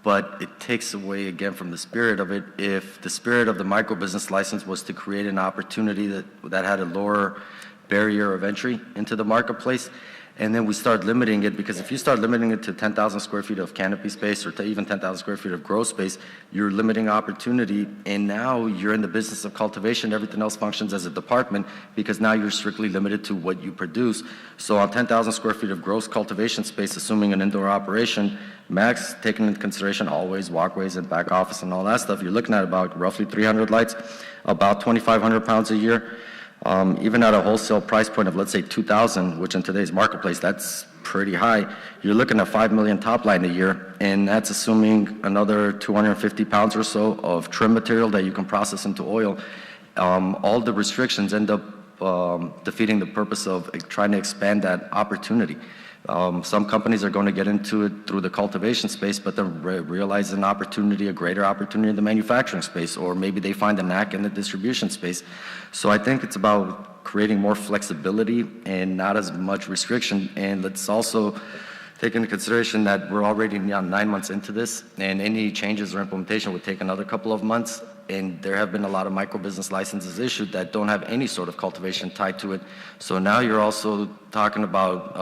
but it takes away, again, from the spirit of it. If the spirit of the microbusiness license was to create an opportunity that had a lower barrier of entry into the marketplace, and then we start limiting it, because if you start limiting it to 10,000 square feet of canopy space or to even 10,000 square feet of grow space, you're limiting opportunity, and now you're in the business of cultivation. Everything else functions as a department because now you're strictly limited to what you produce. So on 10,000 square feet of gross cultivation space, assuming an indoor operation, max, taking into consideration hallways, walkways, and back office and all that stuff, you're looking at about roughly 300 lights, about 2,500 pounds a year. Even at a wholesale price point of, let's say, 2,000, which in today's marketplace, that's pretty high, you're looking at $5 million top line a year, and that's assuming another 250 pounds or so of trim material that you can process into oil. All the restrictions end up defeating the purpose of trying to expand that opportunity. Some companies are going to get into it through the cultivation space, but then realize an opportunity, a greater opportunity in the manufacturing space, or maybe they find a knack in the distribution space. So I think it's about creating more flexibility and not as much restriction. And let's also take into consideration that we're already now 9 months into this, and any changes or implementation would take another couple of months. And there have been a lot of microbusiness licenses issued that don't have any sort of cultivation tied to it. So now you're also talking about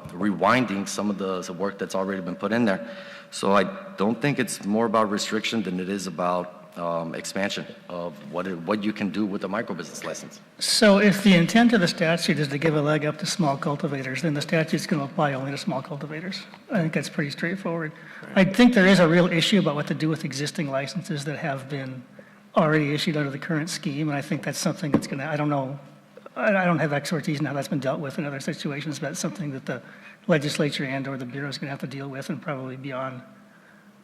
rewinding some of the work that's already been put in there. So I don't think it's more about restriction than it is about expansion of what you can do with a microbusiness license. So if the intent of the statute is to give a leg up to small cultivators, then the statute's going to apply only to small cultivators. I think that's pretty straightforward. Right. I think there is a real issue about what to do with existing licenses that have been already issued under the current scheme, and I think that's something that's going to, I don't know, I don't have expertise in how that's been dealt with in other situations, but it's something that the legislature and or the Bureau is going to have to deal with, and probably beyond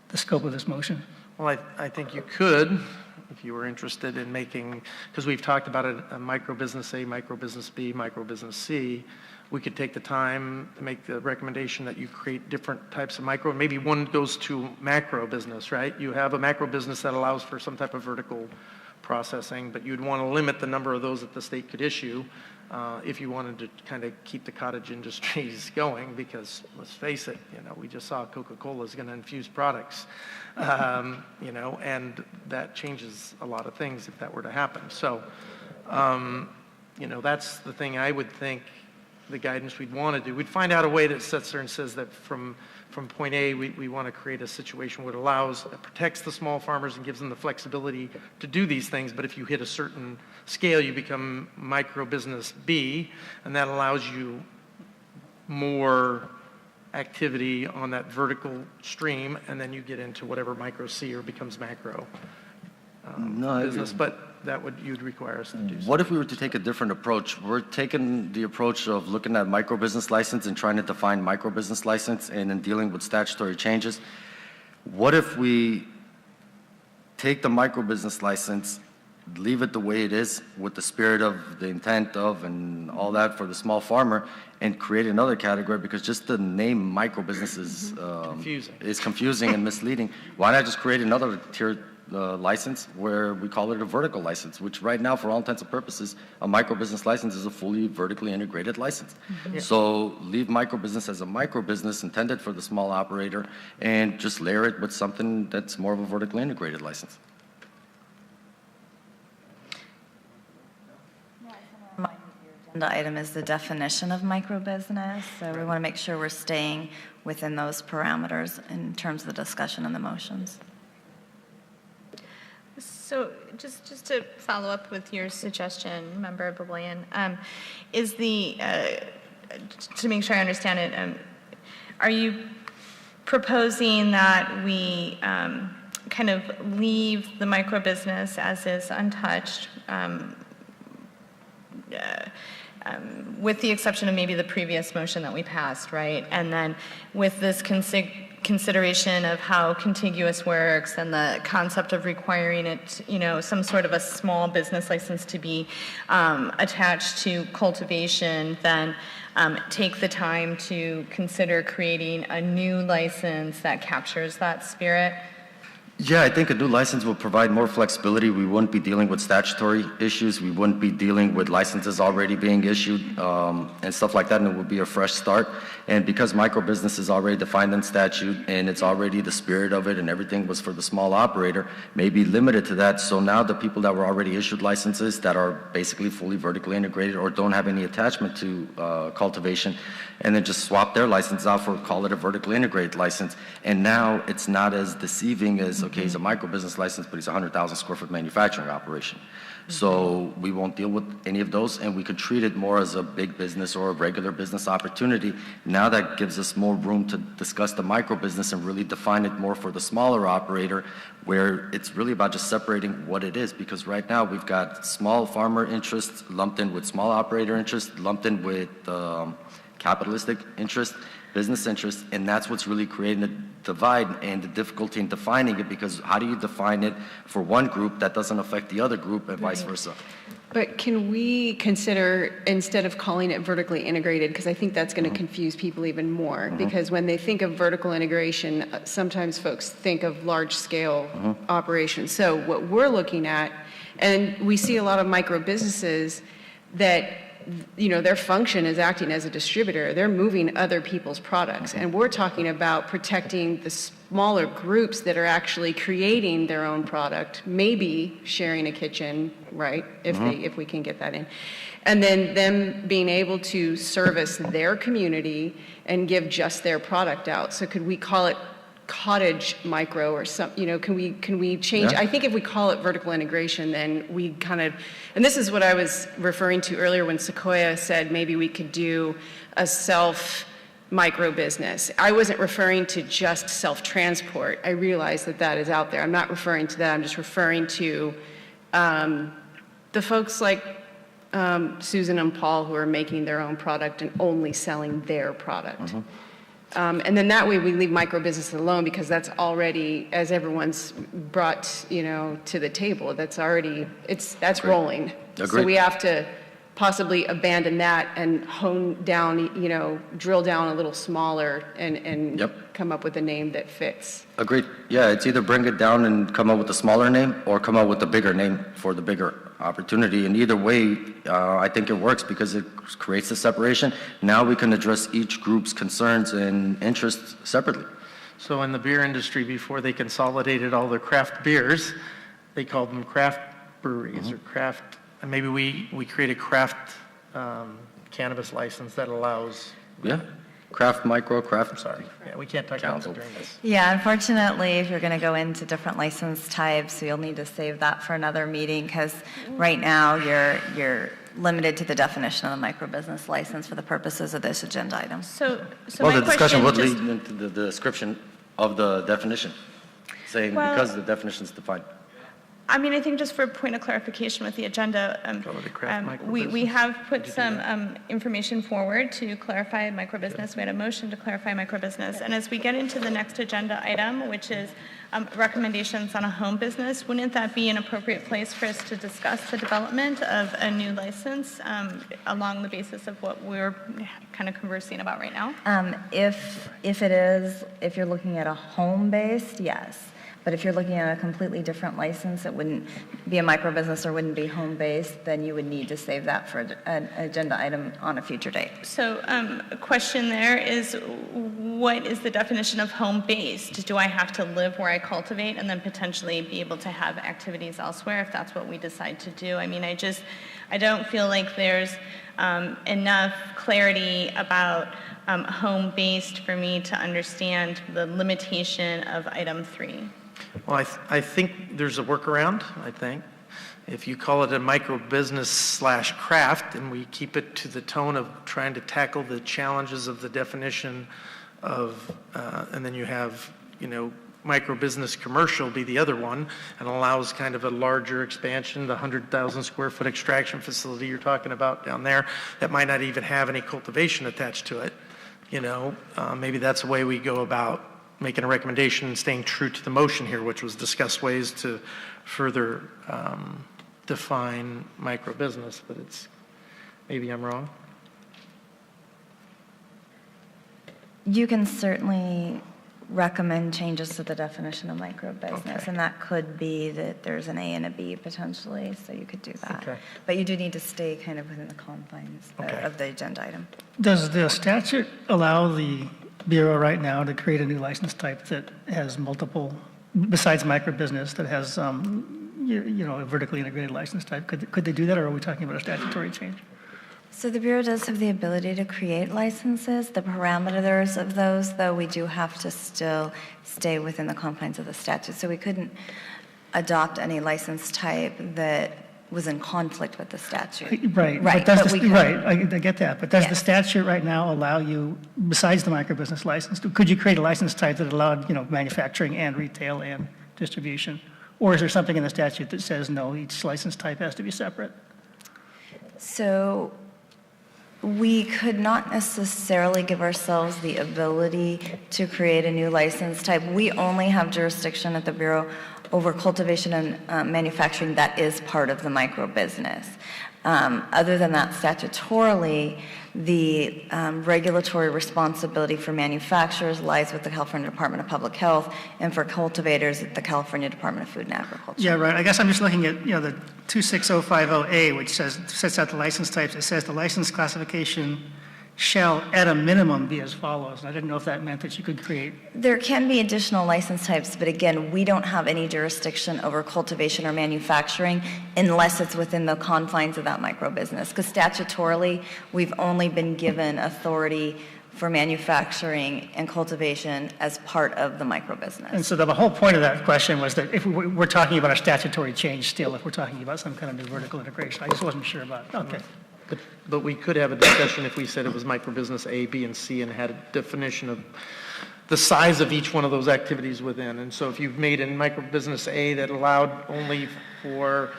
the scope of this motion. Well, I think you could, if you were interested in making, because we've talked about a microbusiness A, microbusiness B, microbusiness C, we could take the time to make the recommendation that you create different types of micro, maybe one goes to macro business, right? You have a macro business that allows for some type of vertical processing, but you'd want to limit the number of those that the state could issue if you wanted to kind of keep the cottage industries going, because let's face it, we just saw Coca-Cola is going to infuse products, and that changes a lot of things if that were to happen. So, that's the thing I would think the guidance we'd want to do. We'd find out a way that sits there and says that from point A, we want to create a situation where it protects the small farmers and gives them the flexibility to do these things, but if you hit a certain scale, you become micro business B, and that allows you more activity on that vertical stream, and then you get into whatever micro C or becomes macro business, but you'd require us to do so. What if we were to take a different approach? We're taking the approach of looking at microbusiness license and trying to define microbusiness license and then dealing with statutory changes. What if we take the microbusiness license, leave it the way it is with the spirit of the intent of and all that for the small farmer, and create another category, because just the name microbusiness is confusing and misleading. Why not just create another tier license where we call it a vertical license, which right now, for all intents and purposes, a microbusiness license is a fully vertically integrated license. Yeah. So leave microbusiness as a microbusiness intended for the small operator and just layer it with something that's more of a vertically integrated license. The item is the definition of microbusiness, so we want to make sure we're staying within those parameters in terms of the discussion and the motions. So just to follow up with your suggestion, Member Boboyan, is the, to make sure I understand it, are you proposing that we kind of leave the microbusiness as is untouched, with the exception of maybe the previous motion that we passed, right? And then with this consideration of how contiguous works and the concept of requiring it, you know, some sort of a small business license to be attached to cultivation, then take the time to consider creating a new license that captures that spirit? Yeah, I think a new license will provide more flexibility. We wouldn't be dealing with statutory issues. We wouldn't be dealing with licenses already being issued and stuff like that, and it would be a fresh start. And because microbusiness is already defined in statute and it's already the spirit of it and everything was for the small operator, may be limited to that. So now the people that were already issued licenses that are basically fully vertically integrated or don't have any attachment to cultivation, and then just swap their license out for, call it a vertically integrated license. And now it's not as deceiving as, okay, he's a microbusiness license, but he's a 100,000 square foot manufacturing operation. So we won't deal with any of those, and we could treat it more as a big business or a regular business opportunity. Now that gives us more room to discuss the microbusiness and really define it more for the smaller operator, where it's really about just separating what it is. Because right now we've got small farmer interests lumped in with small operator interests, lumped in with capitalistic interest, business interest, and that's what's really creating the divide and the difficulty in defining it, because how do you define it for one group that doesn't affect the other group and vice versa? But can we consider, instead of calling it vertically integrated, because I think that's going to confuse people even more, because when they think of vertical integration, sometimes folks think of large-scale operations. So what we're looking at, and we see a lot of micro businesses that, you know, their function is acting as a distributor. They're moving other people's products. And we're talking about protecting the smaller groups that are actually creating their own product, maybe sharing a kitchen, right, if we can get that in. And then them being able to service their community and give just their product out. So could we call it cottage micro or some, you know, can we change? Yeah. I think if we call it vertical integration, then we kind of, and this is what I was referring to earlier when Sequoia said maybe we could do a self micro business. I wasn't referring to just self-transport. I realize that that is out there. I'm not referring to that. I'm just referring to the folks like Susan and Paul who are making their own product and only selling their product. And then that way we leave micro business alone, because that's already, as everyone's brought, you know, to the table, that's already, that's rolling. So we have to possibly abandon that and hone down, you know, drill down a little smaller and come up with a name that fits. Agreed. Yeah, it's either bring it down and come up with a smaller name or come up with a bigger name for the bigger opportunity. And either way, I think it works because it creates the separation. Now we can address each group's concerns and interests separately. So in the beer industry, before they consolidated all their craft beers, they called them craft breweries or craft, and maybe we create a craft cannabis license that allows. Yeah. Craft micro, craft. I'm sorry. Yeah, we can't talk about that during this. Yeah, unfortunately, if you're going to go into different license types, you'll need to save that for another meeting, because right now you're limited to the definition of the microbusiness license for the purposes of this agenda item. So Well, my the discussion would just- lead into the description of the definition, saying Well- because the definition is defined. I mean, I think just for a point of clarification with the agenda, we have put some information forward to clarify microbusiness. We had a motion to clarify microbusiness. And as we get into the next agenda item, which is recommendations on a home business, wouldn't that be an appropriate place for us to discuss the development of a new license along the basis of what we're kind of conversing about right now? If it is, if you're looking at a home-based, yes. But if you're looking at a completely different license, it wouldn't be a microbusiness or wouldn't be home-based, then you would need to save that for an agenda item on a future date. So a question there is, what is the definition of home-based? Do I have to live where I cultivate and then potentially be able to have activities elsewhere if that's what we decide to do? I mean, I don't feel like there's enough clarity about home-based for me to understand the limitation of item 3. Well, I think there's a workaround, I think. If you call it a micro-business/craft, and we keep it to the tone of trying to tackle the challenges of the definition of, and then you have, micro-business commercial be the other one, and allows kind of a larger expansion, the 100,000 square foot extraction facility you're talking about down there, that might not even have any cultivation attached to it. Maybe that's the way we go about making a recommendation and staying true to the motion here, which was discuss ways to further define micro-business, but maybe I'm wrong. You can certainly recommend changes to the definition of micro-business, and that could be that there's an A and a B potentially, so you could do that. Okay. But you do need to stay kind of within the confines of the agenda item. Does the statute allow the Bureau right now to create a new license type that has multiple, besides microbusiness, that has, a vertically integrated license type? Could they do that, or are we talking about a statutory change? So the Bureau does have the ability to create licenses. The parameters of those, though, we do have to still stay within the confines of the statute. So we couldn't adopt any license type that was in conflict with the statute. Right. Right. But but we right, I get that. But does the Yes. statute right now allow you, besides the microbusiness license, could you create a license type that allowed, manufacturing and retail and distribution? Or is there something in the statute that says, no, each license type has to be separate? So we could not necessarily give ourselves the ability to create a new license type. We only have jurisdiction at the Bureau over cultivation and manufacturing that is part of the micro-business. Other than that, statutorily, the regulatory responsibility for manufacturers lies with the California Department of Public Health, and for cultivators at the California Department of Food and Agriculture. Yeah, right. I guess I'm just looking at, the 26050A, which sets out the license types. It says the license classification shall, at a minimum, be as follows. And I didn't know if that meant that you could create. There can be additional license types, but again, we don't have any jurisdiction over cultivation or manufacturing unless it's within the confines of that micro-business. Because statutorily, we've only been given authority for manufacturing and cultivation as part of the micro-business. And so the whole point of that question was that if we're talking about a statutory change still, if we're talking about some kind of new vertical integration, I just wasn't sure about. Okay. But we could have a discussion if we said it was microbusiness A, B, and C and had a definition of the size of each one of those activities within. And so if you've made a microbusiness A that allowed only for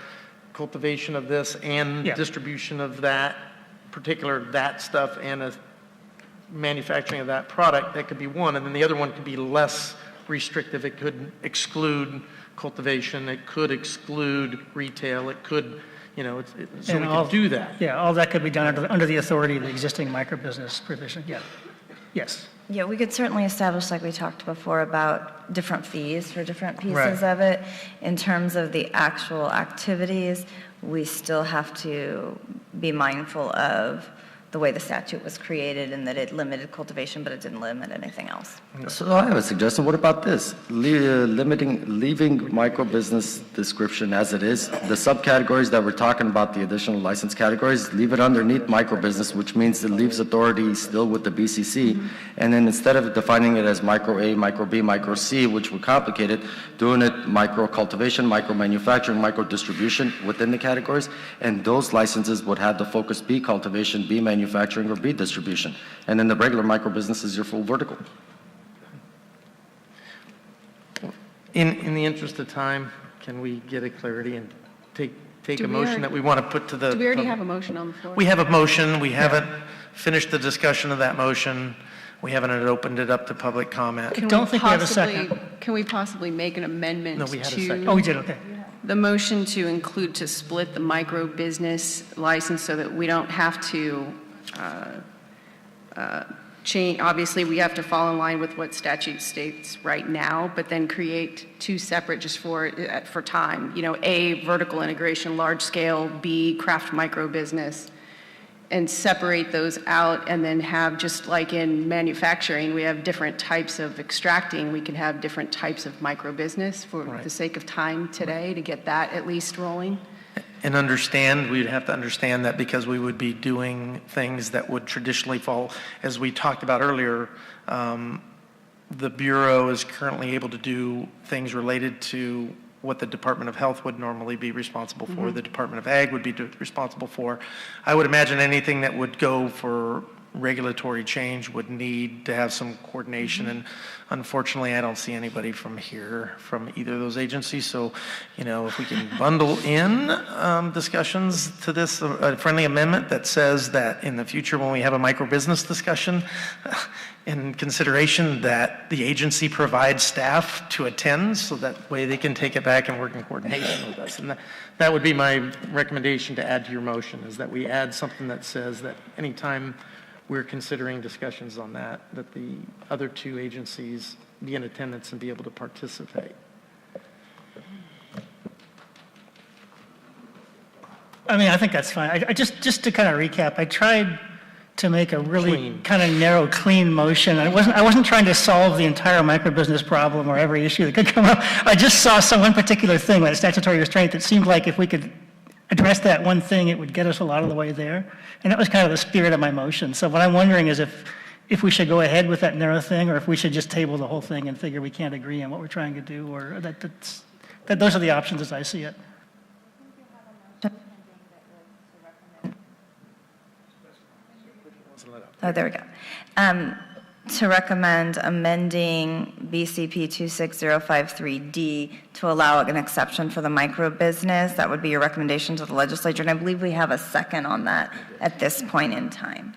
cultivation of this and distribution of that stuff and a manufacturing of that product, that could be one. And then the other one could be less restrictive. It could exclude cultivation. It could exclude retail. It could... so we can do that. Yeah, all that could be done under the authority of the existing microbusiness provision. Yeah. Yes. Yeah, we could certainly establish, like we talked before, about different fees for different pieces Right. of it. In terms of the actual activities, we still have to be mindful of the way the statute was created and that it limited cultivation, but it didn't limit anything else. So I have a suggestion. What about this? Leaving micro-business description as it is. The subcategories that we're talking about, the additional license categories, leave it underneath micro-business, which means it leaves authority still with the BCC. And then instead of defining it as micro A, micro B, micro C, which would complicate it, doing it micro-cultivation, micro-manufacturing, micro-distribution within the categories. And those licenses would have the focus be cultivation, be manufacturing, or be distribution. And then the regular micro-business is your full vertical. In the interest of time, can we get a clarity and take Do a we motion already- that we want to put to the... Do we already have a motion on the floor? We have a motion. We haven't finished the discussion of that motion. We haven't opened it up to public comment. Can we possibly make an amendment No, we had a to... second. Oh, we did, okay. The motion to include to split the micro-business license so that we don't have to change, obviously, we have to fall in line with what statute states right now, but then create two separate just for time. You know, A, vertical integration, large scale, B, craft micro business, and separate those out, and then have, just like in manufacturing, we have different types of extracting, we can have different types of micro business for the sake of time today to get that at least rolling. And we'd have to understand that because we would be doing things that would traditionally fall, as we talked about earlier, the Bureau is currently able to do things related to what the Department of Health would normally be responsible for, the Department of Ag would be responsible for. I would imagine anything that would go for regulatory change would need to have some coordination, and unfortunately I don't see anybody from here from either of those agencies. So, you know, if we can bundle in discussions to this, a friendly amendment that says that in the future when we have a microbusiness discussion, in consideration that the agency provides staff to attend so that way they can take it back and work in coordination with us. And that would be my recommendation to add to your motion, is that we add something that says that anytime we're considering discussions on that the other two agencies be in attendance and be able to participate. I mean, I think that's fine. I just to kind of recap, I tried to make a really kind of narrow, clean motion. I wasn't trying to solve the entire microbusiness problem or every issue that could come up. I just saw one particular thing, like statutory restraint, that seemed like if we could address that one thing, it would get us a lot of the way there. And that was kind of the spirit of my motion. So what I'm wondering is if we should go ahead with that narrow thing, or if we should just table the whole thing and figure we can't agree on what we're trying to do, or that those are the options as I see it. Oh, there we go. To recommend amending BCP 26053D to allow an exception for the micro business. That would be your recommendation to the legislature. And I believe we have a second on that at this point in time.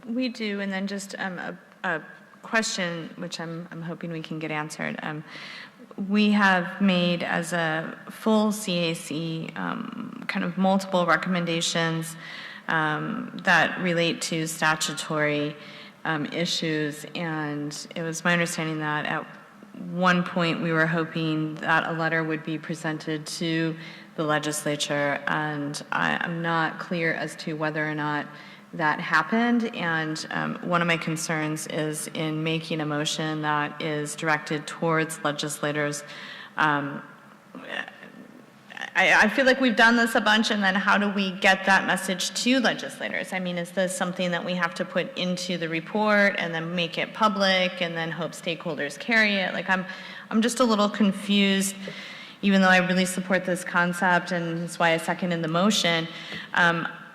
We do, and then just a question, which I'm hoping we can get answered. We have made as a full CAC kind of multiple recommendations that relate to statutory issues, and it was my understanding that at one point we were hoping that a letter would be presented to the legislature, and I'm not clear as to whether or not that happened. And one of my concerns is in making a motion that is directed towards legislators. I feel like we've done this a bunch, and then how do we get that message to legislators? I mean, is this something that we have to put into the report and then make it public and then hope stakeholders carry it? Like, I'm just a little confused, even though I really support this concept, and that's why I seconded the motion,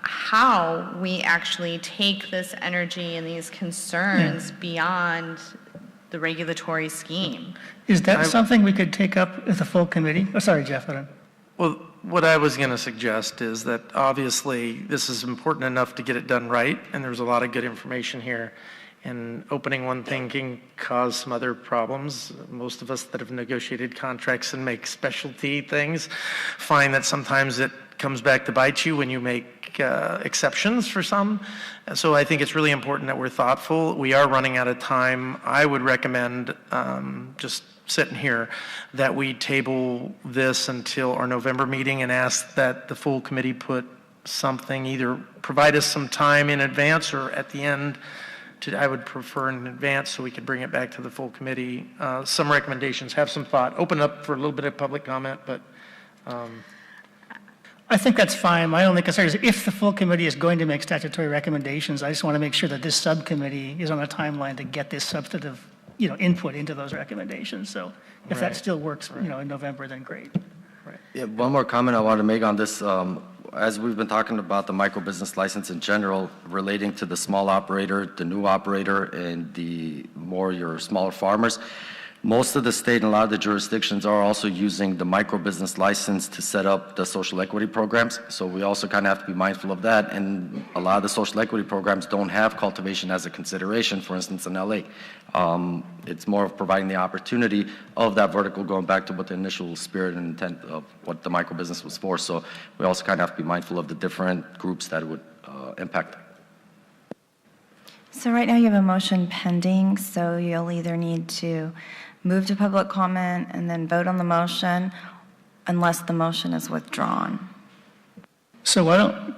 how we actually take this energy and these concerns beyond the regulatory scheme. Is that something we could take up with the full committee? Oh, sorry, Jeff. Well, what I was going to suggest is that obviously this is important enough to get it done right, and there's a lot of good information here. And opening one thing can cause some other problems. Most of us that have negotiated contracts and make specialty things find that sometimes it comes back to bite you when you make exceptions for some. So I think it's really important that we're thoughtful. We are running out of time. I would recommend just sitting here that we table this until our November meeting and ask that the full committee put something, either provide us some time in advance or at the end. I would prefer in advance so we could bring it back to the full committee. Some recommendations, have some thought, open up for a little bit of public comment, but. I think that's fine. My only concern is if the full committee is going to make statutory recommendations, I just want to make sure that this subcommittee is on a timeline to get this substantive, input into those recommendations. So if that still works, in November, then great. Yeah, one more comment I want to make on this. As we've been talking about the microbusiness license in general, relating to the small operator, the new operator, and your smaller farmers, most of the state and a lot of the jurisdictions are also using the microbusiness license to set up the social equity programs. So we also kind of have to be mindful of that. And a lot of the social equity programs don't have cultivation as a consideration, for instance, in LA. It's more of providing the opportunity of that vertical, going back to what the initial spirit and intent of what the microbusiness was for. So we also kind of have to be mindful of the different groups that it would impact. So right now you have a motion pending, so you'll either need to move to public comment and then vote on the motion unless the motion is withdrawn. So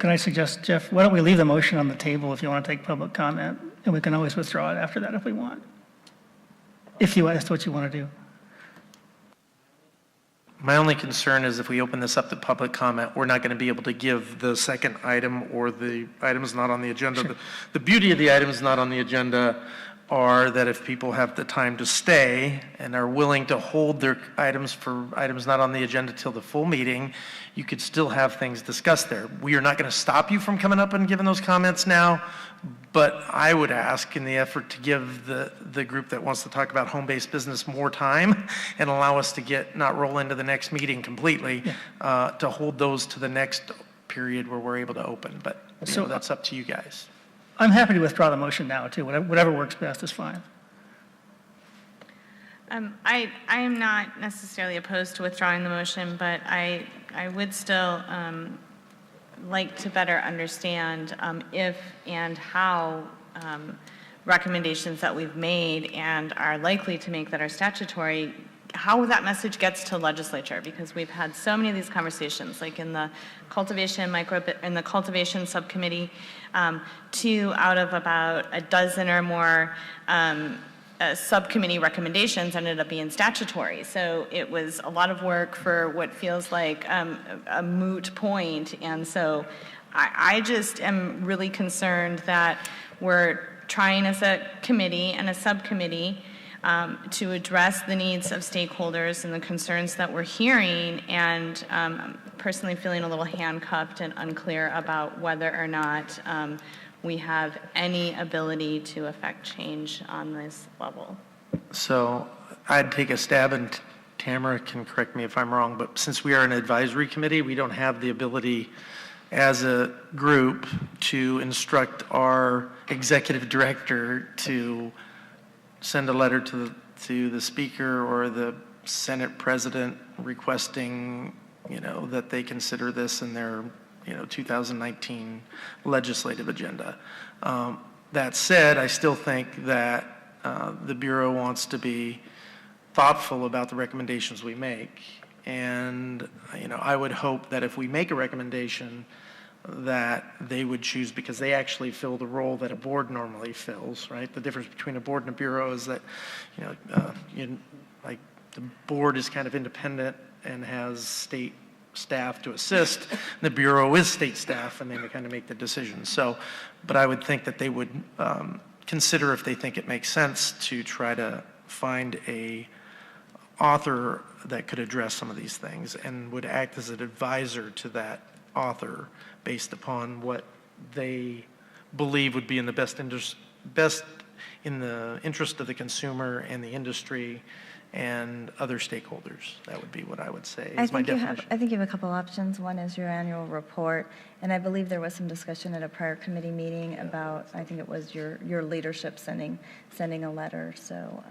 can I suggest, Jeff, why don't we leave the motion on the table if you want to take public comment, and we can always withdraw it after that if we want. If that's what you want to do. My only concern is if we open this up to public comment, we're not going to be able to give the second item or the items not on the agenda. Sure. The beauty of the items not on the agenda are that if people have the time to stay and are willing to hold their items for items not on the agenda till the full meeting, you could still have things discussed there. We are not going to stop you from coming up and giving those comments now, but I would ask in the effort to give the group that wants to talk about home-based business more time and allow us to not roll into the next meeting completely, to hold those to the next period where we're able to open. But so that's up to you guys. I'm happy to withdraw the motion now, too. Whatever works best is fine. I am not necessarily opposed to withdrawing the motion, but I would still like to better understand if and how recommendations that we've made and are likely to make that are statutory, how that message gets to legislature, because we've had so many of these conversations, like in the cultivation subcommittee, 2 out of about a dozen or more subcommittee recommendations ended up being statutory. So it was a lot of work for what feels like a moot point. And so I just am really concerned that we're trying as a committee and a subcommittee to address the needs of stakeholders and the concerns that we're hearing, and personally feeling a little handcuffed and unclear about whether or not we have any ability to affect change on this level. So I'd take a stab, and Tamara can correct me if I'm wrong, but since we are an advisory committee, we don't have the ability as a group to instruct our executive director to send a letter to the speaker or the Senate president requesting, that they consider this in their 2019 legislative agenda. That said, I still think that the Bureau wants to be thoughtful about the recommendations we make. And, I would hope that if we make a recommendation that they would choose, because they actually fill the role that a board normally fills, right? The difference between a board and a Bureau is that, like the board is kind of independent and has state staff to assist. The Bureau is state staff, and they kind of make the decisions. So, but I would think that they would consider, if they think it makes sense, to try to find a author that could address some of these things and would act as an advisor to that author based upon what they believe would be in the best in the interest of the consumer and the industry and other stakeholders. That would be what I would say is my definition. I think you have a couple options. One is your annual report, and I believe there was some discussion at a prior committee meeting about, I think it was your leadership sending a letter. So,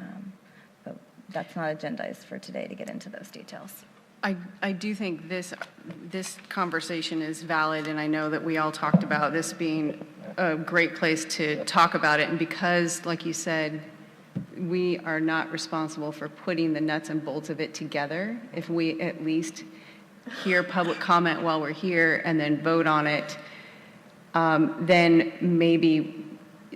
but that's not agendized for today to get into those details. I do think this conversation is valid, and I know that we all talked about this being a great place to talk about it. And because, like you said, we are not responsible for putting the nuts and bolts of it together, if we at least hear public comment while we're here and then vote on it, then maybe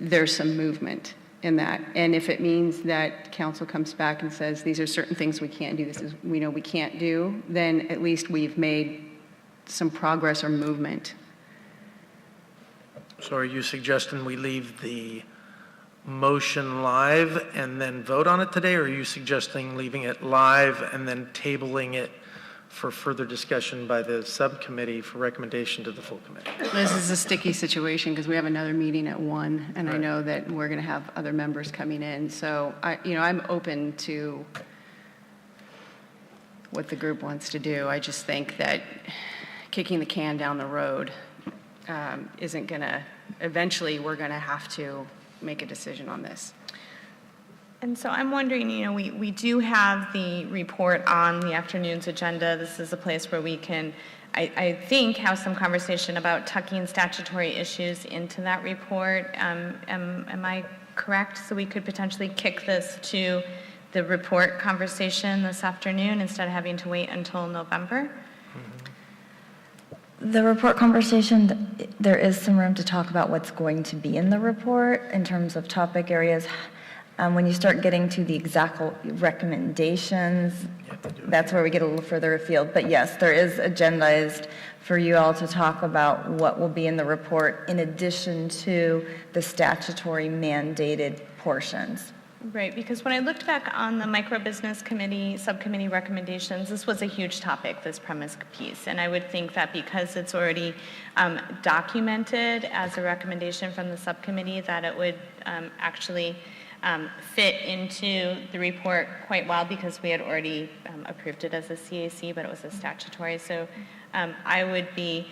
there's some movement in that. And if it means that council comes back and says, these are certain things we can't do, this is we know we can't do, then at least we've made some progress or movement. So are you suggesting we leave the motion live and then vote on it today, or are you suggesting leaving it live and then tabling it for further discussion by the subcommittee for recommendation to the full committee? This is a sticky situation because we have another meeting at 1, and I know that we're going to have other members coming in. So I'm open to what the group wants to do. I just think that kicking the can down the road isn't going to. Eventually, we're going to have to make a decision on this. And so I'm wondering, we do have the report on the afternoon's agenda. This is a place where we can, I think, have some conversation about tucking statutory issues into that report. Am I correct? So we could potentially kick this to the report conversation this afternoon instead of having to wait until November? The report conversation, there is some room to talk about what's going to be in the report in terms of topic areas. When you start getting to the exact recommendations, that's where we get a little further afield. But yes, there is agendized for you all to talk about what will be in the report in addition to the statutory mandated portions. Right, because when I looked back on the Microbusiness Committee, Subcommittee recommendations, this was a huge topic, this premise piece. And I would think that because it's already documented as a recommendation from the subcommittee, that it would actually fit into the report quite well because we had already approved it as a CAC, but it was a statutory. So I would be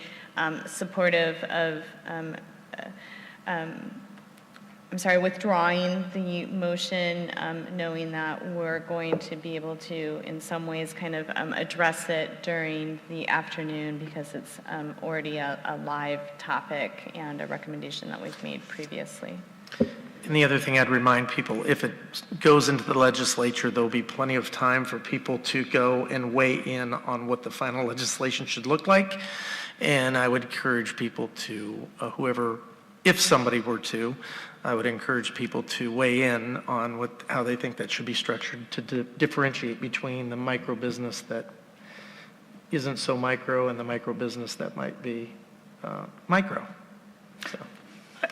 supportive of withdrawing the motion, knowing that we're going to be able to, in some ways, kind of address it during the afternoon because it's already a live topic and a recommendation that we've made previously. And the other thing I'd remind people, if it goes into the legislature, there'll be plenty of time for people to go and weigh in on what the final legislation should look like. And I would encourage people to, if somebody were to, I would encourage people to weigh in on how they think that should be structured to differentiate between the micro business that isn't so micro and the micro business that might be micro. So.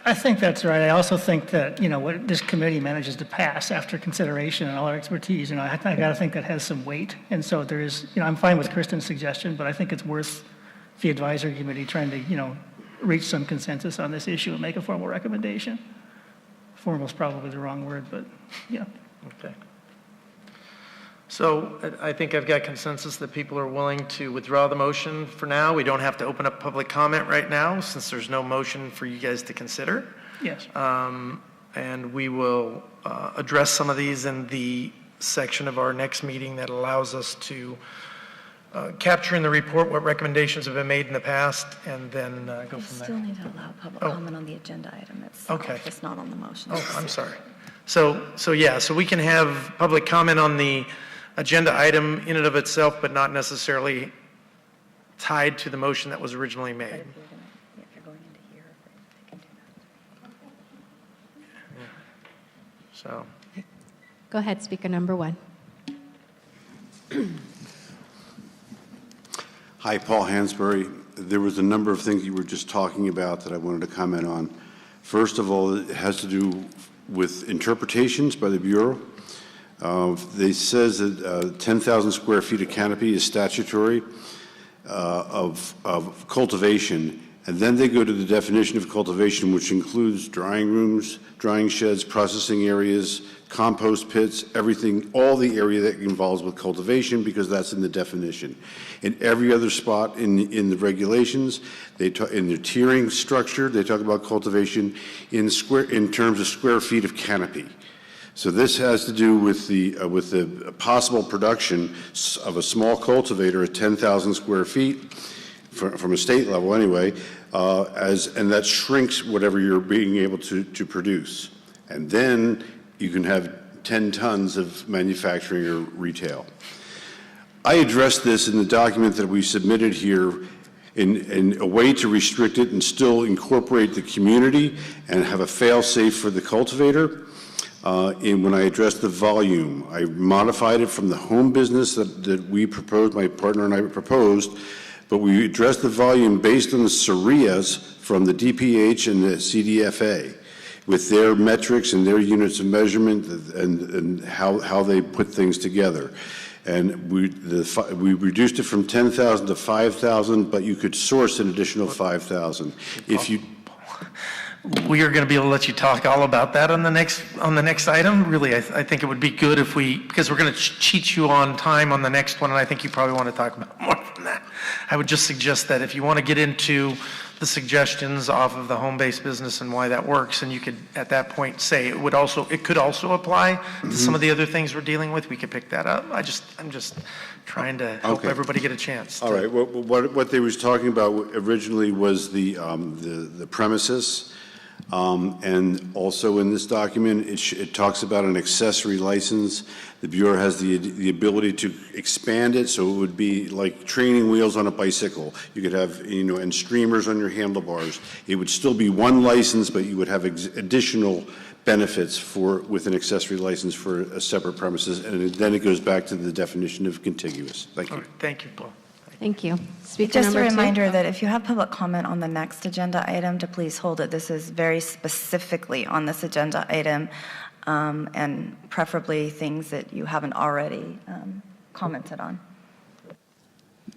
I think that's right. I also think that, what this committee manages to pass after consideration and all our expertise, I got to think that has some weight. And so there is, I'm fine with Kristen's suggestion, but I think it's worth the advisory committee trying to, reach some consensus on this issue and make a formal recommendation. Formal is probably the wrong word, but yeah. Okay. So I think I've got consensus that people are willing to withdraw the motion for now. We don't have to open up public comment right now since there's no motion for you guys to consider. Yes. And we will address some of these in the section of our next meeting that allows us to capture in the report what recommendations have been made in the past and then go from there. You still need to allow public comment on the agenda item itself. Okay. It's not on the motion. Oh, I'm sorry. So we can have public comment on the agenda item in and of itself, but not necessarily tied to the motion that was originally made. If you're going into here, they can do that. So. Go ahead, speaker number 1. Hi, Paul Hansberry. There was a number of things you were just talking about that I wanted to comment on. First of all, it has to do with interpretations by the Bureau. They says that 10,000 square feet of canopy is statutory of cultivation, and then they go to the definition of cultivation, which includes drying rooms, drying sheds, processing areas, compost pits, everything, all the area that involves with cultivation, because that's in the definition. In every other spot in the regulations, in their tiering structure, they talk about cultivation in terms of square feet of canopy. So this has to do with the possible production of a small cultivator at 10,000 square feet, from a state level anyway, and that shrinks whatever you're being able to produce. And then you can have 10 tons of manufacturing or retail. I addressed this in the document that we submitted here in a way to restrict it and still incorporate the community and have a fail-safe for the cultivator. When I addressed the volume, I modified it from the home business that we proposed, my partner and I proposed, but we addressed the volume based on the SORIAs from the DPH and the CDFA with their metrics and their units of measurement and how they put things together. And we reduced it from 10,000 to 5,000, but you could source an additional 5,000. If you We are going to be able to let you talk all about that on the next item. Really, I think it would be good if because we're going to cheat you on time on the next one, and I think you probably want to talk about more than that. I would just suggest that if you want to get into the suggestions off of the home-based business and why that works, and you could, at that point, say it could also apply to some of the other things we're dealing with, we could pick that up. I'm just trying to help Okay. everybody get a chance. All right, what they was talking about originally was the premises, and also in this document, it talks about an accessory license. The Bureau has the ability to expand it, so it would be like training wheels on a bicycle. You could have, and streamers on your handlebars. It would still be one license, but you would have additional benefits with an accessory license for a separate premises, and then it goes back to the definition of contiguous. Thank you. All right, thank you, Paul. Thank you. Speaker Just a number 2. reminder that if you have public comment on the next agenda item, to please hold it. This is very specifically on this agenda item, and preferably things that you haven't already commented on. Go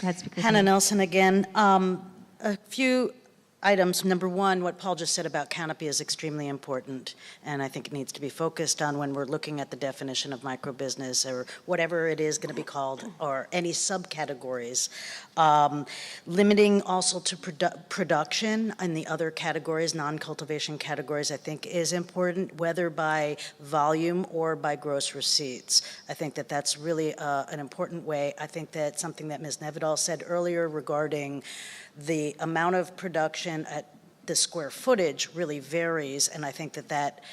ahead, Speaker. Hannah Nelson again. A few items. Number one, what Paul just said about canopy is extremely important, and I think it needs to be focused on when we're looking at the definition of microbusiness or whatever it is going to be called, or any subcategories. Limiting also to production in the other categories, non-cultivation categories, I think is important, whether by volume or by gross receipts. I think that that's really an important way. I think that something that Ms. Nevedal said earlier regarding the amount of production at the square footage really varies, and I think that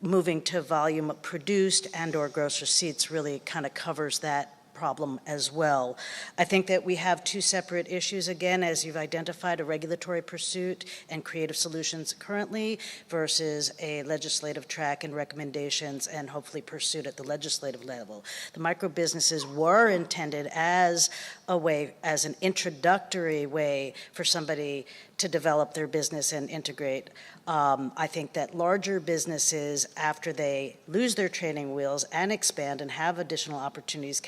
moving to volume produced and or gross receipts really kind of covers that problem as well. I think that we have two separate issues, again, as you've identified, a regulatory pursuit and creative solutions currently versus a legislative track and recommendations and hopefully pursuit at the legislative level. The microbusinesses were intended as a way, as an introductory way for somebody to develop their business and integrate. I think that larger businesses, after they lose their training wheels and expand and have additional opportunities,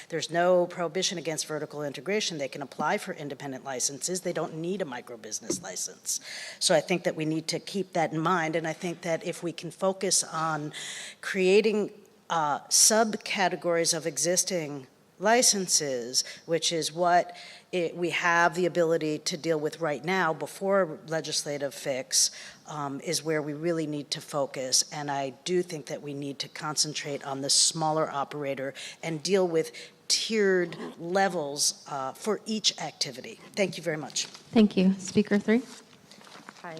there's no prohibition against vertical integration. They can apply for independent licenses. They don't need a microbusiness license. So I think that we need to keep that in mind, and I think that if we can focus on creating subcategories of existing licenses, which is what we have the ability to deal with right now before legislative fix, is where we really need to focus. And I do think that we need to concentrate on the smaller operator and deal with tiered levels for each activity. Thank you very much. Thank you. Speaker 3. Hi,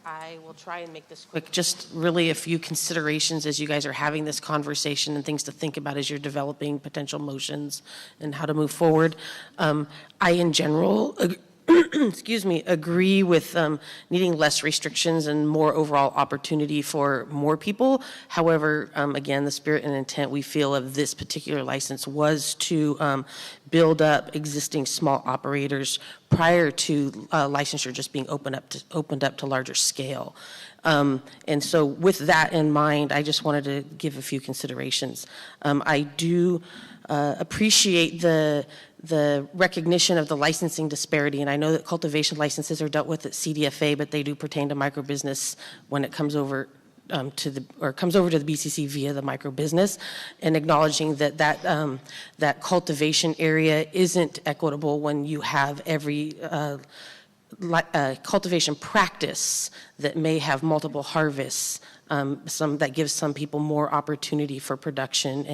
I will try and make this quick. Just really a few considerations as you guys are having this conversation and things to think about as you're developing potential motions and how to move forward. I, in general, agree with needing less restrictions and more overall opportunity for more people. However, again, the spirit and intent we feel of this particular license was to build up existing small operators prior to licensure just being opened up to larger scale. And so with that in mind, I just wanted to give a few considerations. I do appreciate the recognition of the licensing disparity, and I know that cultivation licenses are dealt with at CDFA, but they do pertain to microbusiness when it comes over to the BCC via the microbusiness, and acknowledging that cultivation area isn't equitable when you have every cultivation practice that may have multiple harvests. That gives some people more opportunity for production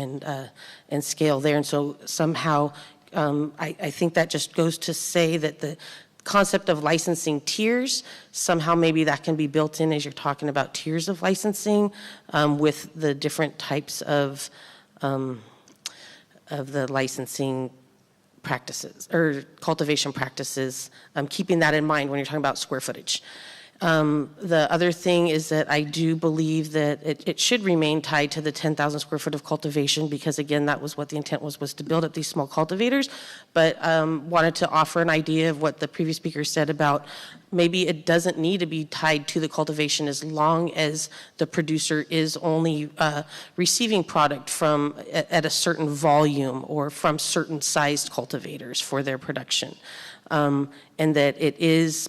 and scale there, and so somehow I think that just goes to say that the concept of licensing tiers, somehow maybe that can be built in as you're talking about tiers of licensing with the different types of the licensing practices or cultivation practices, keeping that in mind when you're talking about square footage. The other thing is that I do believe that it should remain tied to the 10,000 square foot of cultivation because, again, that was what the intent was to build up these small cultivators. But wanted to offer an idea of what the previous speaker said about maybe it doesn't need to be tied to the cultivation as long as the producer is only receiving product from at a certain volume or from certain sized cultivators for their production. And that it is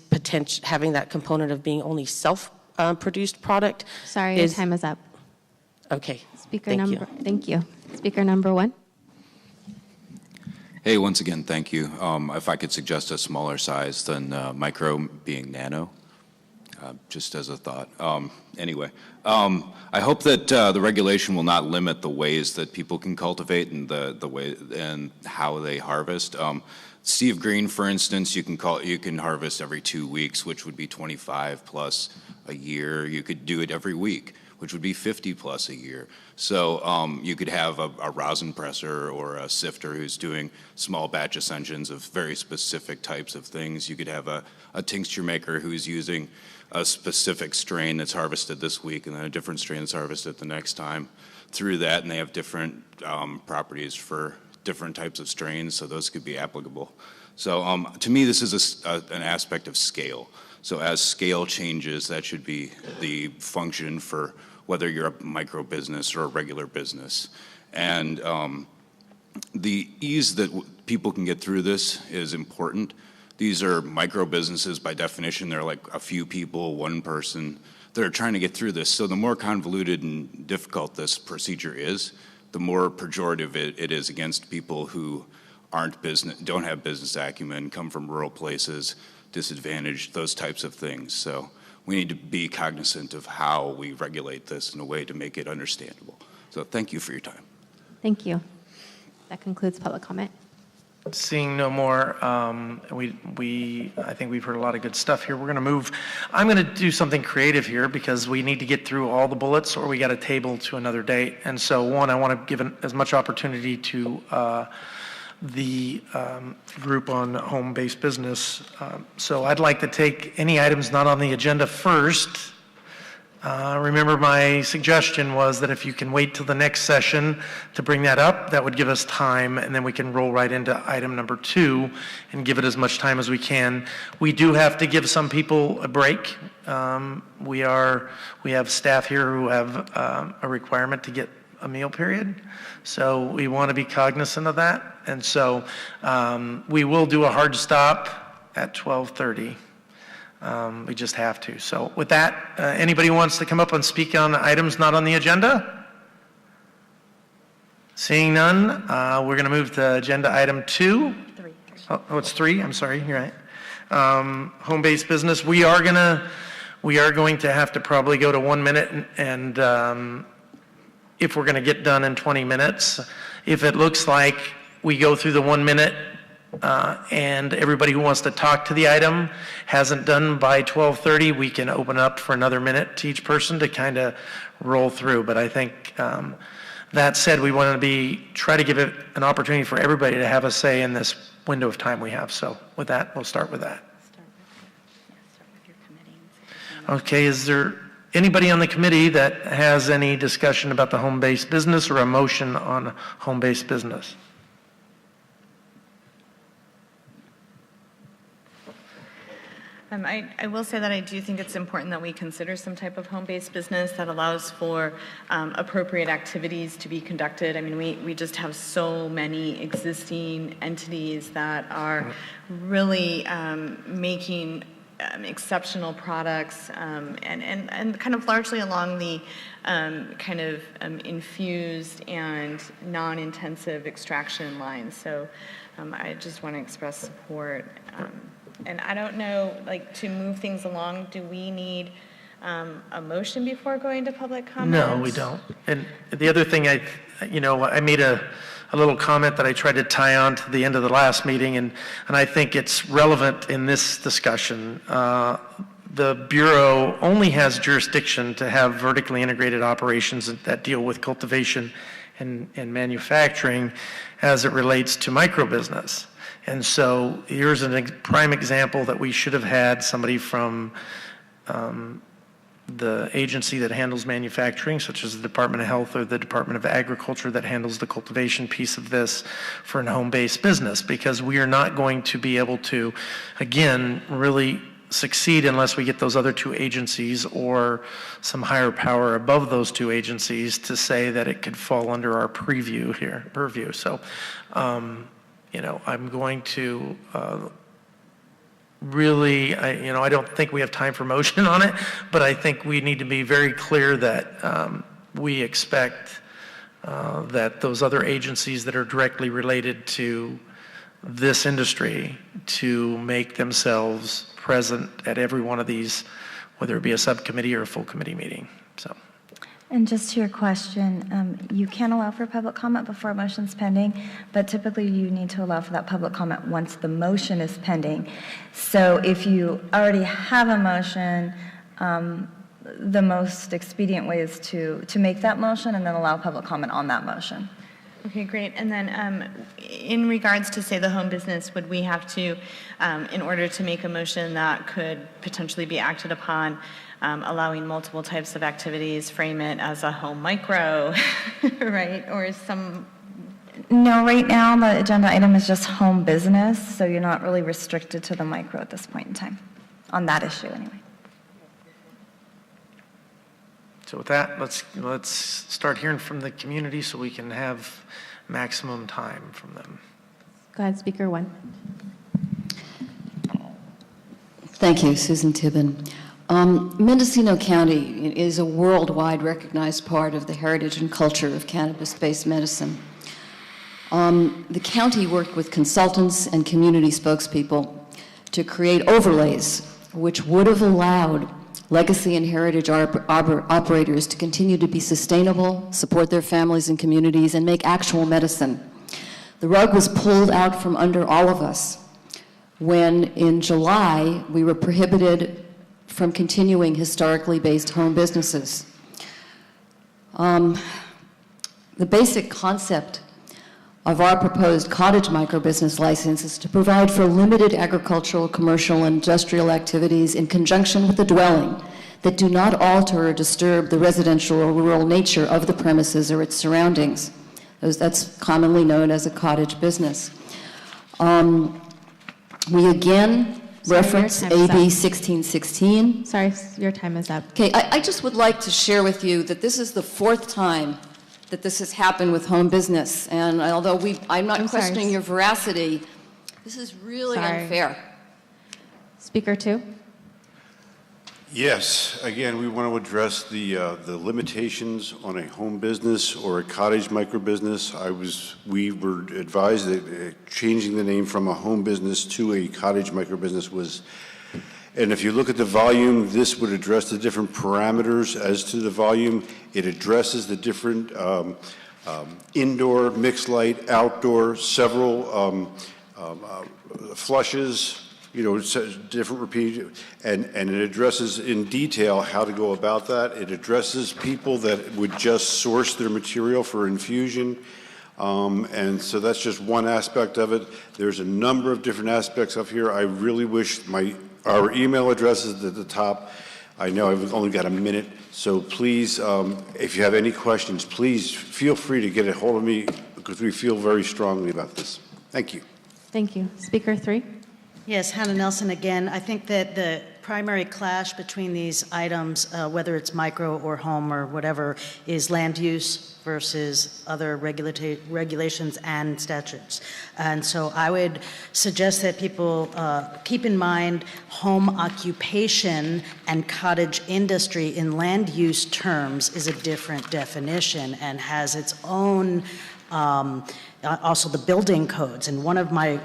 having that component of being only self-produced product. Sorry, your time is up. Okay. Thank you. Speaker number 1. Hey, once again, thank you. If I could suggest a smaller size than micro being nano, just as a thought. Anyway, I hope that the regulation will not limit the ways that people can cultivate and the way and how they harvest. Steve Green, for instance, you can harvest every 2 weeks, which would be 25 plus a year. You could do it every week, which would be 50 plus a year. So you could have a rosin presser or a sifter who's doing small batch ascensions of very specific types of things. You could have a tincture maker who's using a specific strain that's harvested this week and then a different strain that's harvested the next time through that, and they have different properties for different types of strains, so those could be applicable. So to me, this is an aspect of scale. So as scale changes, that should be the function for whether you're a micro business or a regular business. And the ease that people can get through this is important. These are micro businesses by definition. They're like a few people, one person. They're trying to get through this. So the more convoluted and difficult this procedure is, the more pejorative it is against people who don't have business acumen, come from rural places, disadvantaged, those types of things. So we need to be cognizant of how we regulate this in a way to make it understandable. So thank you for your time. Thank you. That concludes public comment. Seeing no more, I think we've heard a lot of good stuff here. We're going to move. I'm going to do something creative here because we need to get through all the bullets or we got a table to another date. And so one, I want to give as much opportunity to the group on home-based business. So I'd like to take any items not on the agenda first. Remember, my suggestion was that if you can wait till the next session to bring that up, that would give us time, and then we can roll right into item number 2 and give it as much time as we can. We do have to give some people a break. We have staff here who have a requirement to get a meal period, so we want to be cognizant of that. And so we will do a hard stop at 12:30. We just have to. So with that, anybody who wants to come up and speak on items not on the agenda? Seeing none, we're going to move to agenda item 2. Oh, it's 3. I'm sorry. You're right. Home-based business. We are going to have to probably go to 1 minute, and if we're going to get done in 20 minutes, if it looks like we go through the 1 minute and everybody who wants to talk to the item hasn't done by 12:30, we can open up for another minute to each person to kind of roll through. But I think that said, we want to try to give it an opportunity for everybody to have a say in this window of time we have. So with that, we'll start with that. Okay, is there anybody on the committee that has any discussion about the home-based business or a motion on home-based business? I will say that I do think it's important that we consider some type of home-based business that allows for appropriate activities to be conducted. I mean, we just have so many existing entities that are really making exceptional products and kind of largely along the kind of infused and non-intensive extraction lines. So I just want to express support. And I don't know, like, to move things along, do we need a motion before going to public comment? No, we don't. And the other thing, I made a little comment that I tried to tie on to the end of the last meeting, and I think it's relevant in this discussion. The Bureau only has jurisdiction to have vertically integrated operations that deal with cultivation and manufacturing as it relates to microbusiness. And so here's a prime example that we should have had somebody from the agency that handles manufacturing, such as the Department of Health or the Department of Agriculture that handles the cultivation piece of this for a home-based business, because we are not going to be able to, again, really succeed unless we get those other 2 agencies or some higher power above those 2 agencies to say that it could fall under our purview here. So, I'm going to really, I don't think we have time for motion on it, but I think we need to be very clear that we expect that those other agencies that are directly related to this industry to make themselves present at every one of these, whether it be a subcommittee or a full committee meeting. So. And just to your question, you can allow for public comment before a motion's pending, but typically you need to allow for that public comment once the motion is pending. So if you already have a motion, the most expedient way is to make that motion and then allow public comment on that motion. Okay, great. And then in regards to, say, the home business, would we have to, in order to make a motion that could potentially be acted upon, allowing multiple types of activities, frame it as a home micro, right? Or some... No, right now the agenda item is just home business, so you're not really restricted to the micro at this point in time, on that issue anyway. So with that, let's start hearing from the community so we can have maximum time from them. Go ahead, speaker one. Thank you, Susan Tibbin. Mendocino County is a worldwide recognized part of the heritage and culture of cannabis-based medicine. The county worked with consultants and community spokespeople to create overlays which would have allowed legacy and heritage operators to continue to be sustainable, support their families and communities, and make actual medicine. The rug was pulled out from under all of us when, in July, we were prohibited from continuing historically based home businesses. The basic concept of our proposed cottage microbusiness license is to provide for limited agricultural, commercial, and industrial activities in conjunction with a dwelling that do not alter or disturb the residential or rural nature of the premises or its surroundings. That's commonly known as a cottage business. We again reference AB 1616. Sorry, your time is up. Okay, I just would like to share with you that this is the fourth time that this has happened with home business. And although I'm not questioning your veracity, this is really unfair. Speaker two. Yes, again, we want to address the limitations on a home business or a cottage microbusiness. We were advised that changing the name from a home business to a cottage microbusiness was, and if you look at the volume, this would address the different parameters as to the volume. It addresses the different indoor, mixed light, outdoor, several flushes, different repeat, and it addresses in detail how to go about that. It addresses people that would just source their material for infusion. And so that's just one aspect of it. There's a number of different aspects up here. I really wish our email address is at the top. I know I've only got a minute, so please, if you have any questions, please feel free to get a hold of me because we feel very strongly about this. Thank you. Thank you. Speaker three. Yes, Hannah Nelson again. I think that the primary clash between these items, whether it's micro or home or whatever, is land use versus other regulations and statutes. And so I would suggest that people keep in mind home occupation and cottage industry in land use terms is a different definition and has its own, also the building codes. And one of my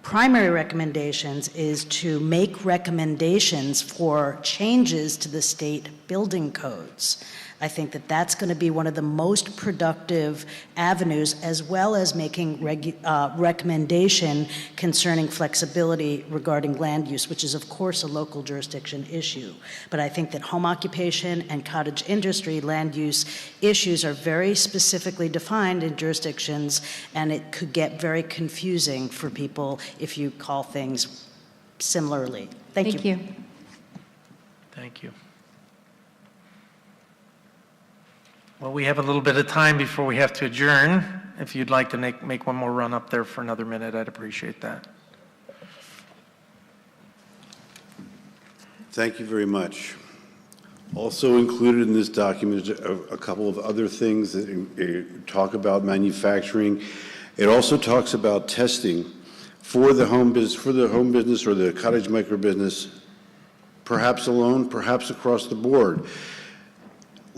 primary recommendations is to make recommendations for changes to the state building codes. I think that that's going to be one of the most productive avenues, as well as making recommendation concerning flexibility regarding land use, which is of course a local jurisdiction issue. But I think that home occupation and cottage industry land use issues are very specifically defined in jurisdictions, and it could get very confusing for people if you call things similarly. Thank you. Thank you. Well, we have a little bit of time before we have to adjourn. If you'd like to make one more run up there for another minute, I'd appreciate that. Thank you very much. Also included in this document is a couple of other things that talk about manufacturing. It also talks about testing for the home business or the cottage microbusiness, perhaps alone, perhaps across the board.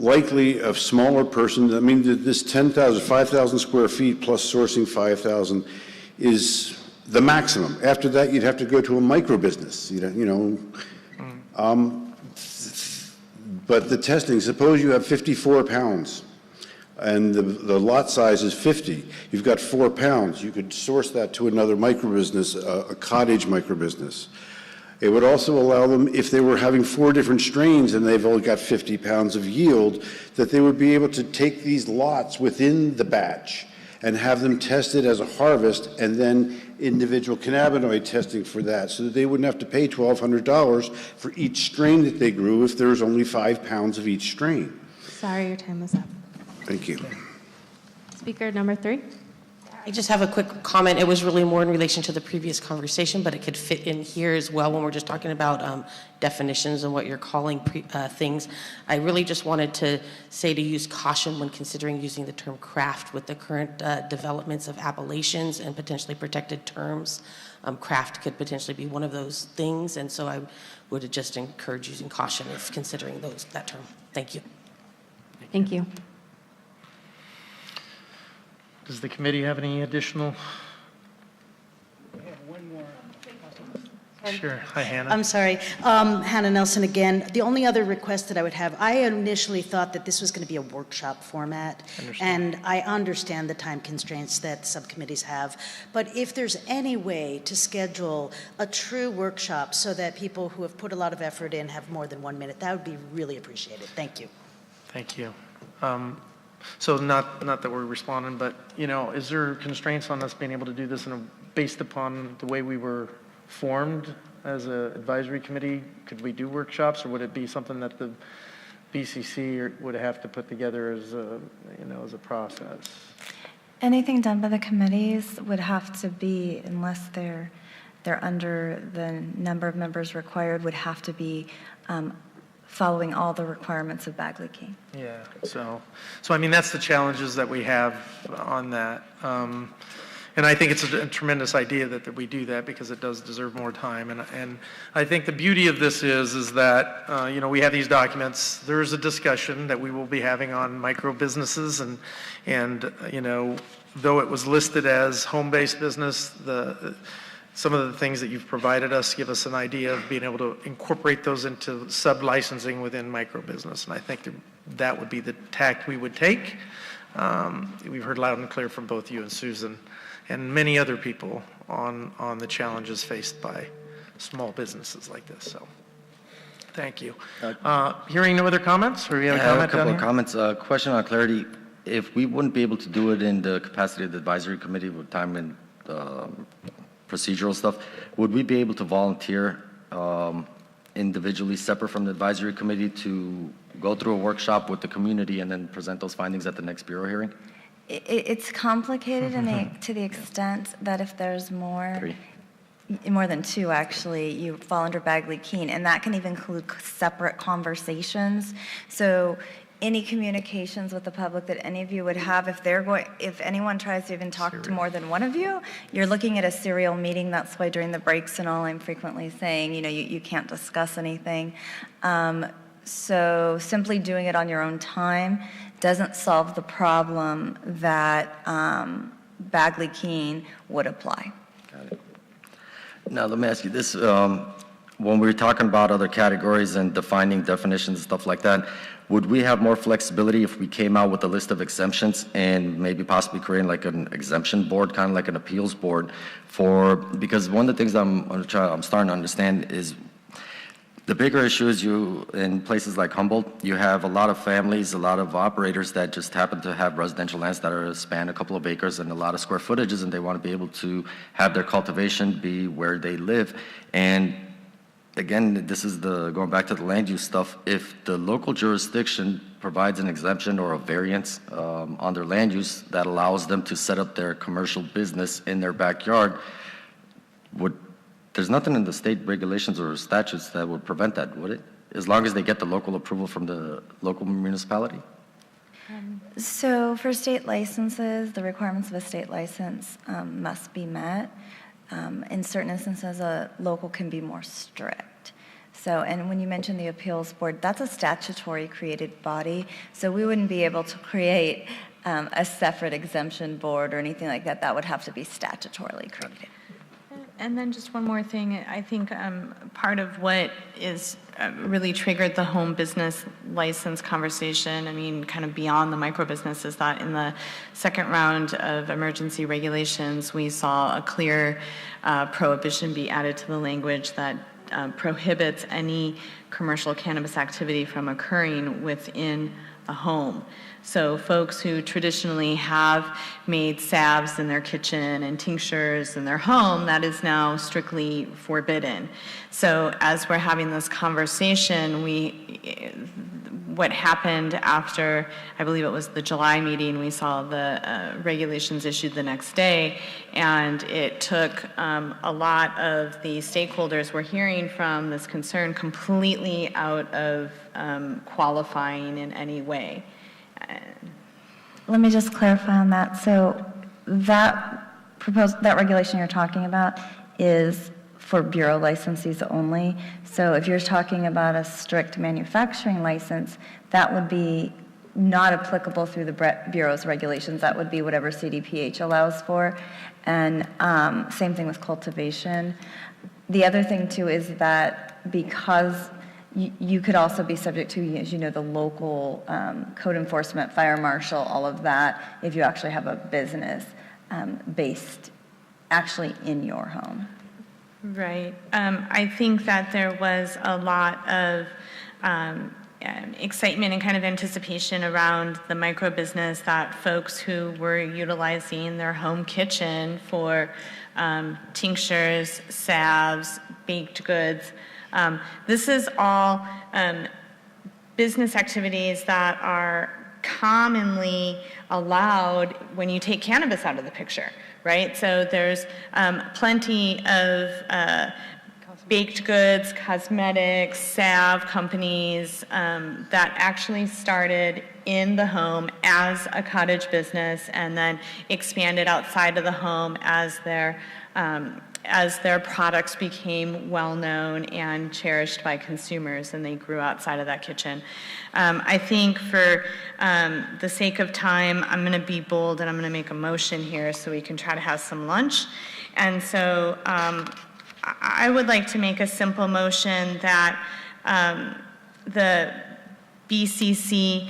Likely of smaller person, I mean, this 5,000 square feet plus sourcing 5,000 is the maximum. After that, you'd have to go to a microbusiness, But the testing, suppose you have 54 pounds and the lot size is 50. You've got 4 pounds. You could source that to another microbusiness, a cottage microbusiness. It would also allow them, if they were having 4 different strains and they've only got 50 pounds of yield, that they would be able to take these lots within the batch and have them tested as a harvest and then individual cannabinoid testing for that, so that they wouldn't have to pay $1,200 for each strain that they grew if there was only 5 pounds of each strain. Sorry, your time is up. Thank you. Speaker number 3. I just have a quick comment. It was really more in relation to the previous conversation, but it could fit in here as well when we're just talking about definitions and what you're calling things. I really just wanted to say to use caution when considering using the term craft with the current developments of appellations and potentially protected terms. Craft could potentially be one of those things, and so I would just encourage using caution if considering that term. Thank you. Thank you. Does the committee have any additional? Sure. Hi, Hannah. I'm sorry. Hannah Nelson again. The only other request that I would have, I initially thought that this was going to be a workshop format, and I understand the time constraints that subcommittees have, but if there's any way to schedule a true workshop so that people who have put a lot of effort in have more than 1 minute, that would be really appreciated. Thank you. Thank you. So not that we're responding, but, is there constraints on us being able to do this based upon the way we were formed as an advisory committee? Could we do workshops, or would it be something that the BCC would have to put together as a process? Anything done by the committees would have to be, unless they're under the number of members required, would have to be following all the requirements of Bagley Keene. Yeah, so I mean, that's the challenges that we have on that. And I think it's a tremendous idea that we do that, because it does deserve more time. And I think the beauty of this is that, we have these documents. There's a discussion that we will be having on micro businesses, and though it was listed as home-based business, some of the things that you've provided us give us an idea of being able to incorporate those into sub-licensing within microbusiness. And I think that would be the tack we would take. We've heard loud and clear from both you and Susan and many other people on the challenges faced by small businesses like this. So thank you. Hearing no other comments, or you have a comment? A couple of comments. Question on clarity. If we wouldn't be able to do it in the capacity of the advisory committee with time and procedural stuff, would we be able to volunteer individually, separate from the advisory committee, to go through a workshop with the community and then present those findings at the next bureau hearing? It's complicated to the extent that if there's more than 2 actually, you fall under Bagley Keene, and that can even include separate conversations. So any communications with the public that any of you would have, if anyone tries to even talk to more than one of you, you're looking at a serial meeting. That's why during the breaks and all, I'm frequently saying, you can't discuss anything. So simply doing it on your own time doesn't solve the problem that Bagley Keene would apply. Got it. Now, let me ask you this. When we're talking about other categories and defining definitions and stuff like that, would we have more flexibility if we came out with a list of exemptions and maybe possibly creating like an exemption board, kind of like an appeals board because one of the things I'm starting to understand is the bigger issue is in places like Humboldt, you have a lot of families, a lot of operators that just happen to have residential lands that span a couple of acres and a lot of square footages, and they want to be able to have their cultivation be where they live. And again, this is going back to the land use stuff. If the local jurisdiction provides an exemption or a variance on their land use that allows them to set up their commercial business in their backyard, there's nothing in the state regulations or statutes that would prevent that, would it? As long as they get the local approval from the local municipality? So for state licenses, the requirements of a state license must be met. In certain instances, a local can be more strict. So, and when you mentioned the appeals board, that's a statutory created body, so we wouldn't be able to create a separate exemption board or anything like that. That would have to be statutorily created. And then just one more thing, I think part of what is really triggered the home business license conversation, I mean, kind of beyond the micro business, is that in the second round of emergency regulations, we saw a clear prohibition be added to the language that prohibits any commercial cannabis activity from occurring within a home. So folks who traditionally have made salves in their kitchen and tinctures in their home, that is now strictly forbidden. So as we're having this conversation, what happened after, I believe it was the July meeting, we saw the regulations issued the next day, and it took a lot of the stakeholders we're hearing from this concern completely out of qualifying in any way. Let me just clarify on that. So that regulation you're talking about is for bureau licensees only. So if you're talking about a strict manufacturing license, that would be not applicable through the bureau's regulations. That would be whatever CDPH allows for. And same thing with cultivation. The other thing too is that because you could also be subject to, as you know, the local code enforcement, fire marshal, all of that, if you actually have a business based actually in your home. Right. I think that there was a lot of excitement and kind of anticipation around the micro business, that folks who were utilizing their home kitchen for tinctures, salves, baked goods. This is all business activities that are commonly allowed when you take cannabis out of the picture, right? So there's plenty of baked goods, cosmetics, salve companies that actually started in the home as a cottage business and then expanded outside of the home as their products became well-known and cherished by consumers, and they grew outside of that kitchen. I think for the sake of time, I'm going to be bold and I'm going to make a motion here so we can try to have some lunch. And so I would like to make a simple motion that the BCC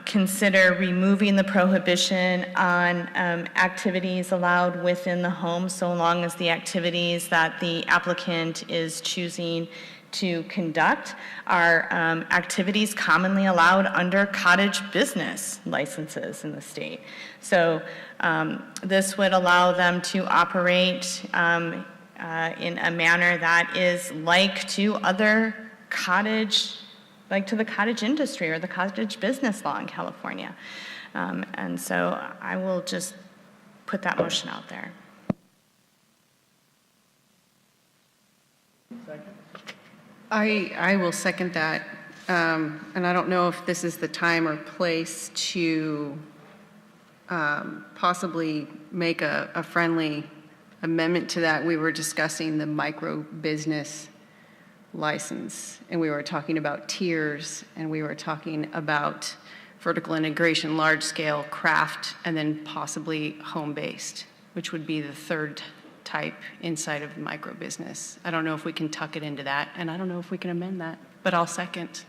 consider removing the prohibition on activities allowed within the home, so long as the activities that the applicant is choosing to conduct are activities commonly allowed under cottage business licenses in the state. So this would allow them to operate in a manner that is like to other cottage, like to the cottage industry or the cottage business law in California. And so I will just put that motion out there. I will second that. And I don't know if this is the time or place to possibly make a friendly amendment to that. We were discussing the micro business license, and we were talking about tiers, and we were talking about vertical integration, large scale, craft, and then possibly home-based, which would be the third type inside of micro business. I don't know if we can tuck it into that, and I don't know if we can amend that, but I'll second.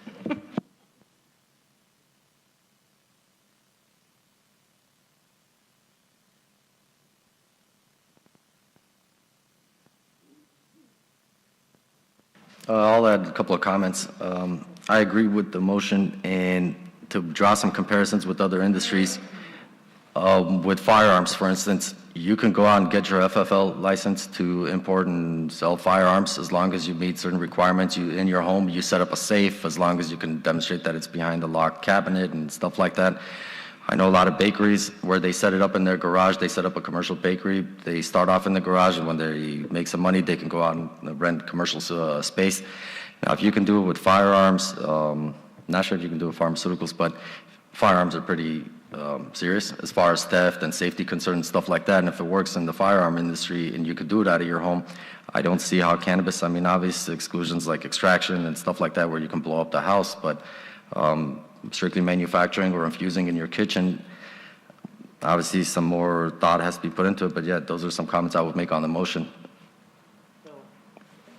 I'll add a couple of comments. I agree with the motion, and to draw some comparisons with other industries, with firearms, for instance, you can go out and get your FFL license to import and sell firearms as long as you meet certain requirements. In your home, you set up a safe as long as you can demonstrate that it's behind a locked cabinet and stuff like that. I know a lot of bakeries where they set it up in their garage. They set up a commercial bakery. They start off in the garage, and when they make some money, they can go out and rent commercial space. Now, if you can do it with firearms, not sure if you can do it with pharmaceuticals, but firearms are pretty serious as far as theft and safety concerns, stuff like that. And if it works in the firearm industry and you could do it out of your home, I don't see how cannabis, I mean, obvious exclusions like extraction and stuff like that where you can blow up the house, but strictly manufacturing or infusing in your kitchen, obviously some more thought has to be put into it, but yeah, those are some comments I would make on the motion.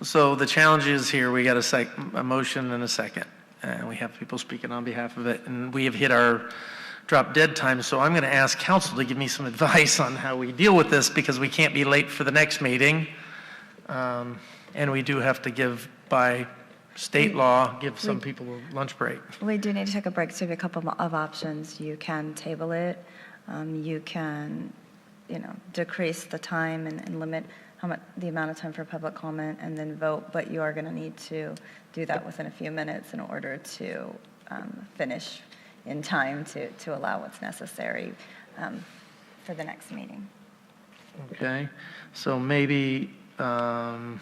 So the challenge is here, we got a motion and a second, and we have people speaking on behalf of it, and we have hit our drop dead time, so I'm going to ask council to give me some advice on how we deal with this, because we can't be late for the next meeting, and we do have to give, by state law, give some people a lunch break. We do need to take a break, so we have a couple of options. You can table it, you can, decrease the time and limit the amount of time for public comment and then vote, but you are going to need to do that within a few minutes in order to finish in time to allow what's necessary for the next meeting. Okay, so maybe I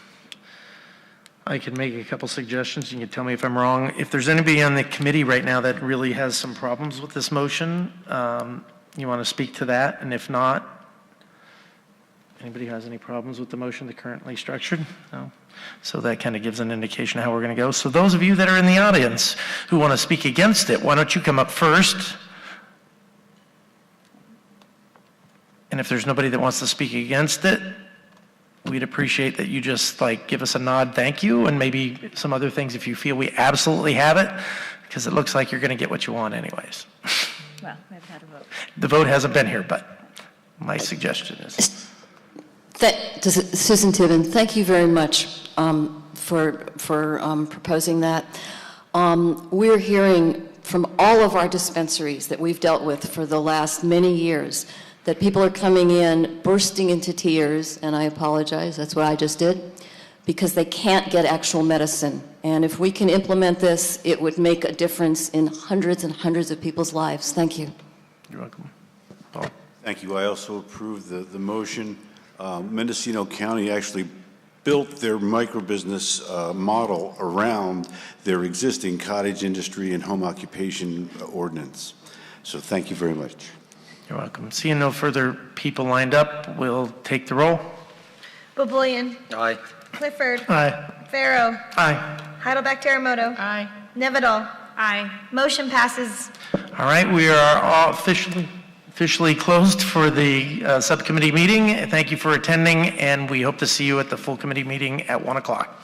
could make a couple suggestions. You can tell me if I'm wrong. If there's anybody on the committee right now that really has some problems with this motion, you want to speak to that? And if not, anybody who has any problems with the motion that's currently structured? No? So that kind of gives an indication of how we're going to go. So those of you that are in the audience who want to speak against it, why don't you come up first? And if there's nobody that wants to speak against it, we'd appreciate that you just give us a nod, thank you, and maybe some other things if you feel we absolutely have it, because it looks like you're going to get what you want anyways. Well, we've had a vote. The vote hasn't been here, but my suggestion is. Susan Tibbin, thank you very much for proposing that. We're hearing from all of our dispensaries that we've dealt with for the last many years that people are coming in, bursting into tears, and I apologize, that's what I just did, because they can't get actual medicine. And if we can implement this, it would make a difference in hundreds and hundreds of people's lives. Thank you. You're welcome. Paul? Thank you. I also approve the motion. Mendocino County actually built their microbusiness model around their existing cottage industry and home occupation ordinance. So thank you very much. You're welcome. Seeing no further people lined up, we'll take the roll. Boboian. Aye. Clifford. Aye. Farrow. Aye. Heidelbeck Terremoto. Aye. Nevedal. Aye. Motion passes. All right, we are all officially closed for the subcommittee meeting. Thank you for attending, and we hope to see you at the full committee meeting at 1 o'clock.